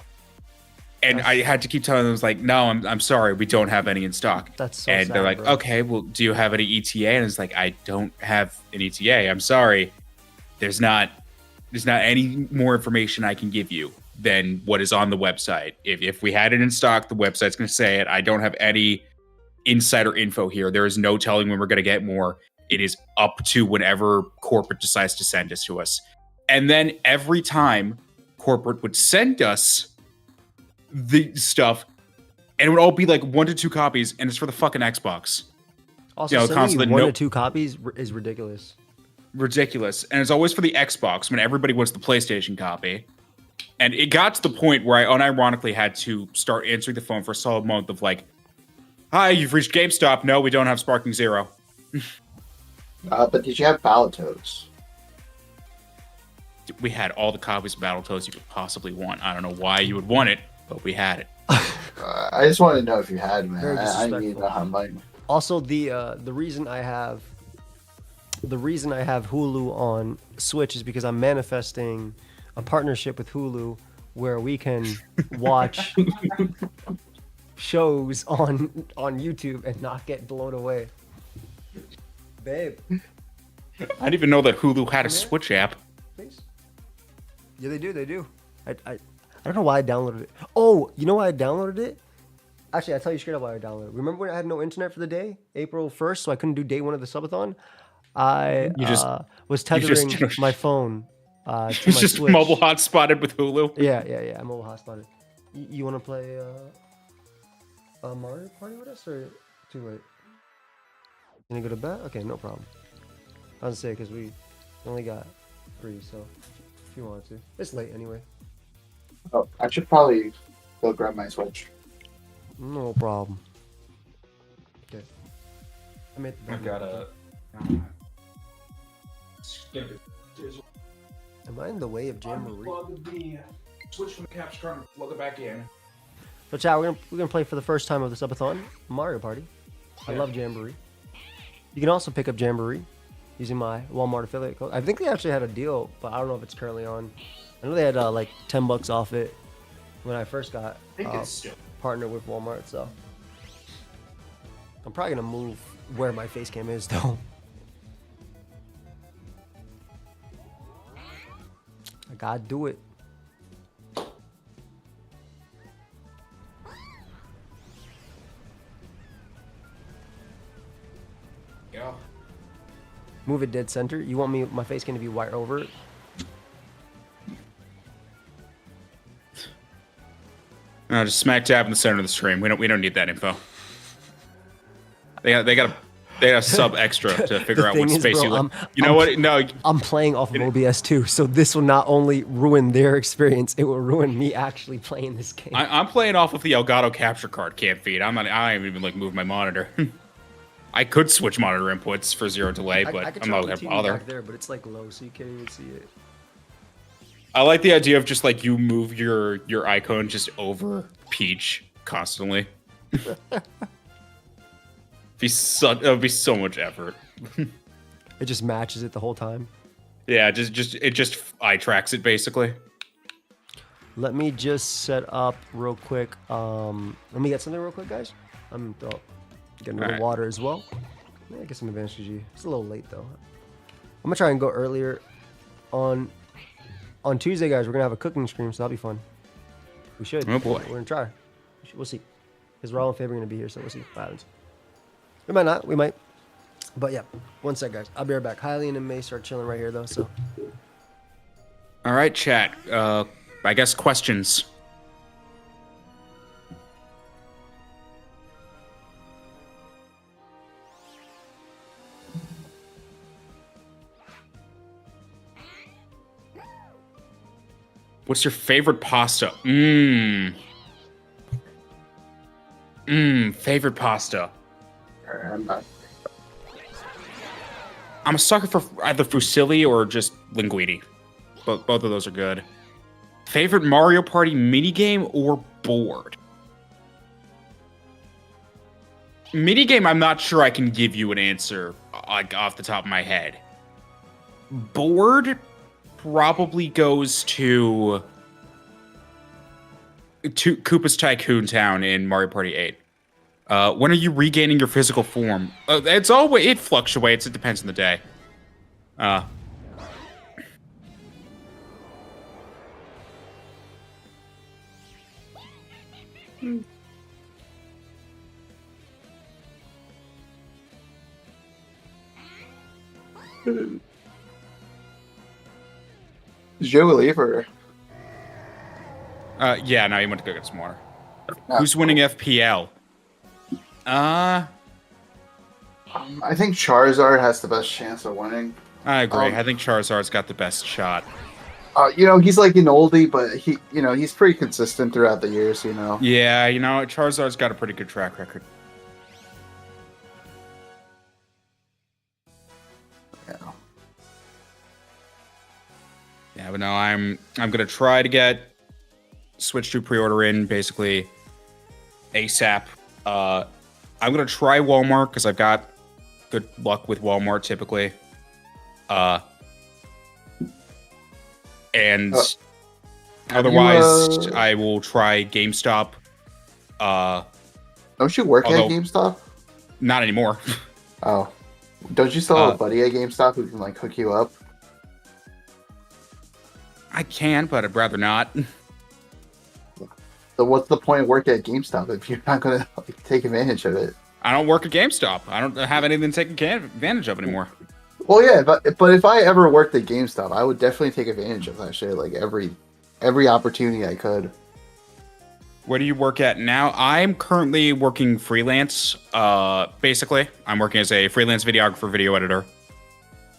And I had to keep telling them, I was like, no, I'm sorry, we don't have any in stock. That's so and sad, they're like, bro. okay, well, do you have any ETA? And it's like, I don't have an ETA. I'm sorry. There's not any more information I can give you. than what is on the website. If we had it in stock, the website's going to say it. I don't have any insider info here. There is no telling when we're going to get more. It is up to whenever corporate decides to send this to us. And then every time corporate would send us the stuff, and it would all be like 1 to 2 copies, and it's for the fucking Xbox. Also, sending you 1 to 2 copies is ridiculous. Ridiculous. And it's always for the Xbox when everybody wants the PlayStation copy. And it got to the point where I unironically had to start answering the phone for a solid month of like, hi, you've reached GameStop. No, we don't have Sparking Zero. But did you have Battletoads? We had all the copies of Battletoads you could possibly want. I don't know why you would want it, but we had it. I just wanted to know if you had, man. I need money. Also, the reason I have Hulu on Switch is because I'm manifesting a partnership with Hulu where we can watch shows on YouTube and not get blown away. Babe. I didn't even know that Hulu had a Switch app. Please. Yeah, they do. I don't know why I downloaded it. Oh, you know why I downloaded it? Actually, I'll tell you straight up why I downloaded it. Remember when I had no internet for the day? April 1st, so I couldn't do day 1 of the subathon? I was tethering my phone to my just Switch. mobile hotspotted with Hulu? Yeah. I'm mobile hotspotted. You want to play Mario Party with us, or too late? Can you go to bed? Okay, no problem. I was gonna say, because we only got 3, so if you want to. It's late anyway. Oh, I should probably go grab my Switch. No problem. Okay. I gotta... Am I in the way of Jamboree? Switch from the capture card and plug it back in. So chat, we're gonna play for the first time of the subathon, Mario Party. I love Jamboree. You can also pick up Jamboree using my Walmart affiliate code. I think they actually had a deal, but I don't know if it's currently on. I know they had like $10 off it when I first got partnered with Walmart. So I'm probably gonna move where my face cam is though. I gotta do it. Yeah. Move it dead center. You want my face cam to be white over it? No, just smack dab in the center of the stream. We don't need that info. They got a sub extra to figure out what space you look. You know what? No, I'm playing off of OBS too, so this will not only ruin their experience, it will ruin me actually playing this game. I'm playing off of the Elgato capture card cam feed. I haven't even like moved my monitor. I could switch monitor inputs for 0 delay, but I'm not gonna bother. Back there, but it's like low, so you can't even see it. I like the idea of just like you move your icon just over Peach constantly. It would be so much effort. It just matches it the whole time. Yeah, it just eye tracks it basically. Let me just set up real quick. Let me get something real quick, guys. I'm getting a little water as well. Yeah, get some advanced GG. It's a little late though. I'm gonna try and go earlier on Tuesday, guys. We're gonna have a cooking stream, so that'll be fun. We should. Oh boy. We're gonna try. We'll see. Because Raul and Faber are gonna be here, so we'll see what happens. We might not. We might. But yeah, one sec, guys. I'll be right back. Hylian and May start chilling right here, though. So. All right, chat. I guess questions. What's your favorite pasta? Favorite pasta. I'm a sucker for either fusilli or just linguine. Both of those are good. Favorite Mario Party minigame or board? Minigame, I'm not sure I can give you an answer like off the top of my head. Board probably goes to Koopa's Tycoon Town in Mario Party 8. When are you regaining your physical form? It fluctuates. It depends on the day. Did Joe leave or? Yeah, no, he went to go get some water. No. Who's winning FPL? I think Charizard has the best chance of winning. I agree. I think Charizard's got the best shot. He's like an oldie, but he's pretty consistent throughout the years, you know. Yeah, Charizard's got a pretty good track record. Yeah. Yeah, but no, I'm gonna try to get Switch 2 pre-order in basically ASAP. I'm gonna try Walmart because I've got good luck with Walmart typically. And otherwise, I will try GameStop. Don't you work at GameStop? Not anymore. Oh, don't you still have a buddy at GameStop who can like hook you up? I can, but I'd rather not. So what's the point of working at GameStop if you're not gonna take advantage of it? I don't work at GameStop. I don't have anything to take advantage of anymore. Well, yeah, but if I ever worked at GameStop, I would definitely take advantage of that shit. Like every opportunity I could. Where do you work at now? I'm currently working freelance. Basically, I'm working as a freelance videographer, video editor.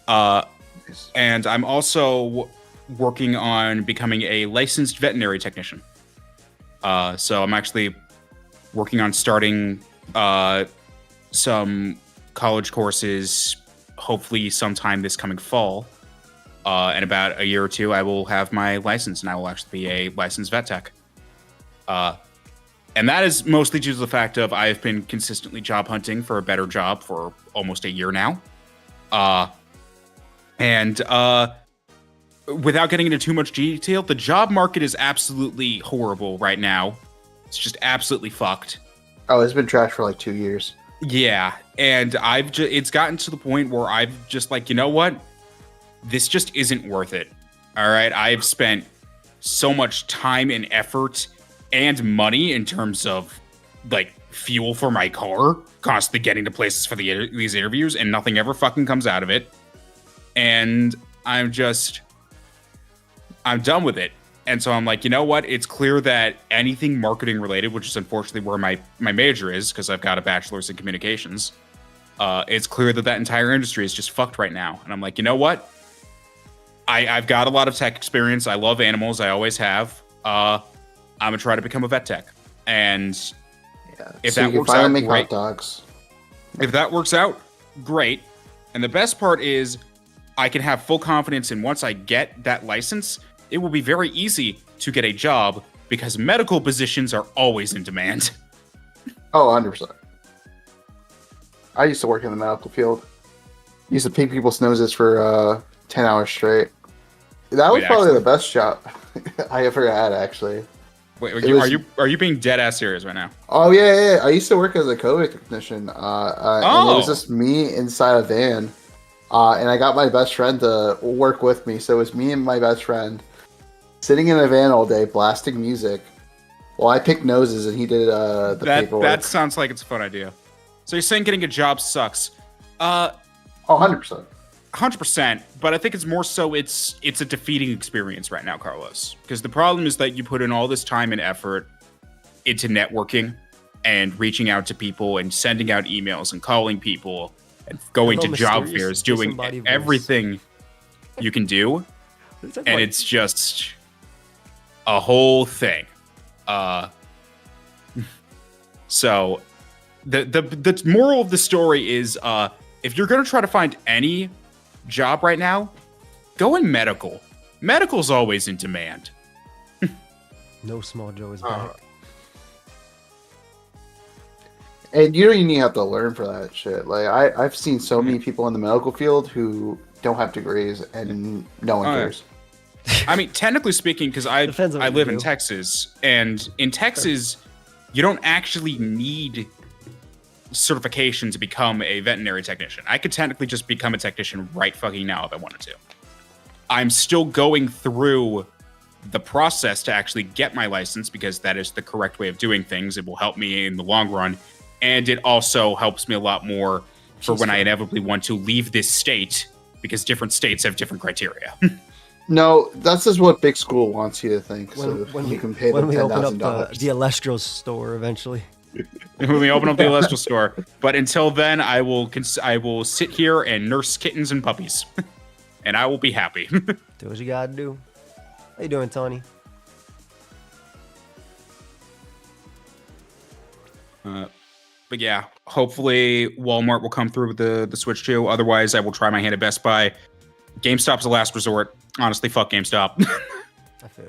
And I'm also working on becoming a licensed veterinary technician. So I'm actually working on starting some college courses. Hopefully sometime this coming fall. In about a year or two, I will have my license and I will actually be a licensed vet tech. And that is mostly due to the fact of I've been consistently job hunting for a better job for almost a year now. And without getting into too much detail, the job market is absolutely horrible right now. It's just absolutely fucked. Oh, it's been trashed for like 2 years. Yeah, and it's gotten to the point where I've just like, you know what? This just isn't worth it. All right, I've spent so much time and effort and money in terms of like fuel for my car, constantly getting to places for these interviews, and nothing ever fucking comes out of it. And I'm done with it. And so I'm like, you know what? It's clear that anything marketing related, which is unfortunately where my major is, because I've got a bachelor's in communications, it's clear that entire industry is just fucked right now. And I'm like, you know what? I've got a lot of tech experience. I love animals. I always have. I'm gonna try to become a vet tech. And if that works out, make great. Hot dogs. If that works out, great. And the best part is I can have full confidence in once I get that license, it will be very easy to get a job because medical positions are always in demand. Oh, 100%. I used to work in the medical field. Used to paint people's noses for 10 hours straight. That was probably the best job I ever had, actually. Wait, are you being dead ass serious right now? Oh yeah. I used to work as a COVID technician. And it was just me inside a van. And I got my best friend to work with me. So it was me and my best friend sitting in a van all day, blasting music, while I picked noses and he did the paperwork. That sounds like it's a fun idea. So you're saying getting a job sucks? 100%. 100%. But I think it's more so it's a defeating experience right now, Carlos. Because the problem is that you put in all this time and effort into networking and reaching out to people and sending out emails and calling people and going to job fairs, doing everything you can do, and it's just a whole thing. So the moral of the story is if you're gonna try to find any job right now, go in medical. Medical's always in demand. No Small Joe is back. And you don't even have to learn for that shit. Like I've seen so many people in the medical field who don't have degrees and no one cares. I mean, technically speaking, because I live in Texas, and in Texas, you don't actually need certification to become a veterinary technician. I could technically just become a technician right fucking now if I wanted to. I'm still going through the process to actually get my license, because that is the correct way of doing things. It will help me in the long run. And it also helps me a lot more for when I inevitably want to leave this state, because different states have different criteria. No, that's just what big school wants you to think. When you can pay them we open up $10,000. the Elestro store eventually. When we open up the Celestial store. But until then, I will sit here and nurse kittens and puppies. And I will be happy. Do what you gotta do. How you doing, Tony? But yeah, hopefully Walmart will come through with the Switch 2. Otherwise, I will try my hand at Best Buy. GameStop's the last resort. Honestly, fuck GameStop.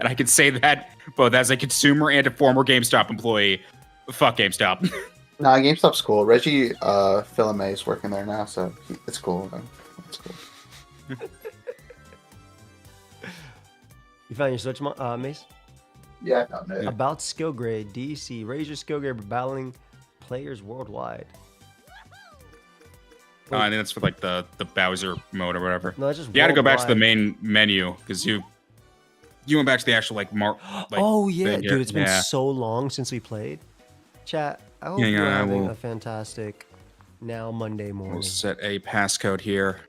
And I can say that both as a consumer and a former GameStop employee. Fuck GameStop. Nah, GameStop's cool. Reggie Filame is working there now, so it's cool. It's cool. You found your Switch, Mace? Yeah, I found it. About skill grade, DC. Raise your skill grade by battling players worldwide. I think that's for like the Bowser mode or whatever. No, that's just you got to go back to worldwide. the main menu because you went back to the actual like oh yeah, thing here. dude, it's been Yeah. so long since we played. Chat, I hope Yeah, you're I having will- a fantastic now Monday morning. We'll set a passcode here.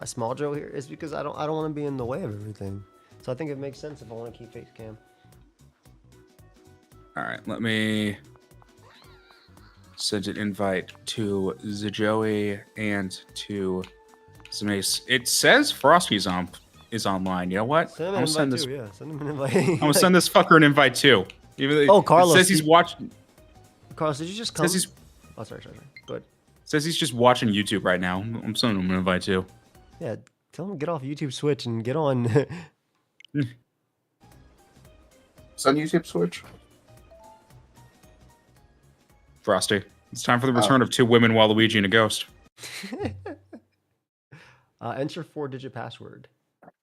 My small Joe here is because I don't want to be in the way of everything. So I think it makes sense if I want to keep face cam. All right, let me send an invite to Zajoey and to Zamace. It says Frosty's is online. You know what? Send him I'm an gonna send invite this. too, yeah. Send him an invite. I'm gonna send this fucker an invite too. Even though Oh, Carlos, it says he's watching. Carlos, did you just come? Says he's Oh, sorry. Go ahead. says he's just watching YouTube right now. I'm sending him an invite too. Yeah, tell him to get off YouTube Switch and get on. It's on YouTube Switch. Frosty, it's time for the return of two women, Waluigi, and a ghost. Enter 4-digit password.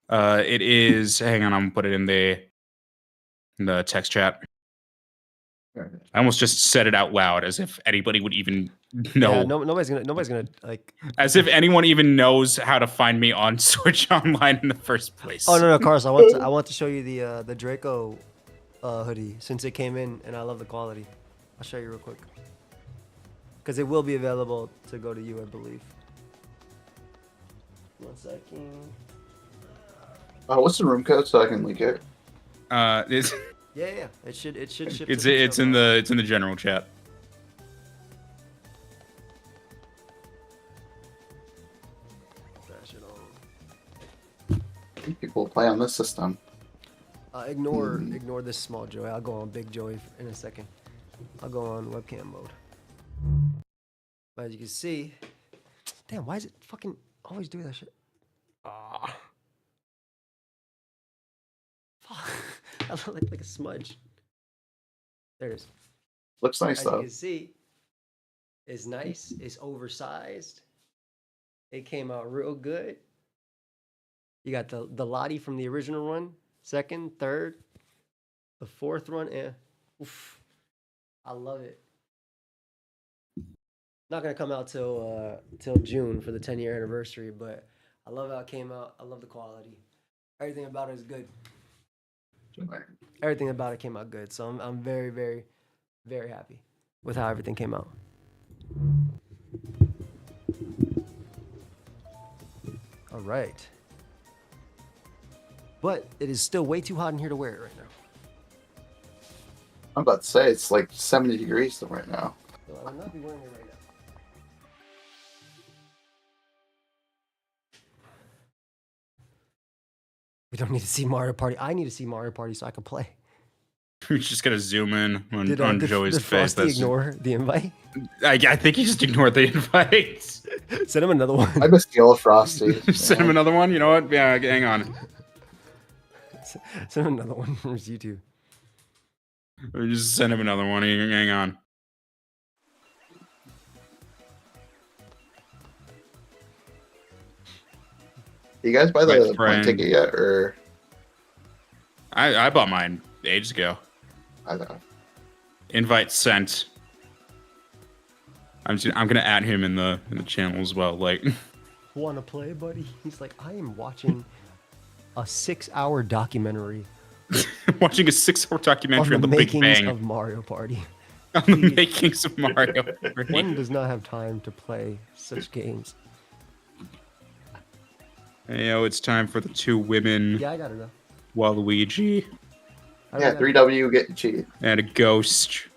It is. Hang on, I'm gonna put it in the text chat. I almost just said it out loud, as if anybody would even know. Yeah, nobody's gonna like. As if anyone even knows how to find me on Switch Online in the first place. Oh no, Carlos, I want to show you the Draco hoodie since it came in and I love the quality. I'll show you real quick because it will be available to go to you, I believe. 1 second. What's the room code so I can link it? It's Yeah. It should ship. it's to it's in the general chat. That shit on. I think people play on this system. Ignore this small Joey. I'll go on big Joey in a second. I'll go on webcam mode. But as you can see, damn, why is it fucking always do that shit? Ah. Fuck. I look like a smudge. There it is. Looks nice As you though. can see, it's nice. It's oversized. It came out real good. You got the Lottie from the original run, second, third, the fourth run. Oof. I love it. Not gonna come out till June for the 10-year anniversary, but I love how it came out. I love the quality. Everything about it is good. Everything about it came out good. So I'm very, very, very happy with how everything came out. All right. But it is still way too hot in here to wear it right now. I'm about to say it's like 70 degrees right now. So I will not be wearing it right now. We don't need to see Mario Party. I need to see Mario Party so I can play. You're just gonna zoom in on Did Joey's face. Frosty ignore the invite? I think he just ignored the invite. Send him another one. I miss the old Frosty. Send him another one. You know what? Yeah, hang on. Send him another one from his YouTube. Just send him another one. Hang on. You guys buy Right, the friend. plane ticket yet, or I bought mine ages ago. I don't know. Invite sent. I'm gonna add him in the channel as well. Like, wanna play, buddy? He's like, I am watching a 6-hour documentary Watching a 6-hour documentary on on the the Big makings Bang. of Mario Party. On the makings of Mario Party. One does not have time to play such games. Hey, it's time for the 2 women, Yeah, I got it now. Waluigi, Yeah, 3W getting cheated. and a ghost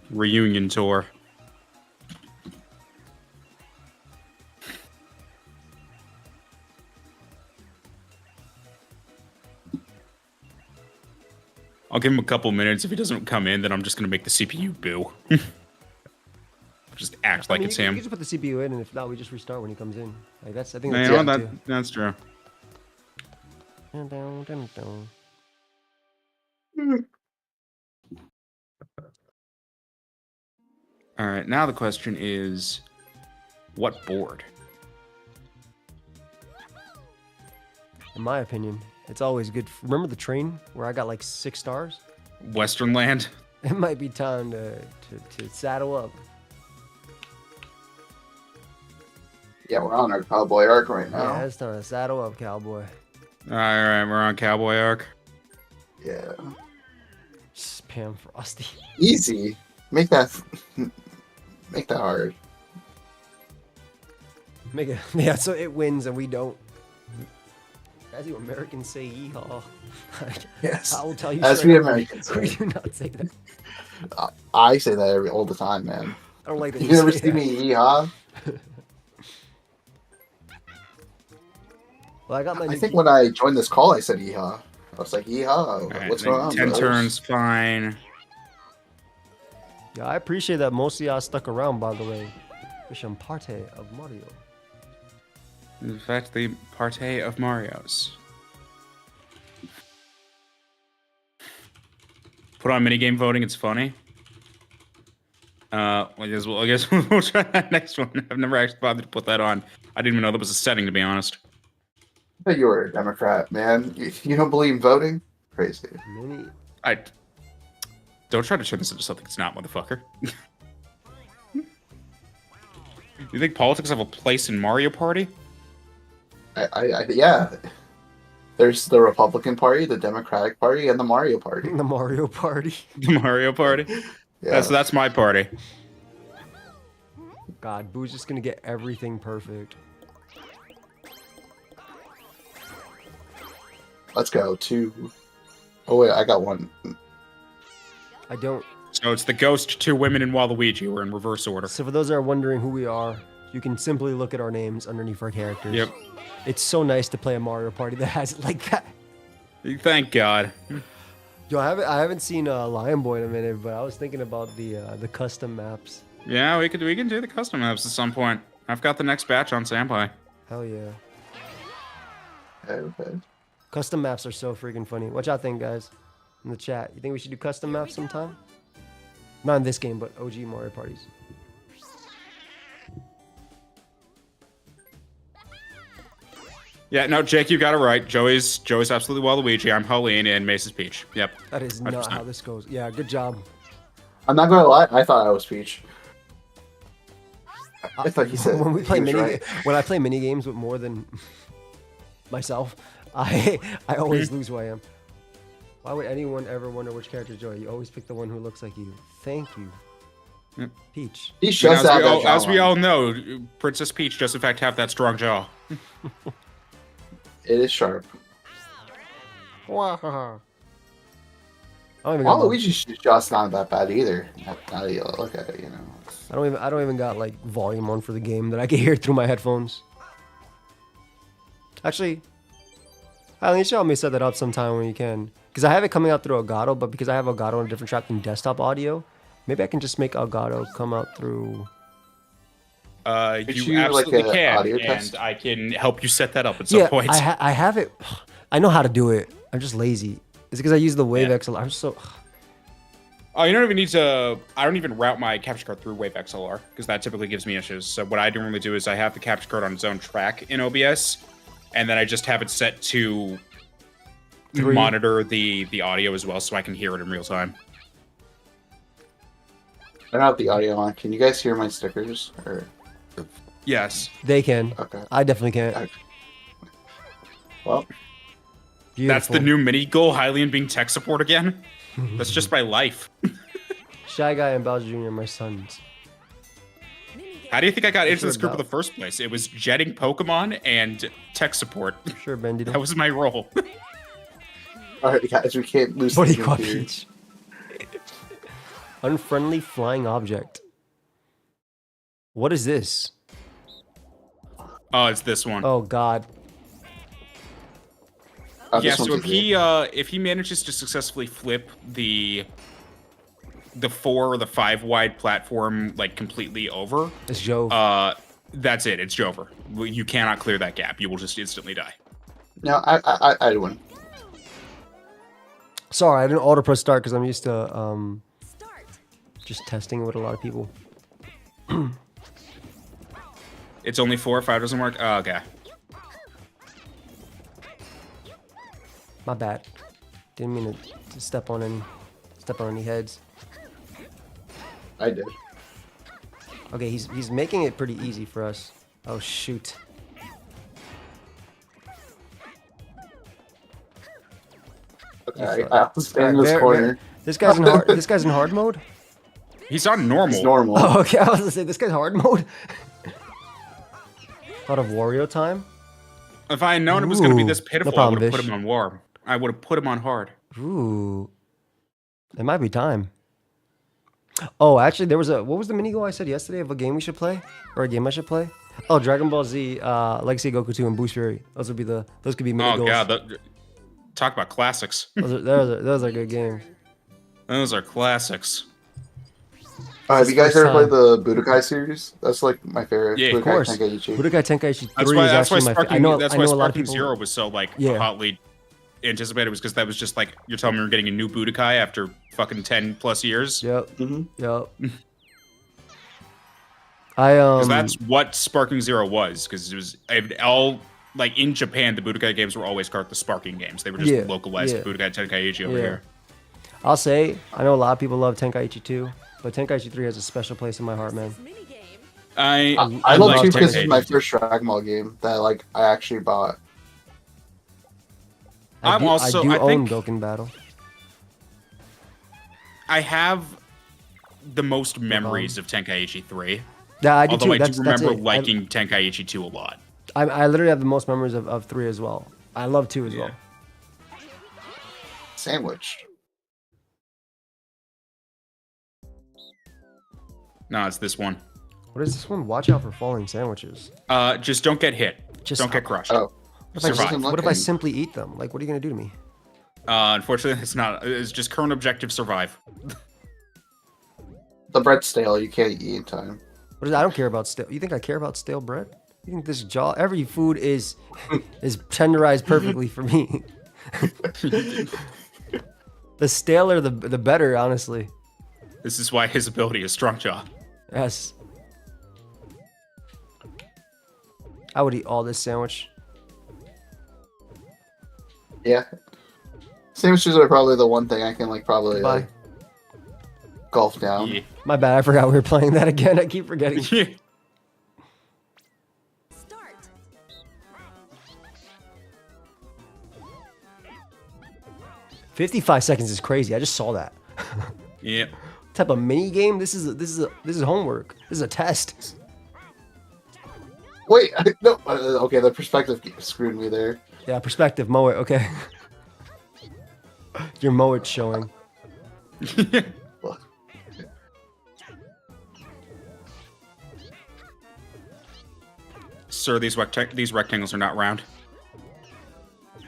reunion tour. I'll give him a couple minutes. If he doesn't come in, then I'm just gonna make the CPU boo. Just act like it's you him. can just put the CPU in, and if not, we just restart when he comes in. Like I think You that's know, it, that's true. too. All right, now the question is, what board? In my opinion, it's always good. Remember the train where I got like 6 stars? Western Land? It might be time to saddle up. Yeah, we're on our cowboy arc right now. Yeah, it's time to saddle up, cowboy. All right, we're on Cowboy Arc. Yeah. Spam Frosty. Easy. Make that hard. Make it, yeah, so it wins and we don't. As you Americans say, yeehaw. Yes. I will tell you. As straight we up, Americans we say. do not say that. I say that all the time, man. I don't like that. You never say see that. me yeehaw? Well, I got my. I new think key- when I joined this call, I said yeehaw. I was like, yeehaw. All right, What's going on? 10 brothers? turns, fine. Yeah, I appreciate that most of y'all stuck around. By the way, wish I'm parte of Mario. In fact, the partay of Mario's. Put on minigame voting, it's funny. I guess we'll try that next one. I've never actually bothered to put that on. I didn't even know that was a setting, to be honest. I thought you were a Democrat, man. You don't believe in voting? Crazy. Mini. I don't try to turn this into something it's not, motherfucker. You think politics have a place in Mario Party? Yeah. There's the Republican Party, the Democratic Party, and the Mario Party. The Mario Party. The Mario Party? Yeah. That's my party. God, Boo's just gonna get everything perfect. Let's go. 2. Oh, wait, I got 1. I don't. So it's the Ghost, 2 women, and Waluigi. We're in reverse order. So for those that are wondering who we are, you can simply look at our names underneath our characters. Yep. It's so nice to play a Mario Party that has it like that. Thank God. Yo, I haven't seen Lion Boy in a minute, but I was thinking about the custom maps. Yeah, we can do the custom maps at some point. I've got the next batch on standby. Hell yeah. Okay. Custom maps are so freaking funny. What y'all think, guys? In the chat. You think we should do custom maps sometime? Not in this game, but OG Mario parties. Yeah, no, Jake, you got it right. Joey's absolutely Waluigi. I'm Marlene, and Mace is Peach. Yep. That is not 100%. how this goes. Yeah, good job. I'm not gonna lie, I thought I was Peach. I thought he said when we play he was right. when I play mini games with more than myself, I always lose who I am. Why would anyone ever wonder which character is Joey? You always pick the one who looks like you. Thank you. Yep. Peach. He And shuts out that as we jawline. all know, Princess Peach does in fact have that strong jaw. It is sharp. I don't even got Waluigi's jaw's not that bad either. Now that you look at it, you know. I don't even got like volume on for the game that I can hear through my headphones. Actually, Eileen, you should help me set that up sometime when you can. Because I have it coming out through Elgato, but because I have Elgato on a different track than desktop audio, maybe I can just make Elgato come out through. You you, like, absolutely a can, audio and test? I can help you set that up at some point. I have it. I know how to do it. I'm just lazy. Is it because I use the Wave Yeah. XLR? I'm so. Oh, you don't even need to. I don't even route my capture card through Wave XLR because that typically gives me issues. So what I normally do is I have the capture card on its own track in OBS, and then I just have it set to monitor the audio as well, so I can hear it in real time. I don't have the audio on. Can you guys hear my stickers? Or Yes. They can. Okay. I definitely can't. Okay. Well, Beautiful. That's the new mini goal, Hylian being tech support again. That's just my life. Shy Guy and Bowser Jr. are my sons. How do you think I got into Sure this group in about- the first place? It was jetting Pokemon and tech support. Sure, Bendy. That was my role. all right, guys, we can't lose What do the you call game here. Peach? Unfriendly flying object. What is this? Oh, it's this one. Oh God. Yeah, This so one's easy. if he manages to successfully flip the 4 or the 5 wide platform like completely over, It's Jove. that's it. It's over. You cannot clear that gap. You will just instantly die. No, I win. Sorry, I didn't auto press start because I'm used to just testing it with a lot of people. It's only 4. 5 doesn't work. Oh, okay. My bad. Didn't mean to step on any heads. I did. Okay, he's making it pretty easy for us. Oh shoot. Okay, I have to stay in this Very- corner. This guy's in hard. This guy's in hard mode. He's on normal. It's normal. Oh, okay, I was gonna say this guy's hard mode. Thought of Wario time. If I had known it was going to be this Ooh, no pitiful, I problem, would have put Vish. him on warm. I would have put him on hard. Ooh, it might be time. Oh, actually, there was a. What was the mini goal I said yesterday of a game we should play, or a game I should play? Oh, Dragon Ball Z, Legacy Goku 2, and Boost Fury. Those would be the. Those could be mini Oh goals. god, talk about classics. Those are good games. Those are classics. Have you guys ever First played the Budokai series? That's like my favorite. Yeah, Budokai of course. Tenkaichi. Budokai Tenkaichi 3 That's is why actually my favorite. I know. that's I why know a lot of Sparking people. Zero was so like Yeah. hotly anticipated, was because that was just like you're telling me we're getting a new Budokai after fucking 10 plus years. Yep. Mhm. Yep. I 'Cause that's what Sparking Zero was, because it was all like in Japan, the Budokai games were always called the Sparking games. They were just Yeah, localized yeah. Budokai Tenkaichi over Yeah. here. I'll say I know a lot of people love Tenkaichi 2, but Tenkaichi 3 has a special place in my heart, man. I I love like two because Tenkaichi. it's my first Dragon Ball game that like I actually bought. I I'm do, also- I do I own think- Dokkan Battle. I have the most memories of Tenkaichi 3. Yeah, I do Although too. I do That's remember it. liking Tenkaichi 2 a lot. I literally have the most memories of 3 as well. I love 2 as Yeah. well. Sandwich. No, it's this one. What is this one? Watch out for falling sandwiches. Just don't get hit. Just Don't get crushed. Oh, What if, I, Survive. what if I simply eat them? Like, what are you gonna do to me? Unfortunately, it's not. It's just current objective survive. the bread's stale. You can't eat in time. What is? I don't care about stale. You think I care about stale bread? You think this jaw? Every food is tenderized perfectly for me. The staler, the better, honestly. This is why his ability is strong jaw. Yes. I would eat all this sandwich. Yeah. Sandwiches are probably the one thing I can like probably Bye. like golf down. Yeah. My bad. I forgot we were playing that again. I keep forgetting. Start. 55 seconds is crazy. I just saw that. Yeah. Type of mini game. This is homework. This is a test. Wait, no. Okay, the perspective screwed me there. Yeah, perspective. Mow it. Okay. Your mow it showing. Sir, these rectangles are not round.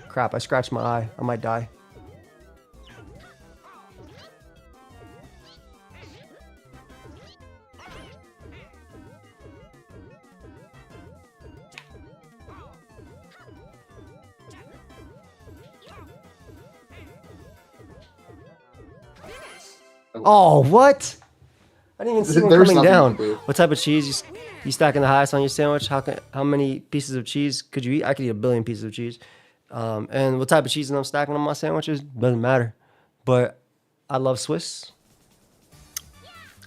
Crap! I scratched my eye. I might die. Oh, what? I didn't even see one There's coming nothing down. to do. What type of cheese you stacking the highest on your sandwich? How many pieces of cheese could you eat? I could eat a billion pieces of cheese. And what type of cheese I'm stacking on my sandwiches doesn't matter. But I love Swiss.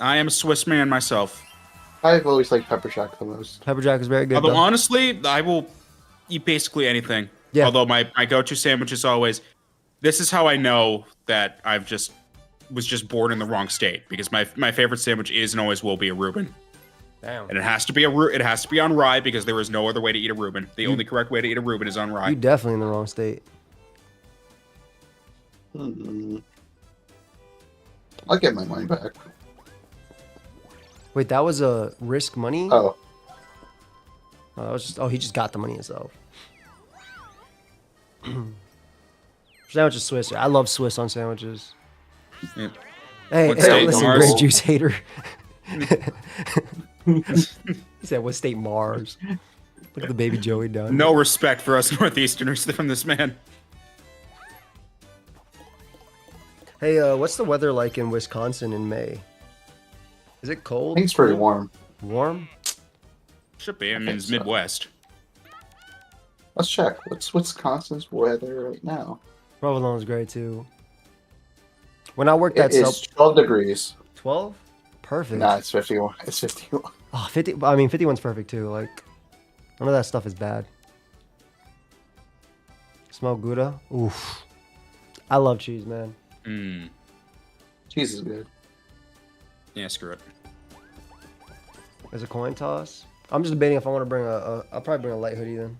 I am a Swiss man myself. I've always liked pepper jack the most. Pepper jack is very good. Although though. honestly, I will eat basically anything. Yeah. Although my go-to sandwich is always. This is how I know that was just born in the wrong state, because my favorite sandwich is and always will be a Reuben. Damn. And it has to be on rye, because there is no other way to eat a Reuben. The only correct way to eat a Reuben is on rye. You definitely in the wrong state. I'll get my money back. Wait, that was a risk money? Oh, That was just. Oh, he just got the money himself. Sandwich is Swiss. I love Swiss on sandwiches. Yeah. Hey, What hey state, listen, Mars? grape juice hater. He said, "What state Mars?" Look at the baby Joey down. No respect for us Northeasterners from this man. Hey, what's the weather like in Wisconsin in May? Is it I cold? think it's pretty warm. Warm? Should be. I mean, think it's so. Midwest. Let's check. What's Wisconsin's weather right now? Provolone is great too. When I worked It at is 12 degrees. 12? Perfect. Nah, it's 51. It's 51. Oh, 50. I mean, 51's perfect too. Like, none of that stuff is bad. Smell Gouda? Oof. I love cheese, man. Mm. Cheese is good. Yeah, screw it. There's a coin toss. I'm just debating if I want to bring I'll probably bring a light hoodie then.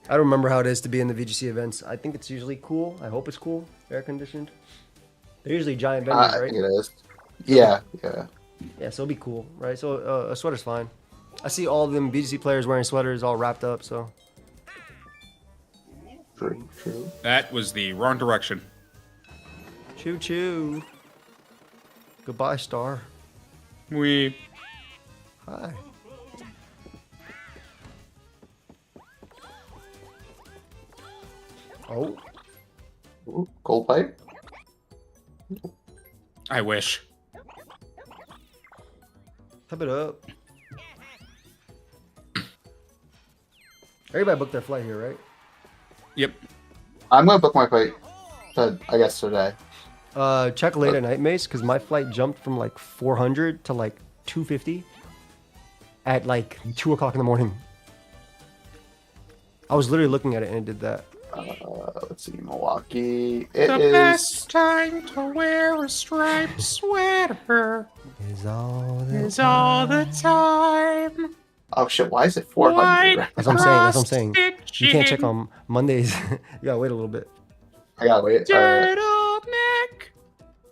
I don't remember how it is to be in the VGC events. I think it's usually cool. I hope it's cool. Air conditioned. They're usually giant vendors, I right? think it is. Yeah, yeah. Yeah, so it'll be cool, right? So a sweater's fine. I see all of them VGC players wearing sweaters all wrapped up, so. True, true. That was the wrong direction. Choo choo. Goodbye, Star. We. Hi. Oh. Ooh, gold pipe? I wish. Tap it up. Everybody booked their flight here, right? Yep. I'm gonna book my flight, I guess, today. Check late at night, Mace, because my flight jumped from like 400 to like 250 at like 2 o'clock in the morning. I was literally looking at it and it did that. Let's see, Milwaukee. It The is. best time to wear a striped sweater Is all is all the time. Oh shit! Why is it 400? That's what I'm saying. That's what I'm saying. Frosted You can't check gin, on Mondays. You gotta wait a little bit. I gotta wait. Alright. turtleneck.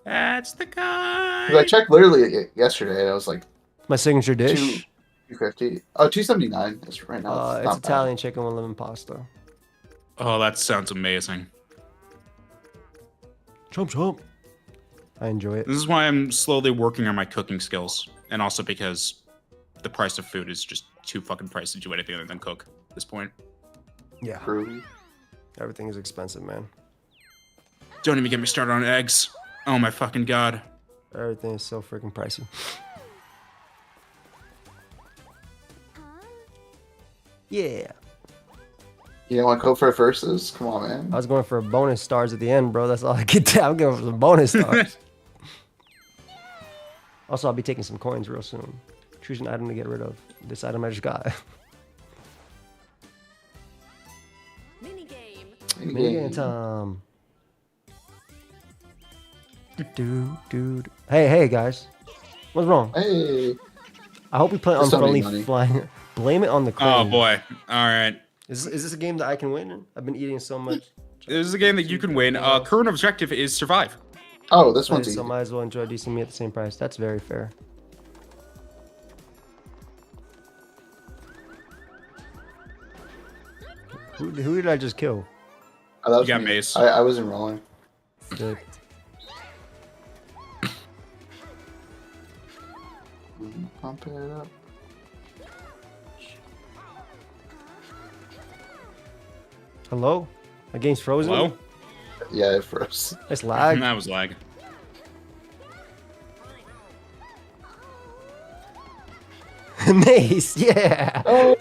That's the 'Cause I kind. checked literally yesterday. And it was like My signature dish. 250. Oh, 279. It's right now. It's not bad. Italian chicken with lemon pasta. Oh, that sounds amazing. Chomp chomp. I enjoy it. This is why I'm slowly working on my cooking skills, and also because the price of food is just too fucking pricey to do anything other than cook at this point. Yeah. True. Everything is expensive, man. Don't even get me started on eggs. Oh my fucking god. Everything is so freaking pricey. Yeah. You don't want to go for verses? Come on, man. I was going for bonus stars at the end, bro. That's all I get. I'm going for some bonus stars. Also, I'll be taking some coins real soon. Choose an item to get rid of. This item I just got. Minigame time. Dude. Hey, guys. What's wrong? Hey. I hope we play Just don't unfriendly need money. flying. Blame it on the crane. Oh boy. Alright. Is this a game that I can win? I've been eating so much. This is a game that you can win. Current objective is survive. Oh, this one's easy. So might as well enjoy decent meat at the same price. That's very fair. Who did I just kill? Oh, that was You got me. mace. I wasn't rolling. Good. Pump it up. Hello? My game's frozen? Hello? Yeah, it froze. It's lag. That was lag. Mace, yeah. Oh,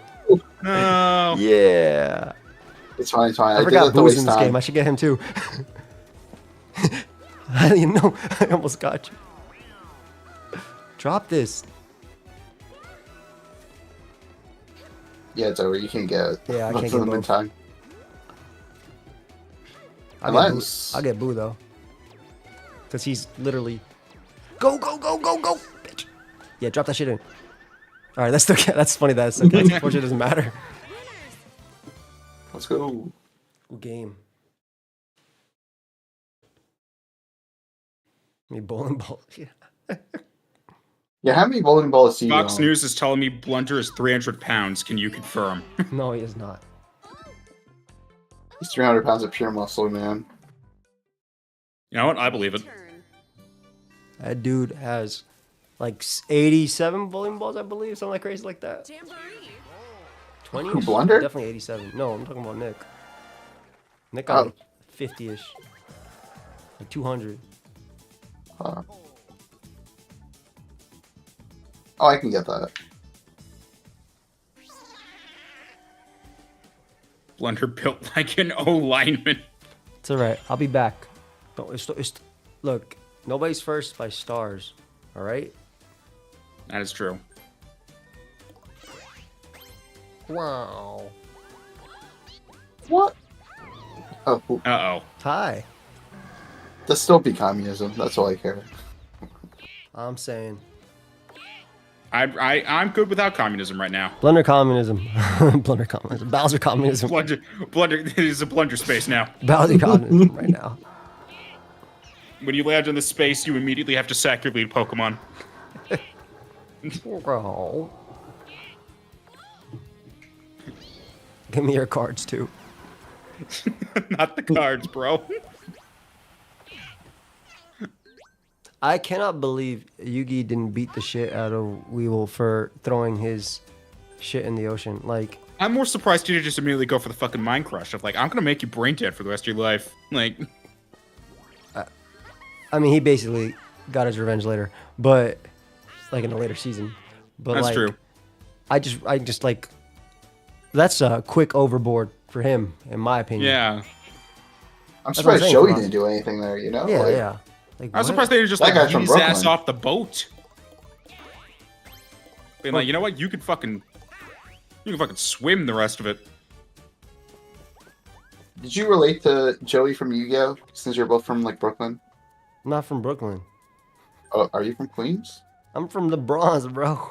No. Yeah. it's fine. It's fine. I did forgot it to Boo's waste in this time. game. I should get him too. I didn't know. I almost got you. Drop this. Yeah, it's over. You can't get it. Yeah, I Both can't of get them in both. time. I'll get Boo though. Because he's literally... Go, go, go, go, go! Bitch. Yeah, drop that shit in. Alright, that's still... That's funny that that's unfortunately it doesn't matter. Let's go. Ooh, game. Me bowling ball. Yeah. Yeah, how many bowling balls do you Fox own? News is telling me Blunder is 300 pounds. Can you confirm? No, he is not. He's 300 pounds of pure muscle, man. You know what? I believe it. That dude has like 87 bowling balls, I believe. Something like crazy like that. 20? Who, Blunder? Definitely 87. No, I'm talking about Nick. Nick got like 50-ish. Like 200. Oh, I can get that. Blunder built like an O lineman. It's alright. I'll be back. Look, nobody's first by stars. Alright? That is true. Wow. What? Oh, Uh-oh. Tie. this still be communism. That's all I care. I'm saying. I'm good without communism right now. Blunder communism. Blunder communism. Bowser communism. Blunder, it is a blunder space now. Bowser communism right now. When you land in this space, you immediately have to sack your lead Pokemon. Oh. Give me your cards too. Not the cards, bro. I cannot believe Yugi didn't beat the shit out of Weevil for throwing his shit in the ocean. Like, I'm more surprised you didn't just immediately go for the fucking mind crush of like, I'm gonna make you brain dead for the rest of your life. Like, I mean, he basically got his revenge later, but like in a later season. But that's like, true. I just like, that's a quick overboard for him, in my opinion. Yeah. I'm That's what I'm surprised saying, Joey Ross. didn't do anything there, you know? Yeah, Like, yeah. Like, I was what? surprised they didn't just That like guy's from eat his ass Brooklyn. off the boat. Being like, you know what? You can fucking swim the rest of it. Did you relate to Joey from Yu-Gi-Oh? Since you're both from like Brooklyn? I'm not from Brooklyn. Oh, are you from Queens? I'm from the Bronx, bro.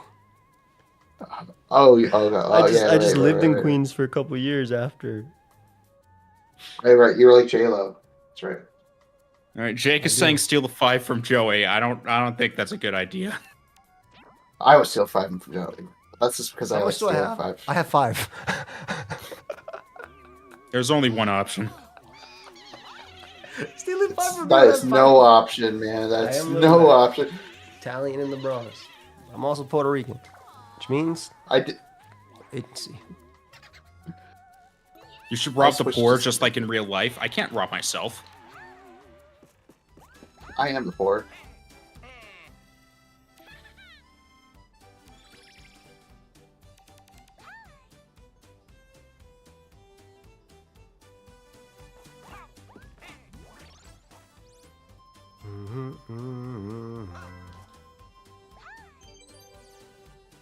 Oh, I just lived in right. Queens for a couple years after. Right. You were like J-Lo. That's right. All right, Jake is saying steal the 5 from Joey. I don't think that's a good idea. I would steal 5 from Joey. That's just because I How like much do I stealing have? 5. I have 5. There's only one option. Stealing 5 from That me, is that's no fine. option, man. That's am living no that. option. Italian in the Bronx. I'm also Puerto Rican, which means I it's You should rob the switched poor to- just like in real life. I can't rob myself. am the poor.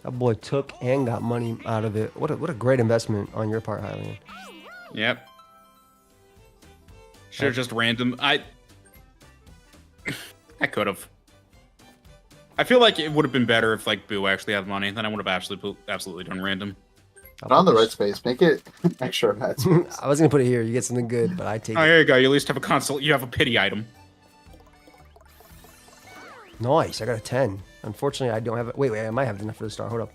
that boy took and got money out of it. What a great investment on your part, Hylian. Yep. Should have just random. I could have. I feel like it would have been better if like Boo actually had money. Then I would have absolutely done random. Not on the red space. Make it extra red space. I was gonna put it here. You get something good, but I take Oh, it. here you go. You at least have a console. You have a pity item. Nice. I got a 10. Unfortunately, I don't have it. Wait. I might have enough for the star. Hold up.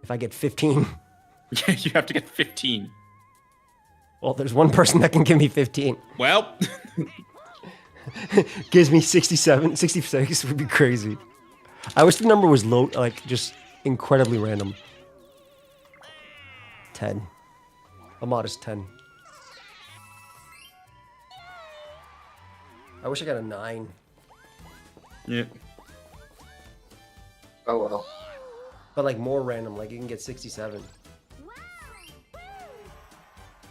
If I get 15, You have to get 15. well, there's one person that can give me 15. Well, Gives me 67, 66 would be crazy. I wish the number was low, like just incredibly random. 10. A modest 10. I wish I got a 9. yeah. Oh well. But like more random, like you can get 67.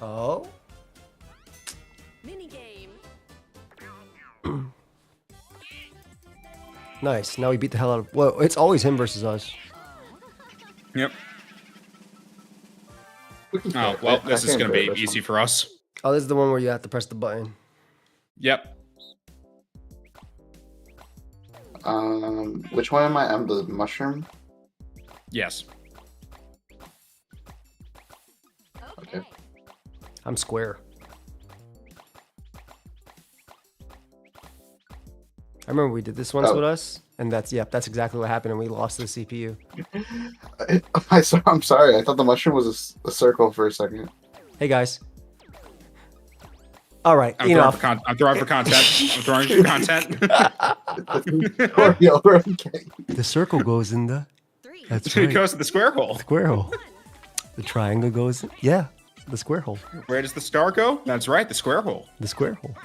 Oh? Minigame. Nice. Now we beat the hell out of... Well, it's always him versus us. Yep. Oh, well, this is going to be easy for us. Oh, this is the one where you have to press the button. Yep. Which one am I? I'm the mushroom? Yes. Okay. I'm square. I remember we did this once with us, and that's exactly what happened, and we lost the CPU. I'm sorry. I thought the mushroom was a circle for a second. Hey guys. All right, I'm throwing for content. I'm throwing for content. Okay. The circle goes in the. That's It right. goes to the square hole. Square hole. The triangle goes. The square hole. Where does the star go? That's right, the square hole. The square hole.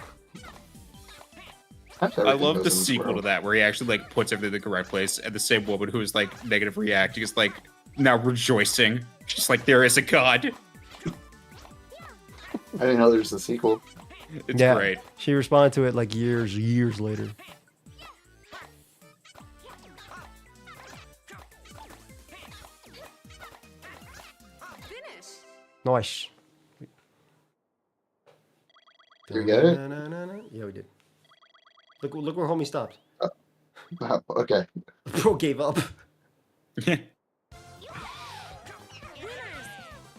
I love the sequel to that, where he actually like puts everything in the correct place, and the same woman who is like negative reacting is like now rejoicing. She's like, there is a god. I didn't know there's a sequel. It's great. She responded to it like years later. Nice. Did we get it? Yeah, we did. Look where homie stopped. Okay. Bro gave up.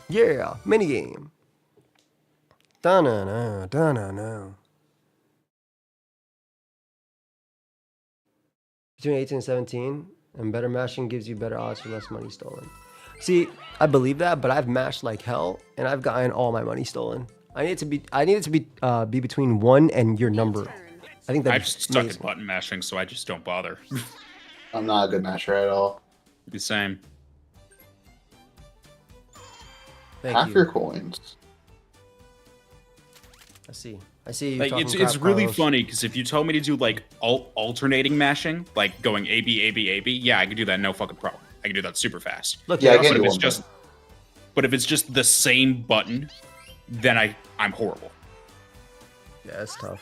Yeah, minigame. Da-na-na, da-na-na. Between 18 and 17, and better mashing gives you better odds for less money stolen. See, I believe that, but I've mashed like hell, and I've gotten all my money stolen. I need it to be between 1 and your number. I think I've that's stuck at button mashing, so I just don't bother. I'm not a good masher at all. The same. Half your coins. I see. Like it's really funny because if you told me to do like alternating mashing, like going A B A B A B, yeah, I could do that no fucking problem. I can do that super fast. Look, yeah, but if it's just the same button, then I'm horrible. Yeah, it's tough.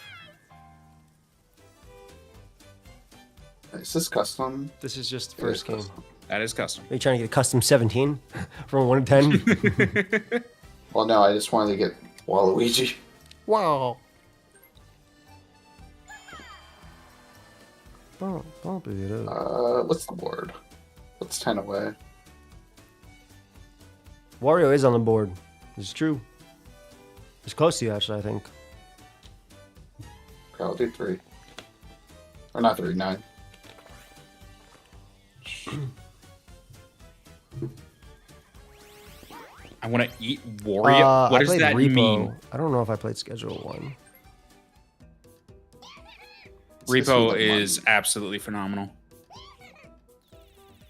Is this custom? This is just the first game. Custom. That is custom. Are you trying to get a custom 17 from 1 to 10? Well, no, I just wanted to get Waluigi. Wow. Bump it up. What's the board? What's 10 away? Wario is on the board. It's true. It's close to you, actually, I think. Okay, I'll do 3. Or not 3, 9. I want to eat Wario. What does that mean? I don't know if I played Schedule 1. Repo is absolutely phenomenal.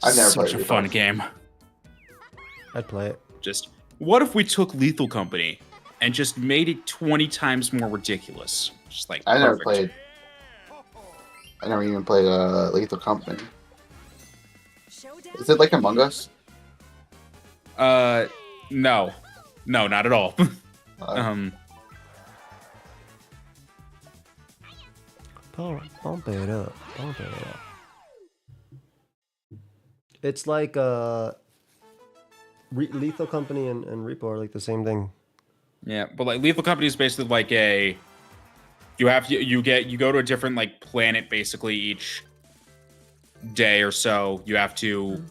I've never Such played a fun game. I'd play it. Just what if we took Lethal Company and just made it 20 times more ridiculous? Just like I never perfect. even played Lethal Company. Is it like Among Us? No, not at all. Bump it up. It's like Lethal Company and Repo are like the same thing. Yeah, but like Lethal Company is basically like you go to a different like planet basically each day or so. You have to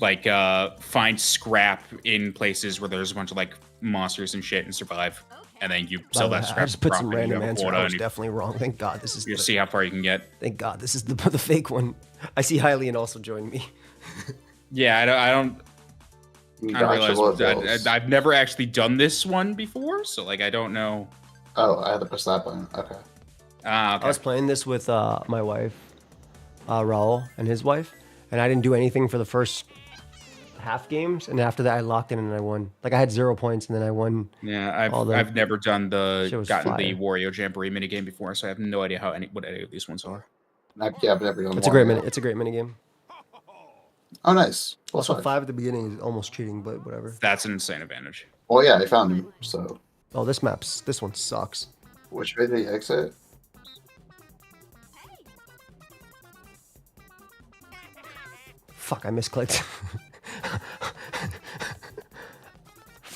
like find scrap in places where there's a bunch of like monsters and shit and survive, and then you sell that scrap. I just put some profit and you random have a answer. quota I was and definitely wrong. Thank God this is. You see how far you can get. Thank God this is the fake one. I see Hylian also joined me. Yeah, I don't realize I've never actually done this one before, so like I don't know. Oh, I had to press that button. Okay. Okay. I was playing this with my wife, Raul, and his wife, and I didn't do anything for the first half games, and after that I locked in and I won. Like I had 0 points and then I won. Yeah, I've never done the fire. Wario Jamboree minigame before, so I have no idea what any of these ones are. Yeah, I've never done. It's a great It's a great minigame. Oh, nice. Also, 5 at the beginning is almost cheating, but whatever. That's an insane advantage. Oh yeah, I found him. So. Oh, this one sucks. Which way did he exit? Fuck, I misclicked.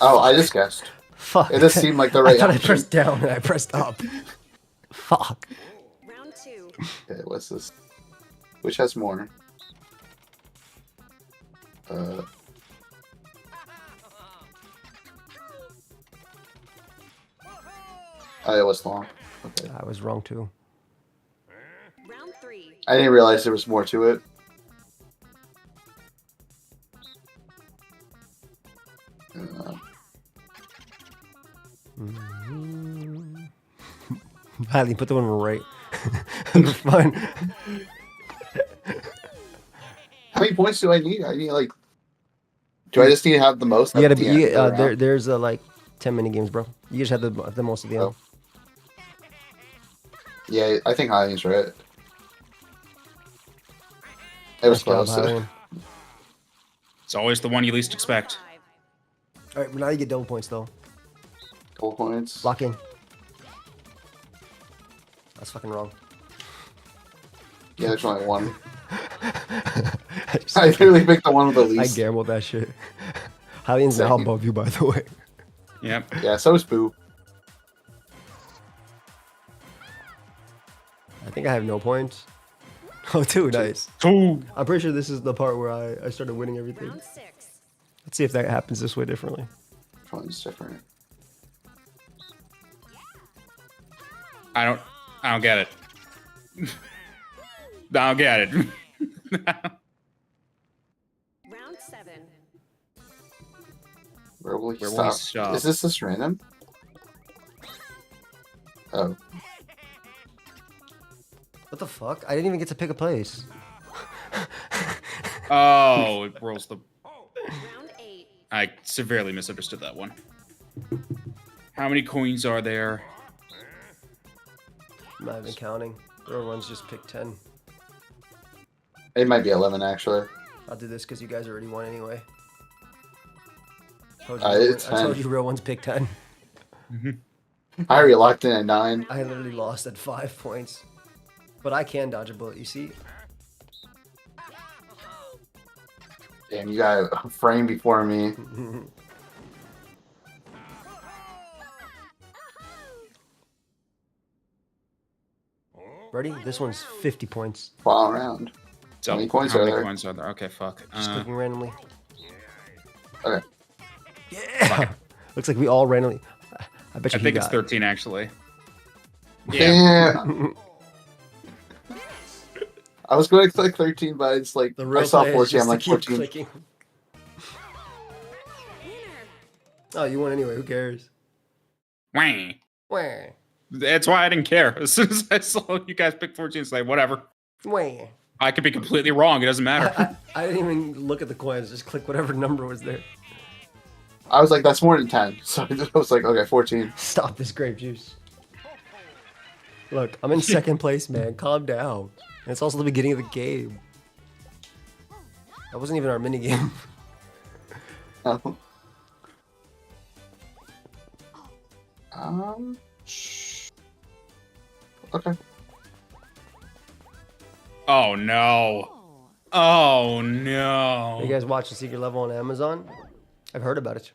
Oh, I just guessed. Fuck. It just seemed like the I right thought I option. pressed down and I pressed up. Fuck. Round 2. Okay, what's this? Which has more? Oh, it was long. Okay. I was wrong too. Round 3. I didn't realize there was more to it. Highly put the one right. Fun. How many points do I need? I need like. Do I just need to have the most? You gotta at be. the end of the round? There's like 10 mini games, bro. You just have the most of the end. Oh. Yeah, I think Hylian's right. It was Nice job, close. Hylian. It's always the one you least expect. 5. All right, but now you get double points though. Couple points. Lock in. That's fucking wrong. Yeah, there's only one. I literally picked the one with the I least. gambled that shit. Hylian's now Same. above you, by the way. Yep. Yeah, so is Boo. I think I have no points. Oh, two, nice. Ooh. I'm pretty sure this is the part where I started winning everything. Round 6. Let's see if that happens this way differently. Which one's different? I don't get it. I don't get it. Round 7. Where will he Where will stop? he stop? Is this just random? Oh. What the fuck? I didn't even get to pick a place. Oh, it rolls the. Round 8. I severely misunderstood that one. How many coins are there? I'm not even counting. Everyone's just picked 10. It might be 11, actually. I'll do this because you guys already won anyway. It's I told 10. you real ones picked 10. I already locked in at 9. I literally lost at 5 points. But I can dodge a bullet, you see? Damn, you got a frame before me. Ready? This one's 50 points. Fall around. So, How many coins how are many there? coins are there? Okay, fuck. Just clicking randomly. Okay. Yeah! Looks like we all randomly. I bet I you think he it's got 13 actually. Yeah. Damn. I was going to click 13, but it's like The real I saw play is 14. just I'm to like keep 14. clicking. Oh, you won anyway. Who cares? Wah. Wah. That's why I didn't care. As soon as I saw you guys pick 14, it's like, whatever. Wah. I could be completely wrong. It doesn't matter. I didn't even look at the coins. Just click whatever number was there. I was like, that's more than 10. So I was like, okay, 14. Stop this grape juice. Look, I'm in second place, man. Calm down. And it's also the beginning of the game. That wasn't even our mini game. Okay. Oh no. Oh no. You guys watch The Secret Level on Amazon? I've heard about it.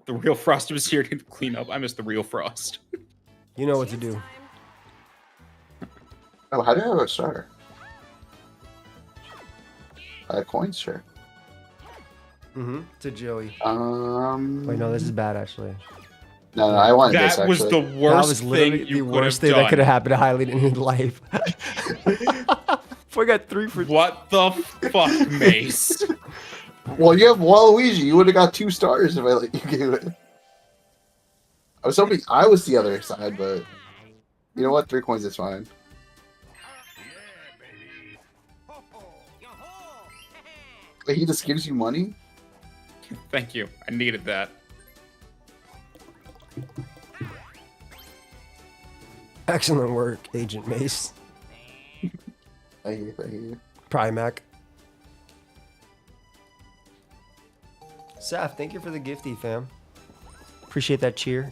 The real Frost was here to clean up. I miss the real Frost. You know what to do. Oh, how do I have a star? Coins, sure. Mm-hmm. To Joey. Wait, Wait, no, this is bad, actually. No, I wanted this, That was actually. the That worst was literally thing the you could worst have thing that could done. have happened to Hylian in his life. We got 3 for... What the fuck, Mace? Well, you have Waluigi. You would have got 2 stars if I let you give it. I was hoping I was the other side, but... You know what? 3 coins is fine. He just gives you money? Thank you. I needed that. Excellent work, Agent Mace. Thank you, thank you. Primac. Saf, thank you for the gifty, fam. Appreciate that cheer.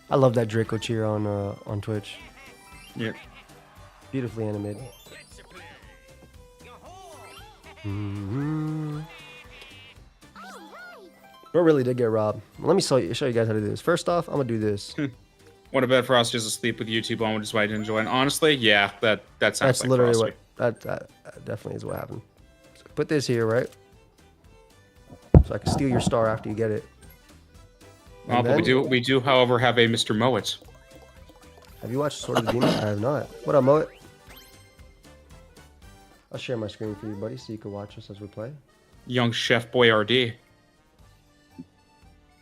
I love that Draco cheer on Twitch. Yep. Beautifully animated. Mm-hmm. Bro really did get robbed. Let me show you guys how to do this. First off, I'm gonna do this. What a bed for us just to sleep with YouTube on, which is why I didn't enjoy. And honestly, yeah, that sounds That's like literally Frosty. what that definitely is what happened. So put this here, right? So I can steal your star after you get it. Oh, but we do, however, have a Mr. Moet. Have you watched Sword of the Demon? I have not. What up, Moet? I'll share my screen for you, buddy, so you can watch us as we play. Young Chef Boyardee.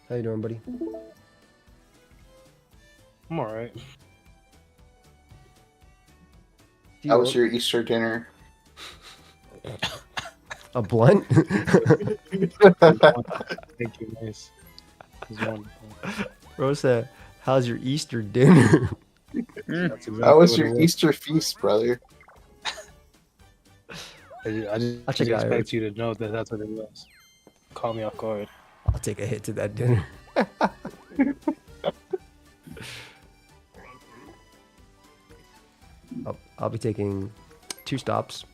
How you doing, buddy? I'm alright. How was your Easter dinner? A blunt? Thank you, nice. It was wonderful. Bro said, how's your Easter dinner? That's exactly How was what your it Easter feast, brother? I just I'll check it out. expect you to know that that's what it was. Call me off guard. I'll take a hit to that dinner. I'll be taking 2 stops.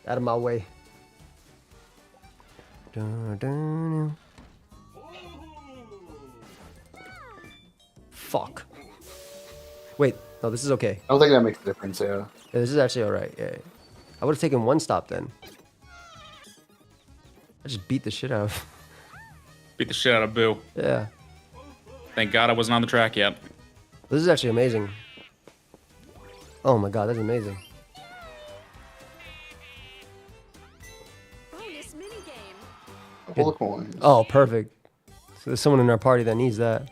Out of my way. Dun, dun, dun. Fuck. Wait, no, this is okay. I don't think that makes a difference, yeah. Yeah, this is actually alright. Yeah. I would have taken 1 stop then. I just beat the shit out of. Beat the shit out of Boo. Yeah. Thank God I wasn't on the track yet. This is actually amazing. Oh my god, that's amazing. Bonus minigame. Full of coins. Oh, perfect. So there's someone in our party that needs that.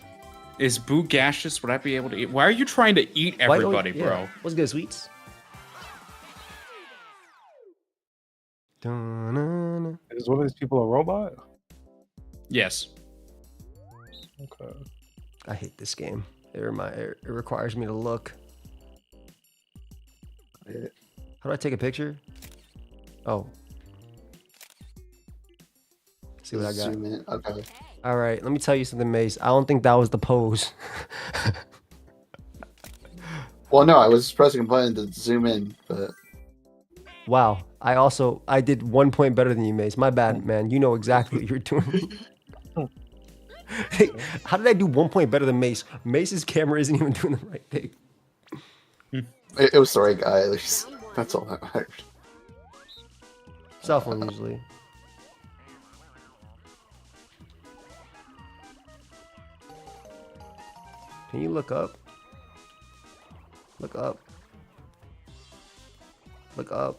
Is Boo gaseous? Would I be able to eat? Why are you trying to eat Why don't- everybody, yeah. bro? What's good, sweets? Dun-dun-dun. Is one of these people a robot? Yes. Okay. I hate this game. It requires me to look. How do I take a picture? Oh. See what I got. Zoom in. Okay. All right, let me tell you something, Mace. I don't think that was the pose. Well, no, I was pressing a button to zoom in, but Wow. I did 1 point better than you, Mace. My bad, man. You know exactly what you're doing. Hey, how did I do 1 point better than Mace? Mace's camera isn't even doing the right thing. it was the right guy at least. That's all that mattered. Cell phone usually. Can you look up? Look up. Look up.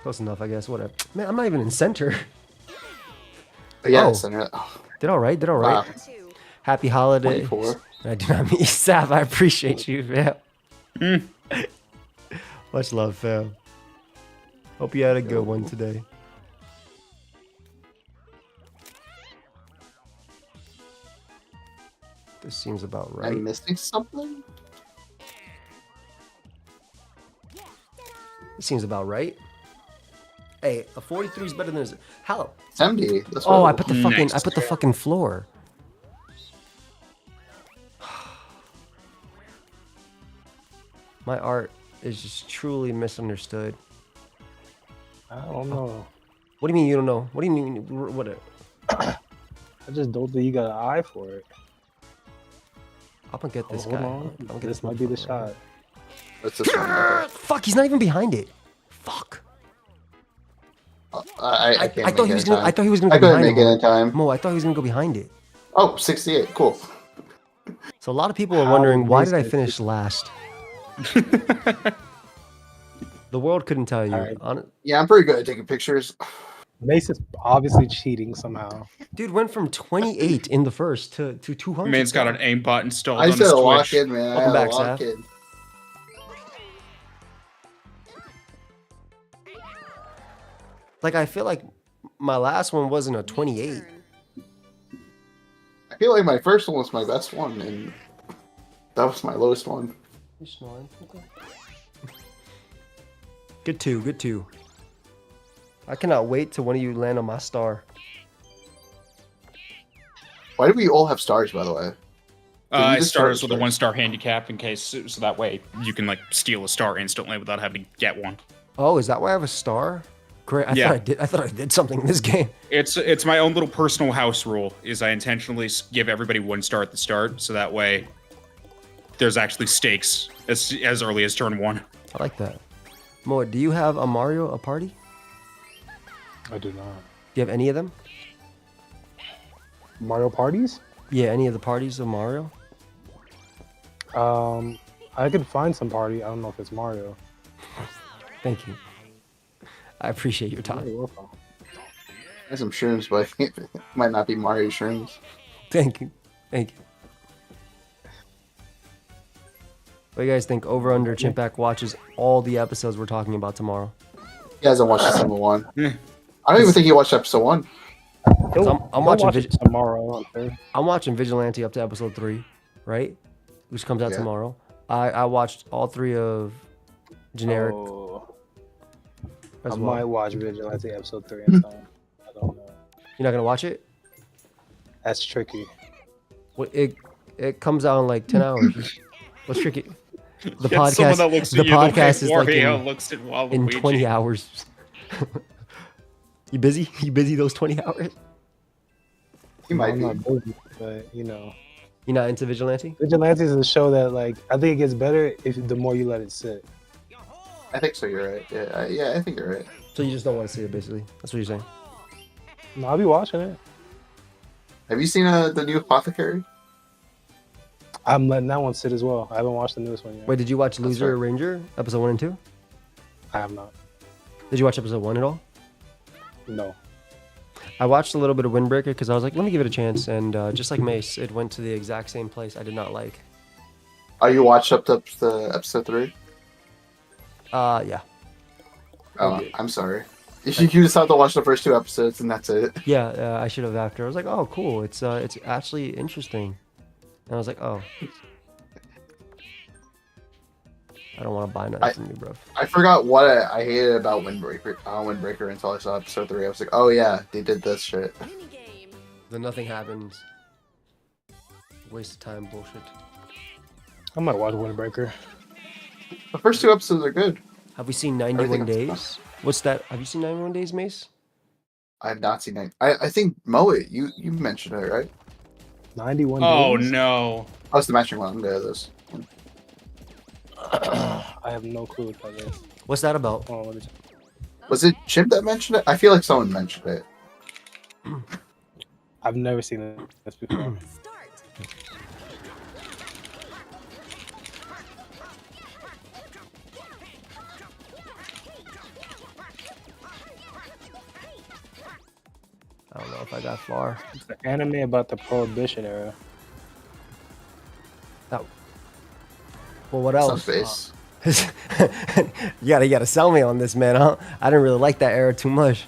Close enough, I guess. Whatever. Man, I'm not even in center. But yeah, Oh. center. Oh, Did all right. Did all right. wow. 2. Happy holiday. 24. I do not mean Sav. I appreciate you, fam. Much love, fam. Hope you had a good one today. This seems about right. I'm missing something? This seems about right. Hey, a 43 is better than a... How? It's MD. That's Oh, what I put the fucking... Nice. I put the fucking floor. My art is just truly misunderstood. I don't know. What do you mean you don't know? What do you mean? What? I just don't think you got an eye for it. I'm gonna get this Hold guy. on. I'm gonna get This might be the motherfucker. shot. That's this one. Okay. Fuck, he's not even behind it. Fuck. I can't I thought make he it was in gonna. time. I thought he was gonna I go couldn't behind make it him. in time. Mo, I thought he was gonna go behind it. Oh, 68. Cool. So a lot of people are How wondering why did I amazing. finish last. The world couldn't tell you. Alright. Yeah, I'm pretty good at taking pictures. Mace is obviously cheating somehow. Dude went from 28 in the first to 200. Man's got an aim bot installed I on just his had a lock Twitch. in, man. I Welcome had a back, lock Saf. in. Like I feel like my last one wasn't a 28. I feel like my first one was my best one, and that was my lowest one. You're snoring. Okay. Good two. Good two. I cannot wait till one of you land on my star. Why do we all have stars, by the way? Did you just Stars start with a stars? 1-star handicap in case, so that way you can like steal a star instantly without having to get one. Oh, is that why I have a star? Great. Yeah. I thought I did something in this game. It's my own little personal house rule. Is I intentionally give everybody 1 star at the start, so that way there's actually stakes as early as turn 1. I like that. Mo, do you have a Mario a party? I do not. Do you have any of them? Mario parties? Yeah, any of the parties of Mario? I could find some party. I don't know if it's Mario. Thank you. I appreciate your time. You're welcome. I have some shrooms, but it might not be Mario shrooms. Thank you. Thank you. What do you guys think? Over under Chimpback watches all the episodes we're talking about tomorrow. He hasn't watched episode 1. I don't even think he watched episode 1. I'm watching watch it tomorrow. I'm watching Vigilante up to episode 3, right? Which comes out tomorrow. I watched all 3 of Generic. Oh, as I well. might watch Vigilante episode 3 in time. I don't know. You're not gonna watch it? That's tricky. Well, it comes out in like 10 hours. What's tricky? The Get someone podcast. that looks The at you the way podcast is like Wario looks at in Waluigi. 20 hours. You busy? You busy those 20 hours? He might I'm be. not busy, but you know. You're not into Vigilante? Vigilante is a show that, like, I think it gets better if the more you let it sit. I think so. You're right. Yeah, I think you're right. So you just don't want to see it, basically. That's what you're saying. No, I'll be watching it. Have you seen the new Apothecary? I'm letting that one sit as well. I haven't watched the newest one yet. Wait, did you watch Loser right. or Ranger? Episode 1 and 2? I have not. Did you watch episode 1 at all? No. I watched a little bit of Windbreaker because I was like, let me give it a chance. And just like Mace, it went to the exact same place I did not like. Are you watched up to the episode 3? Yeah. Oh, I'm sorry. You just have to watch the first 2 episodes and that's it. Yeah, I should have after. I was like, oh, cool. It's actually interesting. And I was like, oh. I don't want to buy nothing from you, bro. I forgot what I hated about Windbreaker until I saw episode 3. I was like, oh yeah, they did this shit. Minigame. Then nothing happens. Waste of time bullshit. I might watch Windbreaker. The first 2 episodes are good. Have we seen 91 Everything Days? What's that? Have you seen 91 Days, Mace? I have not seen it. I think Moe, you mentioned it, right? 91 Oh days? no. I was the matching one. There it is. I have no clue what that is. What's that about? Oh, what is it? Was it Chimp that mentioned it? I feel like someone mentioned it. I've never seen this before. Start. I don't know if I got far. It's an anime about the Prohibition era. Well, what Some else? face. you gotta sell me on this, man. Huh? I didn't really like that era too much.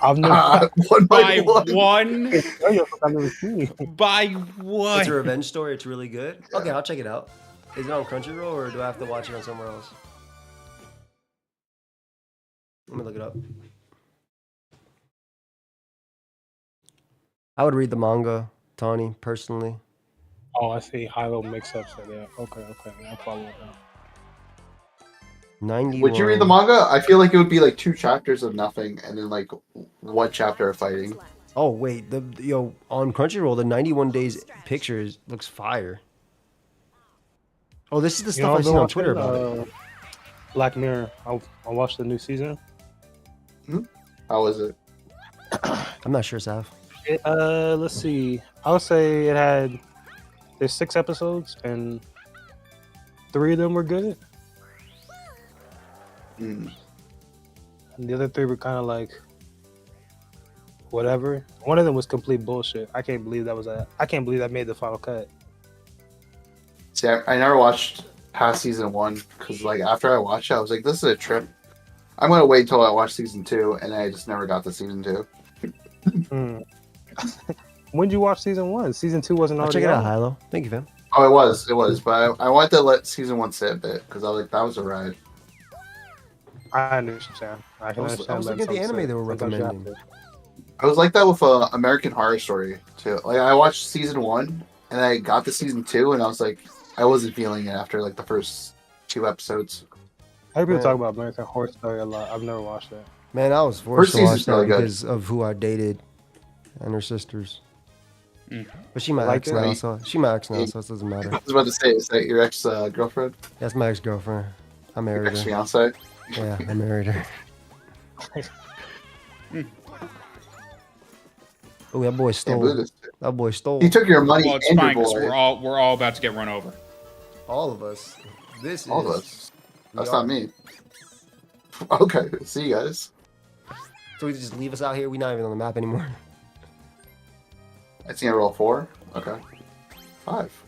I've never, One By by one. one. I've never seen it. By It's one. a revenge story. It's really good. Okay, I'll check it out. Is it on Crunchyroll or do I have to watch it on somewhere else? Let me look it up. I would read the manga, Tawny, personally. Oh, I see. High-low mix-ups are there. Okay. I'll follow it now. 91. Would you read the manga? I feel like it would be like 2 chapters of nothing and then like 1 chapter of fighting. Oh wait, on Crunchyroll, the 91 Days pictures looks fire. Oh, this is the You stuff know, I I've seen been on Twitter watching, about it. Black Mirror. I watched the new season. How was it? I'm not sure, Sav. Let's see. I would say there's 6 episodes and 3 of them were good. Mm. And the other 3 were kind of like whatever. One of them was complete bullshit. I can't believe that made the final cut. See, I never watched past season 1 because like after I watched it, I was like, this is a trip. I'm gonna wait until I watch season 2, and I just never got to season 2. When did you watch season 1? Season 2 wasn't I'll already check it out, out. Hilo. Thank you, fam. Oh, it was, but I wanted to let season 1 sit a bit because I was like, that was a ride. I understand. I can I was understand. looking at the anime they were recommending. I was like that with American Horror Story too. Like I watched season 1 and I got to season 2 and I was like, I wasn't feeling it after like the first 2 episodes. I hear people Man. talk about American Horror Story a lot. I've never watched that. Man, I was forced First to watch season's really that good. because of who I dated and her sisters. But she my Like ex it? now, so she my ex now, so it doesn't matter. I was about to say, is that your ex girlfriend? That's my ex-girlfriend. I Your married ex her. fiance? Yeah, I married her. Oh, that boy stole. That boy stole. He took your money Well, it's and fine your because boy. we're all about to get run over. All of us. This All is. of us. That's we are. not me. Okay, see you guys. So we just leave us out here. We're not even on the map anymore. I see I roll 4. Okay. 5.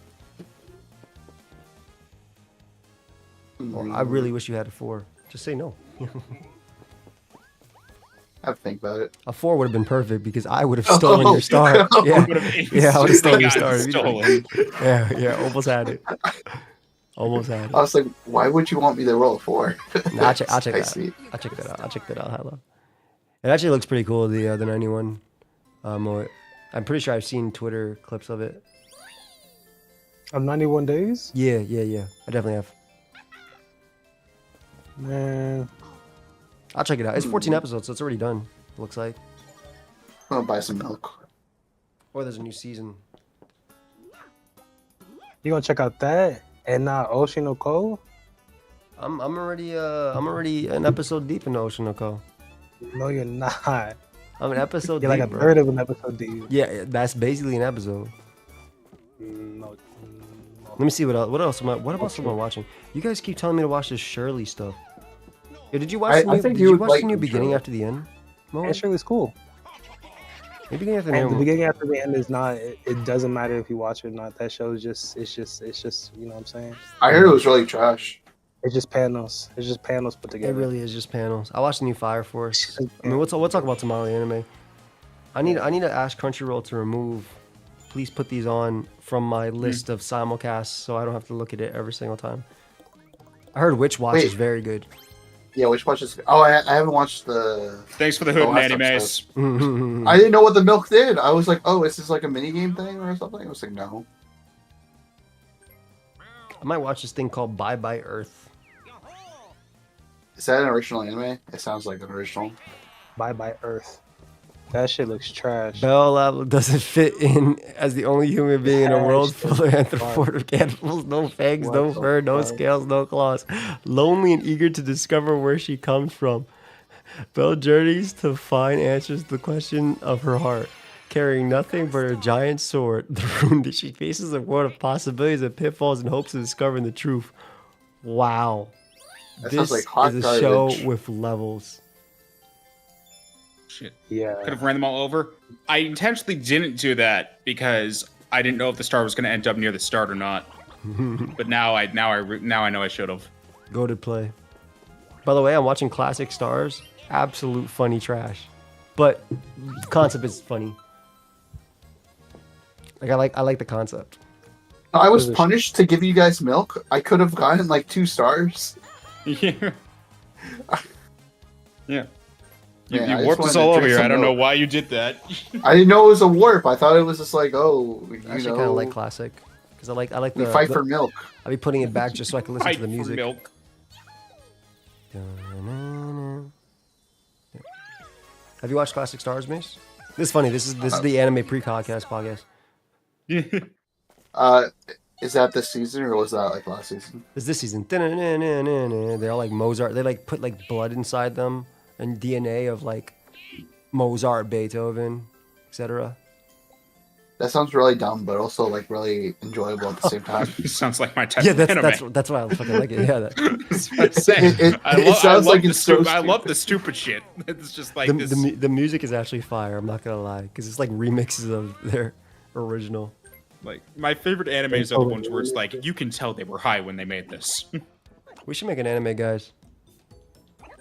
Well, I really wish you had a 4. Just say no. I have to think about it. A 4 would have been perfect because I would have stolen your star. Yeah, yeah, I would have stolen your star. Stolen. Yeah, almost had it. Almost had it. I was like, why would you want me to roll 4? Nah, I'll check I that. see. I'll check that out. I'll check that out. Hello. It actually looks pretty cool. The 91. I'm pretty sure I've seen Twitter clips of it. Of 91 days? Yeah. I definitely have. Man, I'll check it out. It's 14 episodes, so it's already done. It looks like. I'm gonna buy some milk. Or there's a new season. you gonna check out that and not Oshinoko? I'm already an episode deep in Oshinoko. No, you're not. I'm an episode You're deep, like a bro. third of an episode deep. Yeah, that's basically an episode. No. Let me see what else am I watching? You guys keep telling me to watch this Shirley stuff. Yo, did you watch I think did you you would watch like the new them, beginning Shirley. after the end? Mo? It sure is cool. The beginning after the And the end. beginning after the end is not. It doesn't matter if you watch it or not. That show is just. It's just. You know what I'm saying? I heard it was really trash. It's just panels. It's just panels put It together. really is just panels. I watched the new Fire Force. I mean, we'll talk about tomorrow the anime. I need to ask Crunchyroll to remove. Please put these on from my list of simulcasts so I don't have to look at it every single time. I heard Witch Watch Wait. is very good. Yeah, which watch is? Oh, I haven't watched the. Thanks for the hood and last animes. I didn't know what the milk did. I was like, oh, is this like a mini game thing or something? I was like, no. I might watch this thing called Bye Bye Earth. Is that an original anime? It sounds like an original. Bye bye Earth. That shit looks trash. Bell doesn't fit in as the only human being in a world Trash. full of anthropomorphic animals, no fangs, What no the fur, no fuck? scales, no claws. Lonely and eager to discover where she comes from. Belle journeys to find answers to the question of her heart. Carrying nothing but her giant sword, the room that she faces a world of possibilities and pitfalls in hopes of discovering the truth. Wow. That This sounds like hot is a show garbage. with levels. Shit. Yeah. Could have ran them all over. I intentionally didn't do that because I didn't know if the star was going to end up near the start or not. But now I know I should have. Go to play. By the way, I'm watching Classic Stars. Absolute funny trash, but the concept is funny. Like I like the concept. I was punished to give you guys milk. I could have gotten like 2 stars. Yeah. Yeah. You Man, I just warped us wanted to all over drink here. some I don't know milk. why you did that. I didn't know it was a warp. I thought it was just like, oh, you I actually know, kind of like Classic because I like we the. fight for milk. I'll be putting it back just so I can listen Fight to the for music. milk. Have you watched Classic Stars, Mace? This is funny. This is the anime pre-podcast podcast. Is that this season or was that like last season? It's this season. They're all like Mozart. They like put like blood inside them and DNA of like Mozart, Beethoven, etc. That sounds really dumb, but also like really enjoyable at the same time. Sounds like my type Yeah, of anime. that's why I fucking like it. Yeah, That's what I'm saying. It sounds like it's so I love stupid. the stupid shit. It's just like the, this. the music is actually fire. I'm not gonna lie, because it's like remixes of their original. Like my favorite animes are the ones where it's like you can tell they were high when they made this. We should make an anime, guys.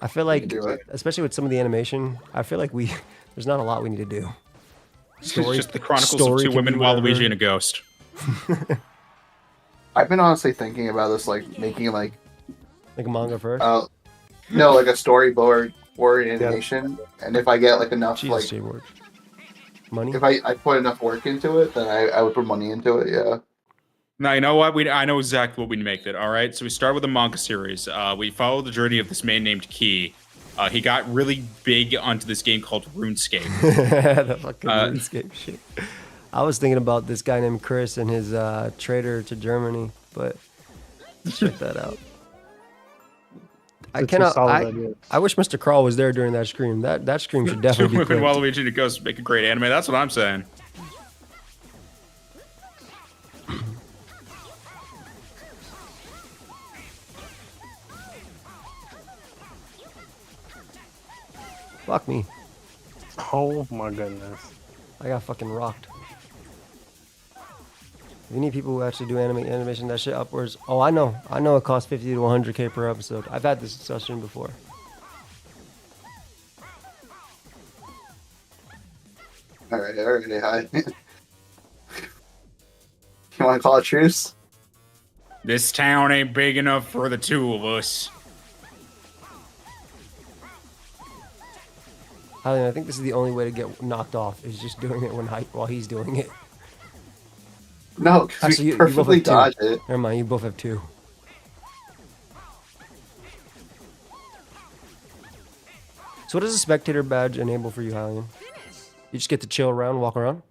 I feel like, do it. especially with some of the animation, I feel like there's not a lot we need to do. It's just the Chronicles of story Two can Women, be whatever. Waluigi, and a Ghost. I've been honestly thinking about this, like making like Like a manga first. no, like a storyboard or animation, and if I get like enough Jesus, like J-Word. Money. if I put enough work into it, then I would put money into it. Yeah. Now, you know what? I know exactly what we make it, all right? So we start with the manga series. We follow the journey of this man named Key. He got really big onto this game called RuneScape. The fucking RuneScape shit. I was thinking about this guy named Chris and his trader to Germany, but check that out. I cannot. I wish Mr. Carl was there during that stream. That stream should definitely be clipped. Waluigi and Ghost make a great anime. That's what I'm saying. Fuck me. Oh my goodness. I got fucking rocked. You need people who actually do animation, that shit upwards. Oh, I know it costs 50 to 100K per episode. I've had this discussion before. Alright, hi. You want to call a truce? This town ain't big enough for the two of us. I think this is the only way to get knocked off, is just doing it while he's doing it. No, because you perfectly dodge it. Never mind, you both have 2. So what does a spectator badge enable for you, Hallian? You just get to chill around, walk around?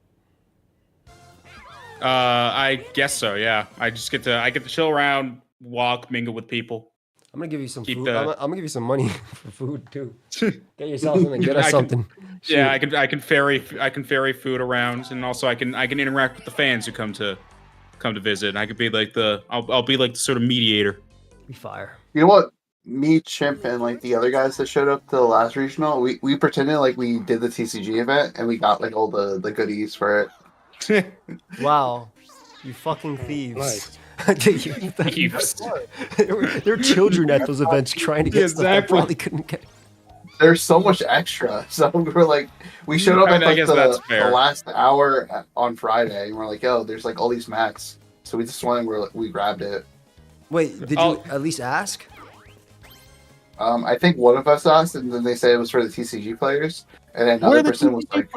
I guess so, yeah. I get to chill around, walk, mingle with people. I'm gonna give you some food. I'm gonna give you some money for food too. Get yourself something. Get us something. Yeah, I can ferry food around, and also I can interact with the fans who come to visit. I could be like I'll be like the sort of mediator. Be fire. You know what? Me, Chimp, and like the other guys that showed up to the last regional, we pretended like we did the TCG event and we got like all the goodies for it. Wow, you fucking thieves! Nice. Thieves. They're children at those events trying to get stuff they probably couldn't get. There's so much extra, so we're like, we showed up at like the last hour on Friday, and we're like, yo, there's like all these mats, so we just went and we grabbed it. Wait, did you at least ask? I think one of us asked, and then they said it was for the TCG players, and then another person was like,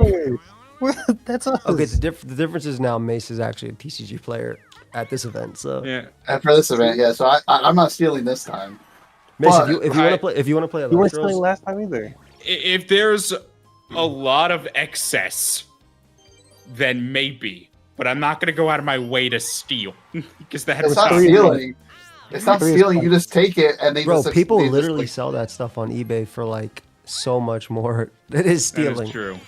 "That's us." Okay, the difference is now Mace is actually a TCG player at this event, so yeah. And for this event, yeah. So I'm not stealing this time. Mace, if you want to play, you weren't stealing last time either. If there's a lot of excess, then maybe. But I'm not gonna go out of my way to steal because that's not stealing. It's not stealing. You just take it, and they just people literally sell that stuff on eBay for like so much more. It is stealing. That is true.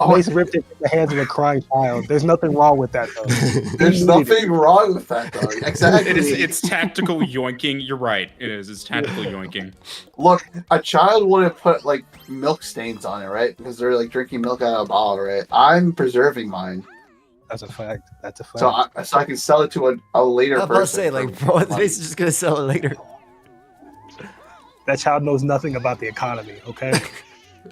Mace ripped it from the hands of a crying child. There's nothing wrong with that, though. There's nothing wrong with that, though. Exactly. It's tactical yoinking. You're right. It is. It's tactical yoinking. Look, a child wouldn't put like milk stains on it, right? Because they're like drinking milk out of a bottle, right? I'm preserving mine. That's a fact. That's a fact. So I can sell it to a later person. I was about to say, like, bro, Mace is just gonna sell it later. That child knows nothing about the economy. Okay.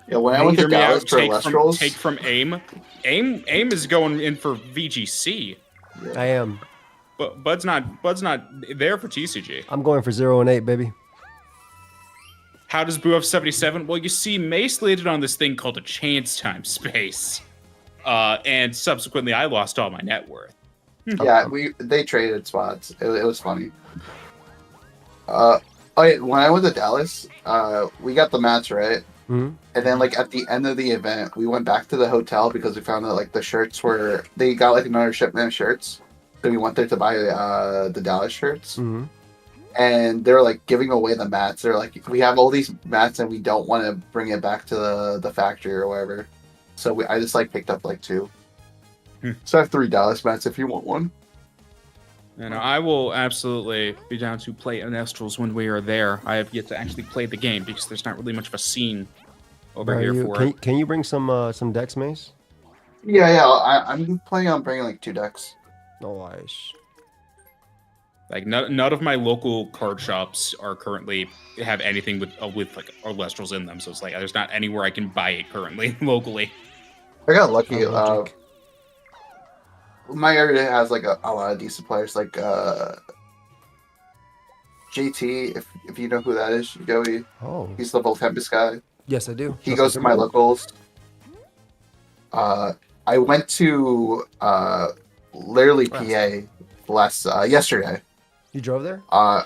Yeah, when I went to Dallas for Lestrals, take from AIM. AIM is going in for VGC. Yeah. I am. But Bud's not there for TCG. I'm going for 0 and 8, baby. How does Boo have 77? Well, you see, Mace landed on this thing called a chance time space. And subsequently I lost all my net worth. Yeah, they traded spots. It was funny. When I went to Dallas, we got the mats, right? Mm-hmm. And then, like, at the end of the event, we went back to the hotel because we found that, like, the shirts they got, like, another shipment of shirts. So we went there to buy the Dallas shirts. Mm-hmm. And they were, like, giving away the mats. They're like, we have all these mats and we don't want to bring it back to the factory or whatever. So I just, like, picked up, like, 2. So I have 3 Dallas mats if you want one. And I will absolutely be down to play Anestrals when we are there. I have yet to actually play the game because there's not really much of a scene over here for it. Can you bring some decks, Mace? Yeah. I'm planning on bringing like 2 decks. Nice. Like none of my local card shops are currently have anything with like Anestrals in them, so it's like there's not anywhere I can buy it currently locally. I got lucky. My area has like a lot of decent players, like JT, if you know who that is, Joey. Oh. He's the Voltempest guy. Yes, I do. He goes to my locals. I went to literally PA yesterday. You drove there? I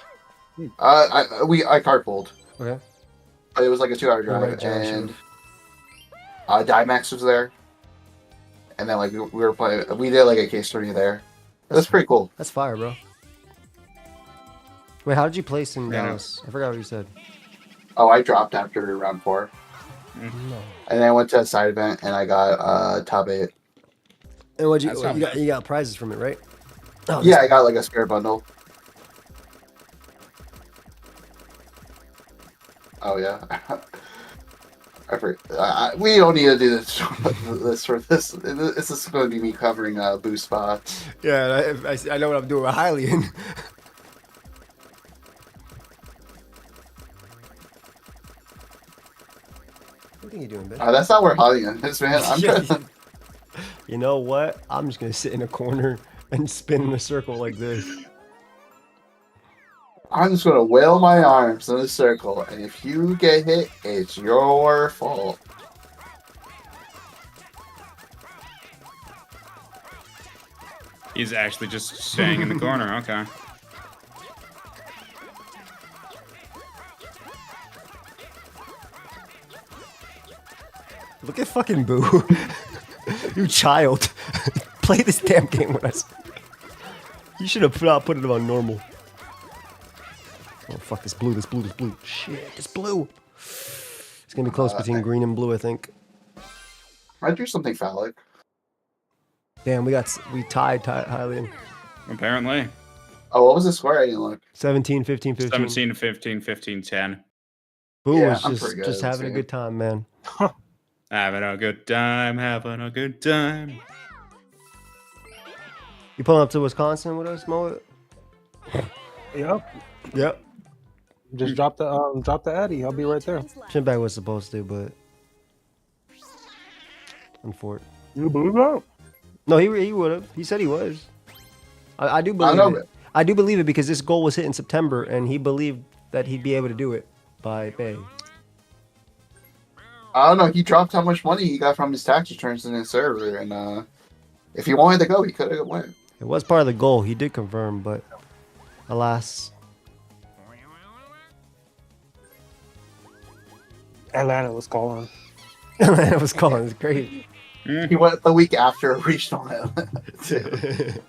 carpooled. Okay. But it was like a 2-hour You're drive, right, Josh, and Dimax was there. And then like we were playing, we did like a case study there. That's pretty cool. That's fire, bro. Wait, how did you place in Yeah. Dallas? I forgot what you said. Oh, I dropped after round 4. No. And then I went to a side event and I got top 8. And what That's not you got prizes from it, right? Oh, Yeah, I got like a spare bundle. Oh yeah. I forget. We don't need to do this. This is going to be me covering boost spots. Yeah, I know what I'm doing with Hylian. What are you doing, bitch? That's not where Hollywood is, man. I'm trying. You know what? I'm just gonna sit in a corner and spin in a circle like this. I'm just gonna wail my arms in a circle, and if you get hit, it's your fault. He's actually just staying in the corner. Okay. Look at fucking Boo. You child. Play this damn game with us. You should have not put it on normal. Oh fuck, this blue. Shit, it's blue. It's gonna be close between green and blue, I think. Might do something phallic. Damn, we tied Hylian. Apparently. Oh, what was the score? I didn't look. 17, 15, 15. 17 to 15, 15, 10. Boo Yeah, was I'm pretty good just at having a this good time, man. Having a good time, having a good time. You pulling up to Wisconsin with us, Mo? Yep. Yep. Just drop the Addy. I'll be right there. Chimpbag was supposed to, but unfortunately. You believe that? No, he would have. He said he was. I do believe know, it. I do believe it because this goal was hit in September, and he believed that he'd be able to do it by May. I don't know. He dropped how much money he got from his tax returns in his server, and if he wanted to go, he could have went. It was part of the goal. He did confirm, but alas. Atlanta was calling. Atlanta was calling. It's great. He went the week after a regional too.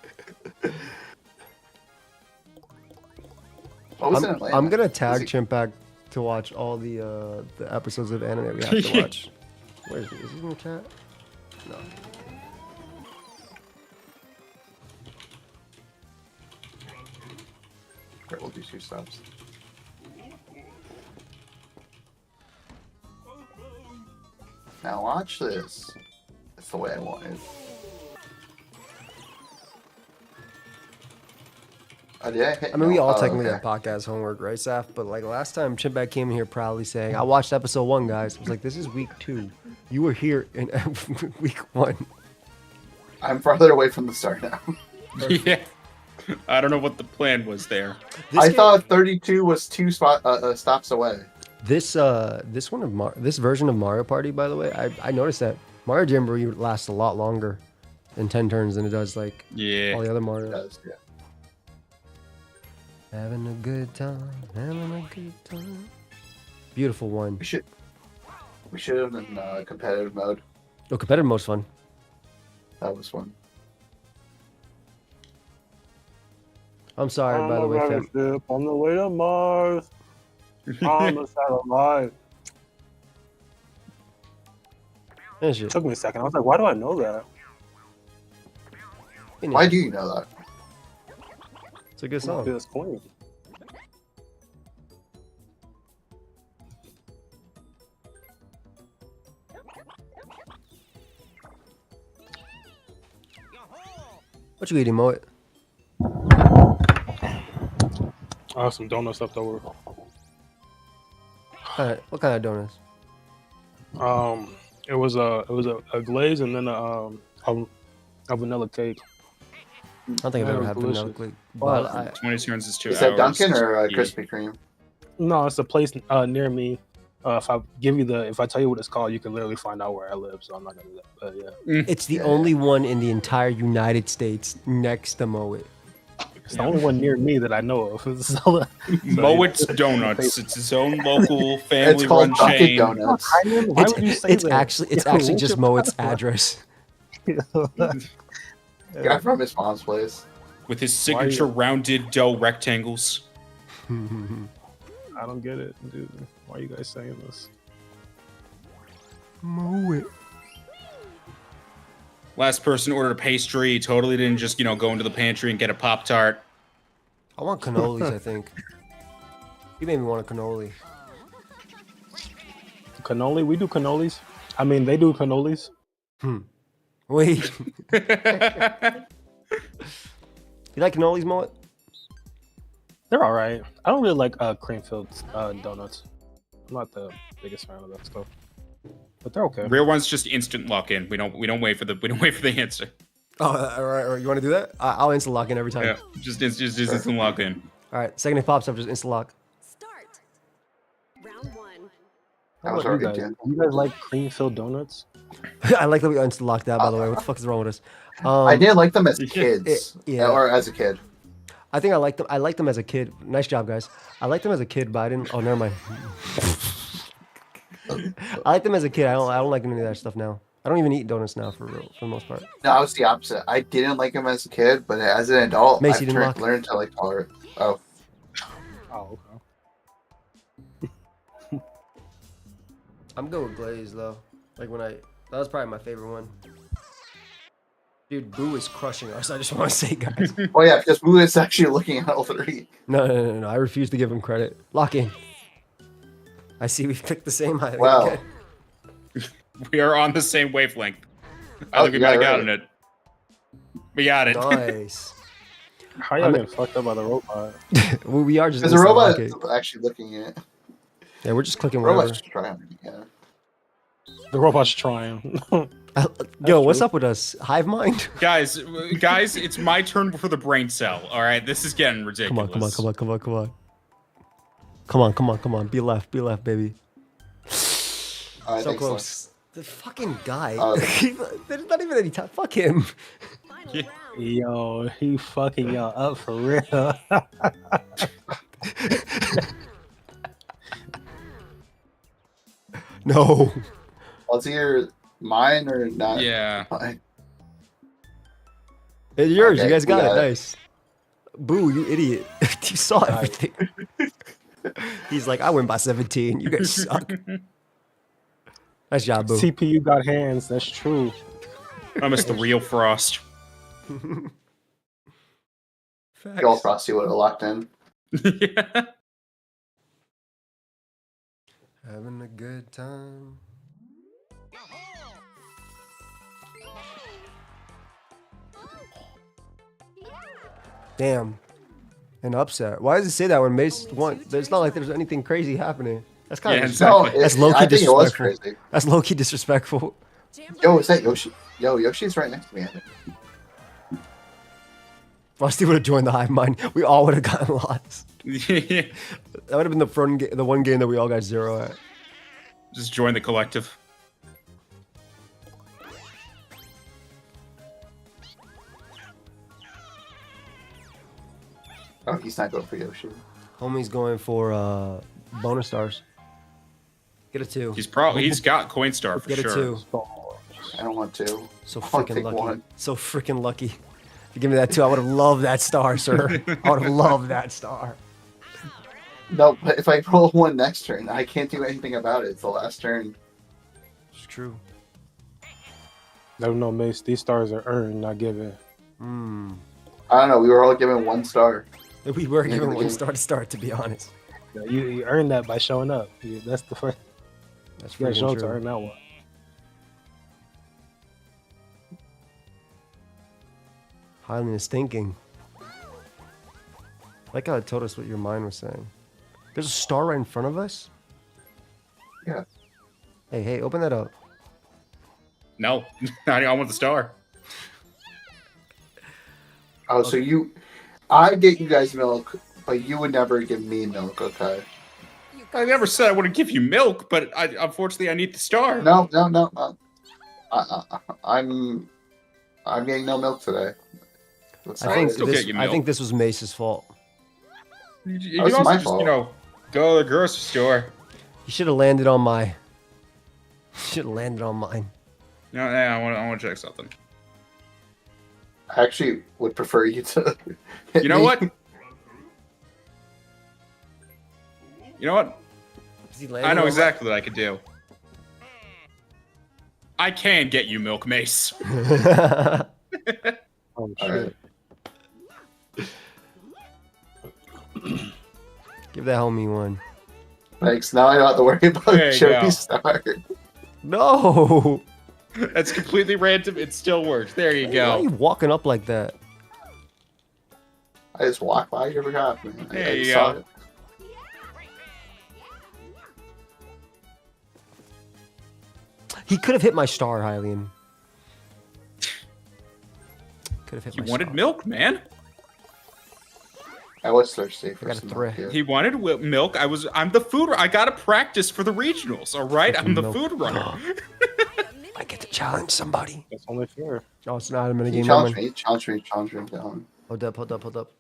What was in Atlanta? I'm gonna tag Chimpbag to watch all the episodes of anime we have to watch. Where is he? Is he in the chat? No. Alright, we'll do 2 stops. Now watch this. That's the way I want it. Oh, did I hit? I mean, we all Oh, technically okay. have podcast homework, right, Saf? But like last time, Chimpbag came in here proudly saying, "I watched episode 1, guys." I was like, "This is week 2. You were here in week 1." I'm farther away from the start now. Yeah. I don't know what the plan was there. This thought 32 was 2 stops away. this version of Mario Party, by the way, I noticed that Mario Jamboree lasts a lot longer in 10 turns than it does like Yeah. all the other Mario. It does, yeah. Having a good time, having a good time. Beautiful one. We should have been competitive mode. Oh, competitive mode's fun. That was fun. I'm sorry, by the way, fam. Ship on the way to Mars. On the satellite. Finish it. It took me a second. I was like, why do I know that? Finish Why it. do you know that? It's a good Must song. be this queen. What you eating, Moet? I have some donuts left over. What kind of donuts? It was a glaze and then a vanilla cake. I don't think I've Yeah, ever had delicious. vanilla cake. Well, But I, 20 turns is 2 hours. Is that Dunkin' or Yeah. Krispy Kreme? No, it's a place near me. If I tell you what it's called, you can literally find out where I live. So I'm not gonna do that. But yeah, it's the only one in the entire United States next to Moet. It's the only one near me that I know of. So, Mowat's Donuts. It's its own local It's family-run called Bucket chain. Donuts. why would you say It's that? actually just Moet's address. Guy from his mom's place. With his signature rounded dough rectangles. I don't get it, dude. Why are you guys saying this? Moet. Last person ordered a pastry. Totally didn't just, go into the pantry and get a Pop-Tart. I want cannolis, I think. You made me want a cannoli. Cannoli? We do cannolis. I mean, they do cannolis. Wait. You like cannolis, Moet? They're all right. I don't really like cream-filled donuts. I'm not the biggest fan of that stuff, but they're okay. Real ones just instant lock in. We don't wait for the answer. Oh, all right. You want to do that? I'll instant lock in every time. Yeah, just instant lock in. All right. Second it pops up, just instant lock. Start. Round 1. That was How about already you guys? good. You guys like cream-filled donuts? I like that we instant locked that. By the way, what the fuck is wrong with us? I did like them as kids, yeah. or as a kid. I think I liked them. I liked them as a kid. Nice job, guys. I liked them as a kid, but I didn't. Oh, never mind. I liked them as a kid. I don't like any of that stuff now. I don't even eat donuts now for the most part. No, I was the opposite. I didn't like them as a kid, but as an adult, Macy didn't I've learned to like tolerate. Oh, Oh, okay. I'm good with glaze though. Like that was probably my favorite one. Dude, Boo is crushing us. I just want to say, guys. oh yeah, because Boo is actually looking at all three. No. I refuse to give him credit. Lock in. I see we've clicked the same. Wow. Okay. We are on the same wavelength. I think we might have gotten it. We got it. Nice. How y'all getting fucked up by the robot? Well, we are just. Because the instant robot locking. is actually looking at it. Yeah, we're just clicking The whatever. robot's just trying. Yeah. The robot's trying. Yo, what's true. up with us? Hive mind? Guys, it's my turn for the brain cell. All right, this is getting ridiculous. Come on. Be left, baby. All right, So thanks, close. The fucking guy. Oh. There's not even any time. Fuck him. Final Yeah. round. Yo, he fucking y'all up for real. No. Let's hear mine or not. Yeah. Mine. It's yours. Okay, You guys got we it. got it. Nice. Boo, you idiot. You saw everything. He's like, I win by 17. You guys suck. Nice job, Boo. CPU got hands. That's true. I miss the real Frost. The old Frosty would have locked in. Yeah. Having a good time. Damn. An upset. Why does it say that when Mace won? It's not like there's anything crazy happening. That's kind Yeah, of exactly. No, That's low-key I think it was disrespectful. crazy. That's low key disrespectful. Jam Yo, is that Yoshi? Yo, Yoshi's right next to me. Frosty would have joined the hive mind. We all would have gotten lost. Yeah. That would have been the one game that we all got 0 at. Just join the collective. Oh, he's not going for Yoshi. Homie's going for bonus stars. Get a 2. He's got Coinstar for Get a sure. 2. I don't want to. So I'll freaking take lucky. one. So freaking lucky. If you give me that 2, I would have loved that star, sir. I would have loved that star. No, but if I roll one next turn, I can't do anything about it. It's the last turn. It's true. No, Mace. These stars are earned, not given. Hmm. I don't know. We were all given 1 star. We were Yeah, given the one game. star to start, to be honest. You earned that by showing up. That's the first. That's You gotta show freaking up to true. earn that one. Hylian is thinking. Like how it told us what your mind was saying. There's a star right in front of us? Yeah. Hey, open that up. No, I want the star. Oh, so I get you guys milk, but you would never give me milk, okay? I never said I wouldn't give you milk, but unfortunately I need the star. No. I'm getting no milk today. That's I how think it still is. this. get you I think milk. this was Mace's fault. You Oh, it's can also my just, fault. go to the grocery store. He should have landed on my. Should have landed on mine. No, I want to check something. I actually would prefer you to. You know what? You know what? Is he I landing know on exactly what I could do. I can get you milk, Mace. mine? Oh All shit. right. Give that homie one. Thanks. Now I don't have to worry There about you Joey go. Star. No. That's completely random. It still works. There you Why are you go. walking up like that? I just walked by your behalf, man. There I you just saw go. it. He could have hit my star, Hylian. Could have hit He my wanted star. milk, man. I was thirsty for got a some threat. milk. He wanted milk. I'm the food. I gotta practice for the regionals. All right, I'm the Milk. food runner. I get to challenge somebody. That's only fair. Oh, it's not a He minigame. challenged Roman. me. Challenge me. Challenge me down. Hold up, hold up, hold up.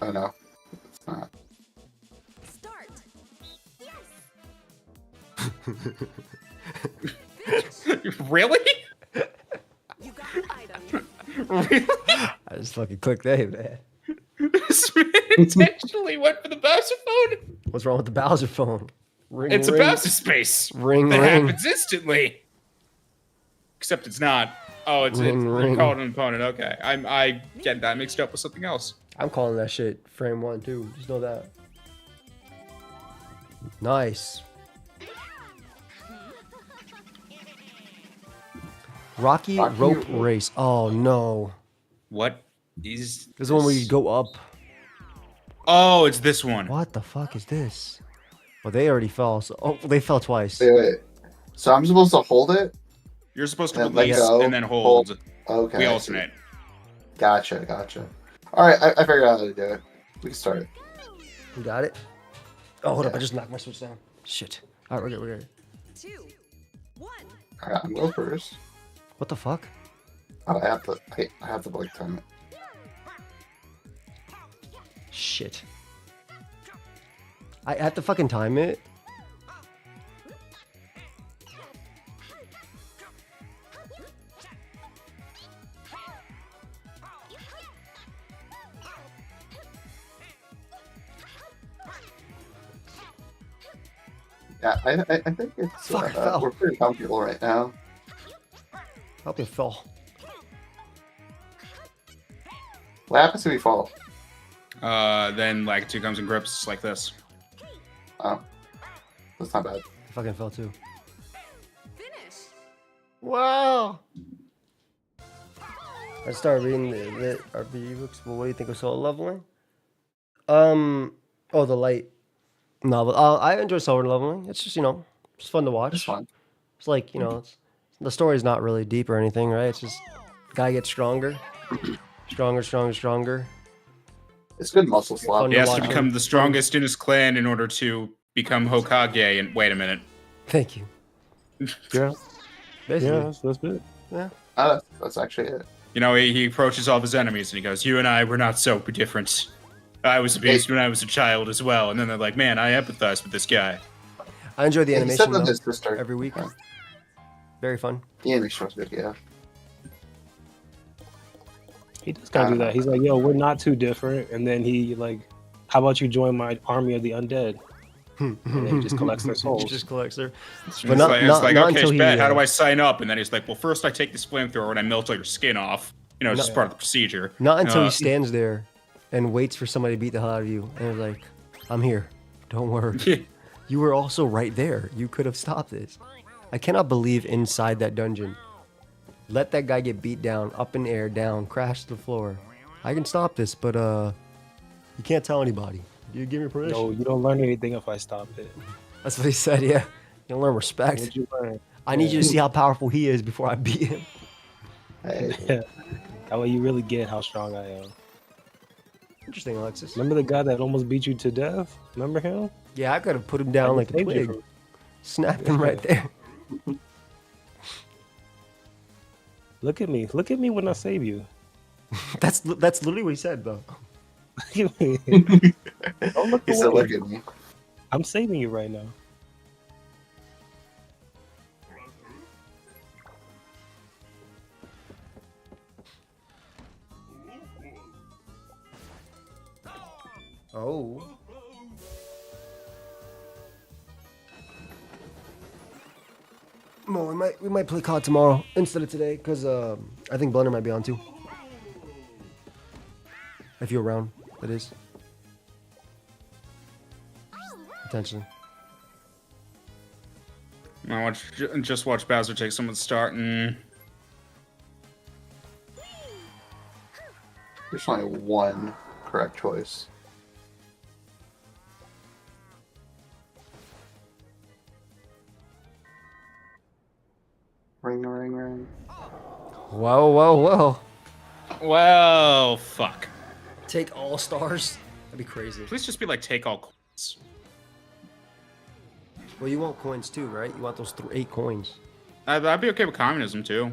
Oh no, it's not. Start. Really? You got an item. Really? I just fucking clicked A, man. This man intentionally went for the Bowser phone. What's wrong with the Bowser phone? Ring, It's a ring. Bowser space. Ring, that ring. happens instantly. Except it's not. Oh, it's Ring, ring. called an opponent. Okay, I get that mixed up with something else. I'm calling that shit frame 1 too. Just know that. Nice. Rocky Rocky rope rope. race. Oh no. What is? This is the one where you go up. Oh, it's this one. What the fuck is this? Well, they already fell. So, oh, they fell twice. Wait. So I'm supposed to hold it? You're supposed to And let release go, and then hold. Okay. We I see. alternate. Gotcha. All right, I figured out how to do it. We can start it. You got it? Oh, hold up. I Yeah. just knocked my switch down. Shit. All right, we're good. We're good. 2, 1. All right, I'm going first. What the fuck? Oh, I have to like time it. Shit. I have to fucking time it. Yeah, I think it's Fuck, I fell. we're pretty comfortable right now. Help it fall. What happens if we fall? Then like two comes and grips like this. Oh, that's not bad. I fucking fell too. Finish. Wow. I started reading the RPG books. Well, what do you think of solo leveling? Oh, the light novel. I enjoy solo leveling. It's just, it's fun to watch. It's fun. It's like, the story's not really deep or anything, right? It's just guy gets stronger. Stronger. It's good muscle slap. Fun He to has to watch become him. the strongest in his clan in order to become Hokage. And wait a minute. Thank you. Yeah, Basically. yeah, that's good. Yeah. That's actually it. He approaches all of his enemies and he goes, "You and I were not so different. I was abused when I was a child as well." And then they're like, "Man, I empathize with this guy." I enjoy the He animation said that though, his sister every week. Very fun. The animation was good, yeah. He does kind of do that. He's like, "Yo, we're not too different," and then he like, "How about you join my army of the undead?" And then he just collects their souls. He just collects their. It's But not- like, not okay, until he, bet. How do I sign up? And then he's like, "Well, first I take this flamethrower and I melt all your skin off. It's just part of the procedure." Not until he Uh, stands there and waits for somebody to beat the hell out of you. And they're like, I'm here. Don't worry. You were also right there. You could have stopped this. I cannot believe inside that dungeon. Let that guy get beat down, up in the air, down, crash to the floor. I can stop this, but you can't tell anybody. Do you give me permission? No, you don't learn anything if I stop it. That's what he said, yeah. You'll learn respect. What'd you learn? I need you to see how powerful he is before I beat him. Hey, Yeah. That way you really get how strong I am. Interesting, Alexis. Remember the guy that almost beat you to death? Remember him? Yeah, I could have put him down like a saved you twig. from- Snapped him right there. Look at me when I save you. That's literally what he said, though. Don't look He said, away. "Look at me." I'm saving you right now. Oh. Mo, we might play COD tomorrow instead of today, because I think Blunder might be on too. If you're around, that is. Potentially. I just watch Bowser take someone's start and There's only one correct choice. Ring, ring, ring. Whoa, whoa, whoa. well, fuck. Take all stars? That'd be crazy. Please just be like take all coins. Well, you want coins too, right? You want those 8 coins. I'd be okay with communism too.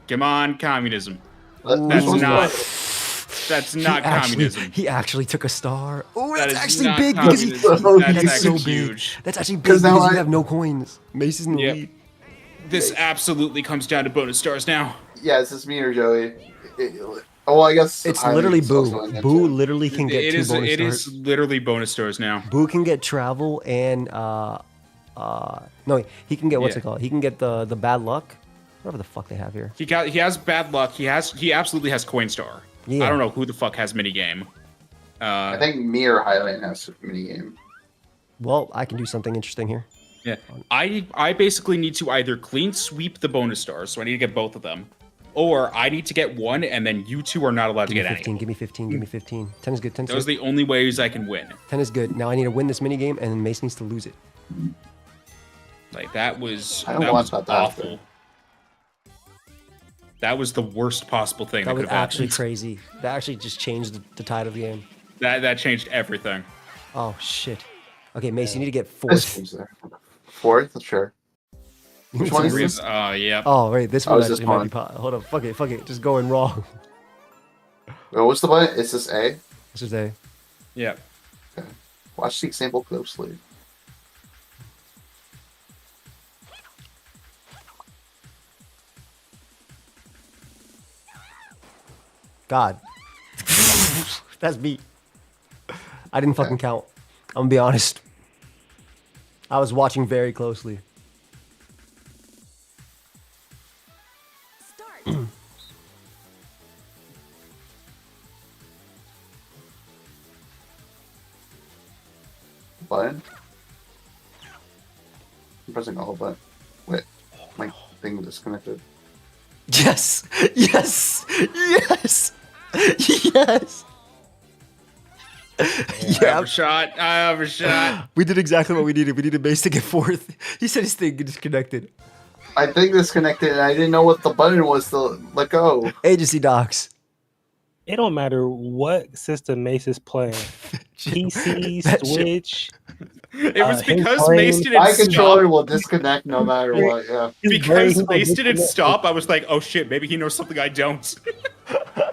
Come on, communism. That's That's not communism. He actually took a star. Oh, That that's is actually not big because he, communism. That's that's so actually big. huge. That's actually big 'Cause because now you I- have no coins. Mace's in the Yep. lead. This absolutely comes down to bonus stars now. Yeah, is this me or Joey? Oh, I guess It's I literally mean, also in Boo. there, Boo too. literally can get It 2 is. bonus It stars. is literally bonus stars now. Boo can get travel and no, he can get what's Yeah. it called? He can get the bad luck. Whatever the fuck they have here. He has bad luck. He absolutely has coin star. Yeah. I don't know who the fuck has minigame. I think me or Highland has minigame. Well, I can do something interesting here. Yeah, I basically need to either clean sweep the bonus stars, so I need to get both of them, or I need to get one, and then you two are not allowed to Give me get 15, any. give me 15, give me 15. 10 is good, 10 is Those are good. the only ways I can win. 10 is good. Now I need to win this minigame, and Mace needs to lose it. Like that was I don't want that awful. after. That was the worst possible thing that, That was could have actually happened. crazy. That actually just changed the tide of the game. That changed everything. Oh, shit. Okay, Mace, you need to get This 4th. game's there. 4th? Sure. Which one is this? Yeah. Oh, wait, this Oh, one is this actually might one? be Hold up, fuck it, just going wrong. Wait, what's the button? Is this A? This is A. Yeah. Watch the example closely. God. That's me. I didn't fucking count. I'm gonna be honest. I was watching very closely. Start. Button? I'm pressing all button. Wait, my thing disconnected. Yes! Yes! Yes! Yes! I Yeah, overshot. I overshot. we did exactly what we needed. We needed Mace to get 4th. He said his thing disconnected. I think disconnected and I didn't know what the button was to let go. Agency docs. It don't matter what system Mace is playing. PC, That shit- Switch. It was him because playing- Mace didn't My stop. controller will disconnect no matter what, yeah. Because Mace didn't stop, I was like, oh shit, maybe he knows something I don't.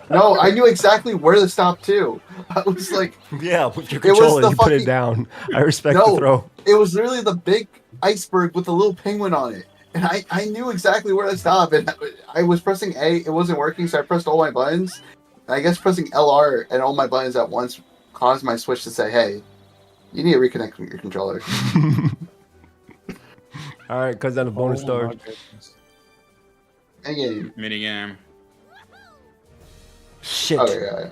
No, I knew exactly where to stop too. I was like, Yeah, with your It was controller, the you put it fucking- down. I respect No. the throw. it was literally the big iceberg with the little penguin on it. And I knew exactly where to stop. And I was pressing A, it wasn't working, so I pressed all my buttons. And I guess pressing LR and all my buttons at once caused my Switch to say, hey, you need to reconnect your controller. All right, cuts down to bonus Oh stars. my goodness. Again. Minigame. Shit. Oh, yeah.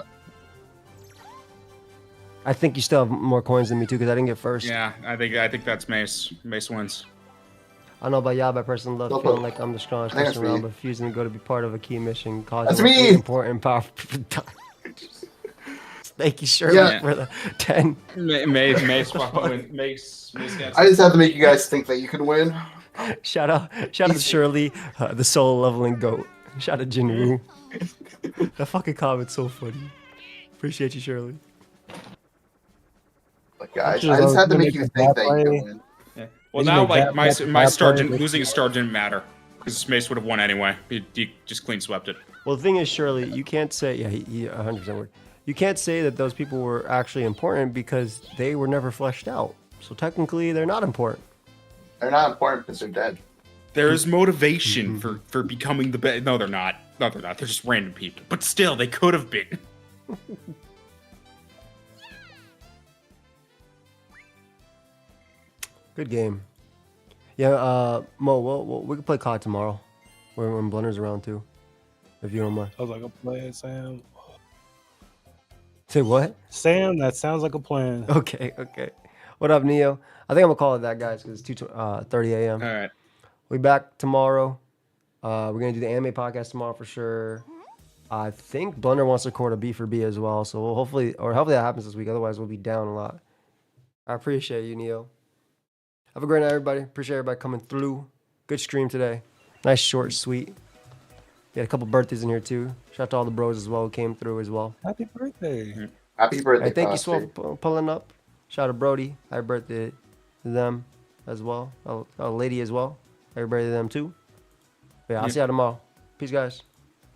I think you still have more coins than me too, because I didn't get first. Yeah, I think that's Mace. Mace wins. I don't know about y'all, but I personally love Nope. feeling like I'm the strongest I think person that's around, me. but refusing to go to be part of a key mission That's causing me! important and powerful. Thank you, Shirley, Yeah. for the 10. Mace fucking win. Mace gets I just have to make you guys think that you can win. Shout out to Shirley, the soul leveling goat. Shout out to Jinwoo. That fucking comment's so funny. Appreciate you, Shirley. But guys, Just I just had to gonna make you make a think bad that you can play. win. Well, He's now gonna like bat- my bat- star bat- didn't bat- losing a star didn't matter. Because Mace would have won anyway. He just clean swept it. Well, the thing is, Shirley, you can't say, yeah, he 100% word. You can't say that those people were actually important because they were never fleshed out. So technically, they're not important. They're not important because they're dead. There's motivation for becoming the best. No, they're not. No, they're not. They're just random people. But still, they could have been. Good game. Yeah, Mo, we can play COD tomorrow. When Blunder's around too. If you don't mind. I was like, a plan, Sam. Say what? Sam, that sounds like a plan. Okay. What up, Neo? I think I'm gonna call it that, guys, because it's 2:30 a.m. All right. We back tomorrow. We're gonna do the anime podcast tomorrow for sure. I think Blunder wants to record a B for B as well, so we'll hopefully that happens this week. Otherwise, we'll be down a lot. I appreciate you, Neo. Have a great night, everybody. Appreciate everybody coming through. Good stream today. Nice, short, sweet. We had a couple birthdays in here too. Shout out to all the bros as well who came through as well. Happy birthday. Happy birthday, Hey, thank you, Foster. Swell, for pulling up. Shout out to Brody. Happy birthday to them as well. A lady as well. Happy birthday to them too. Yeah, I'll see y'all tomorrow. Peace, guys.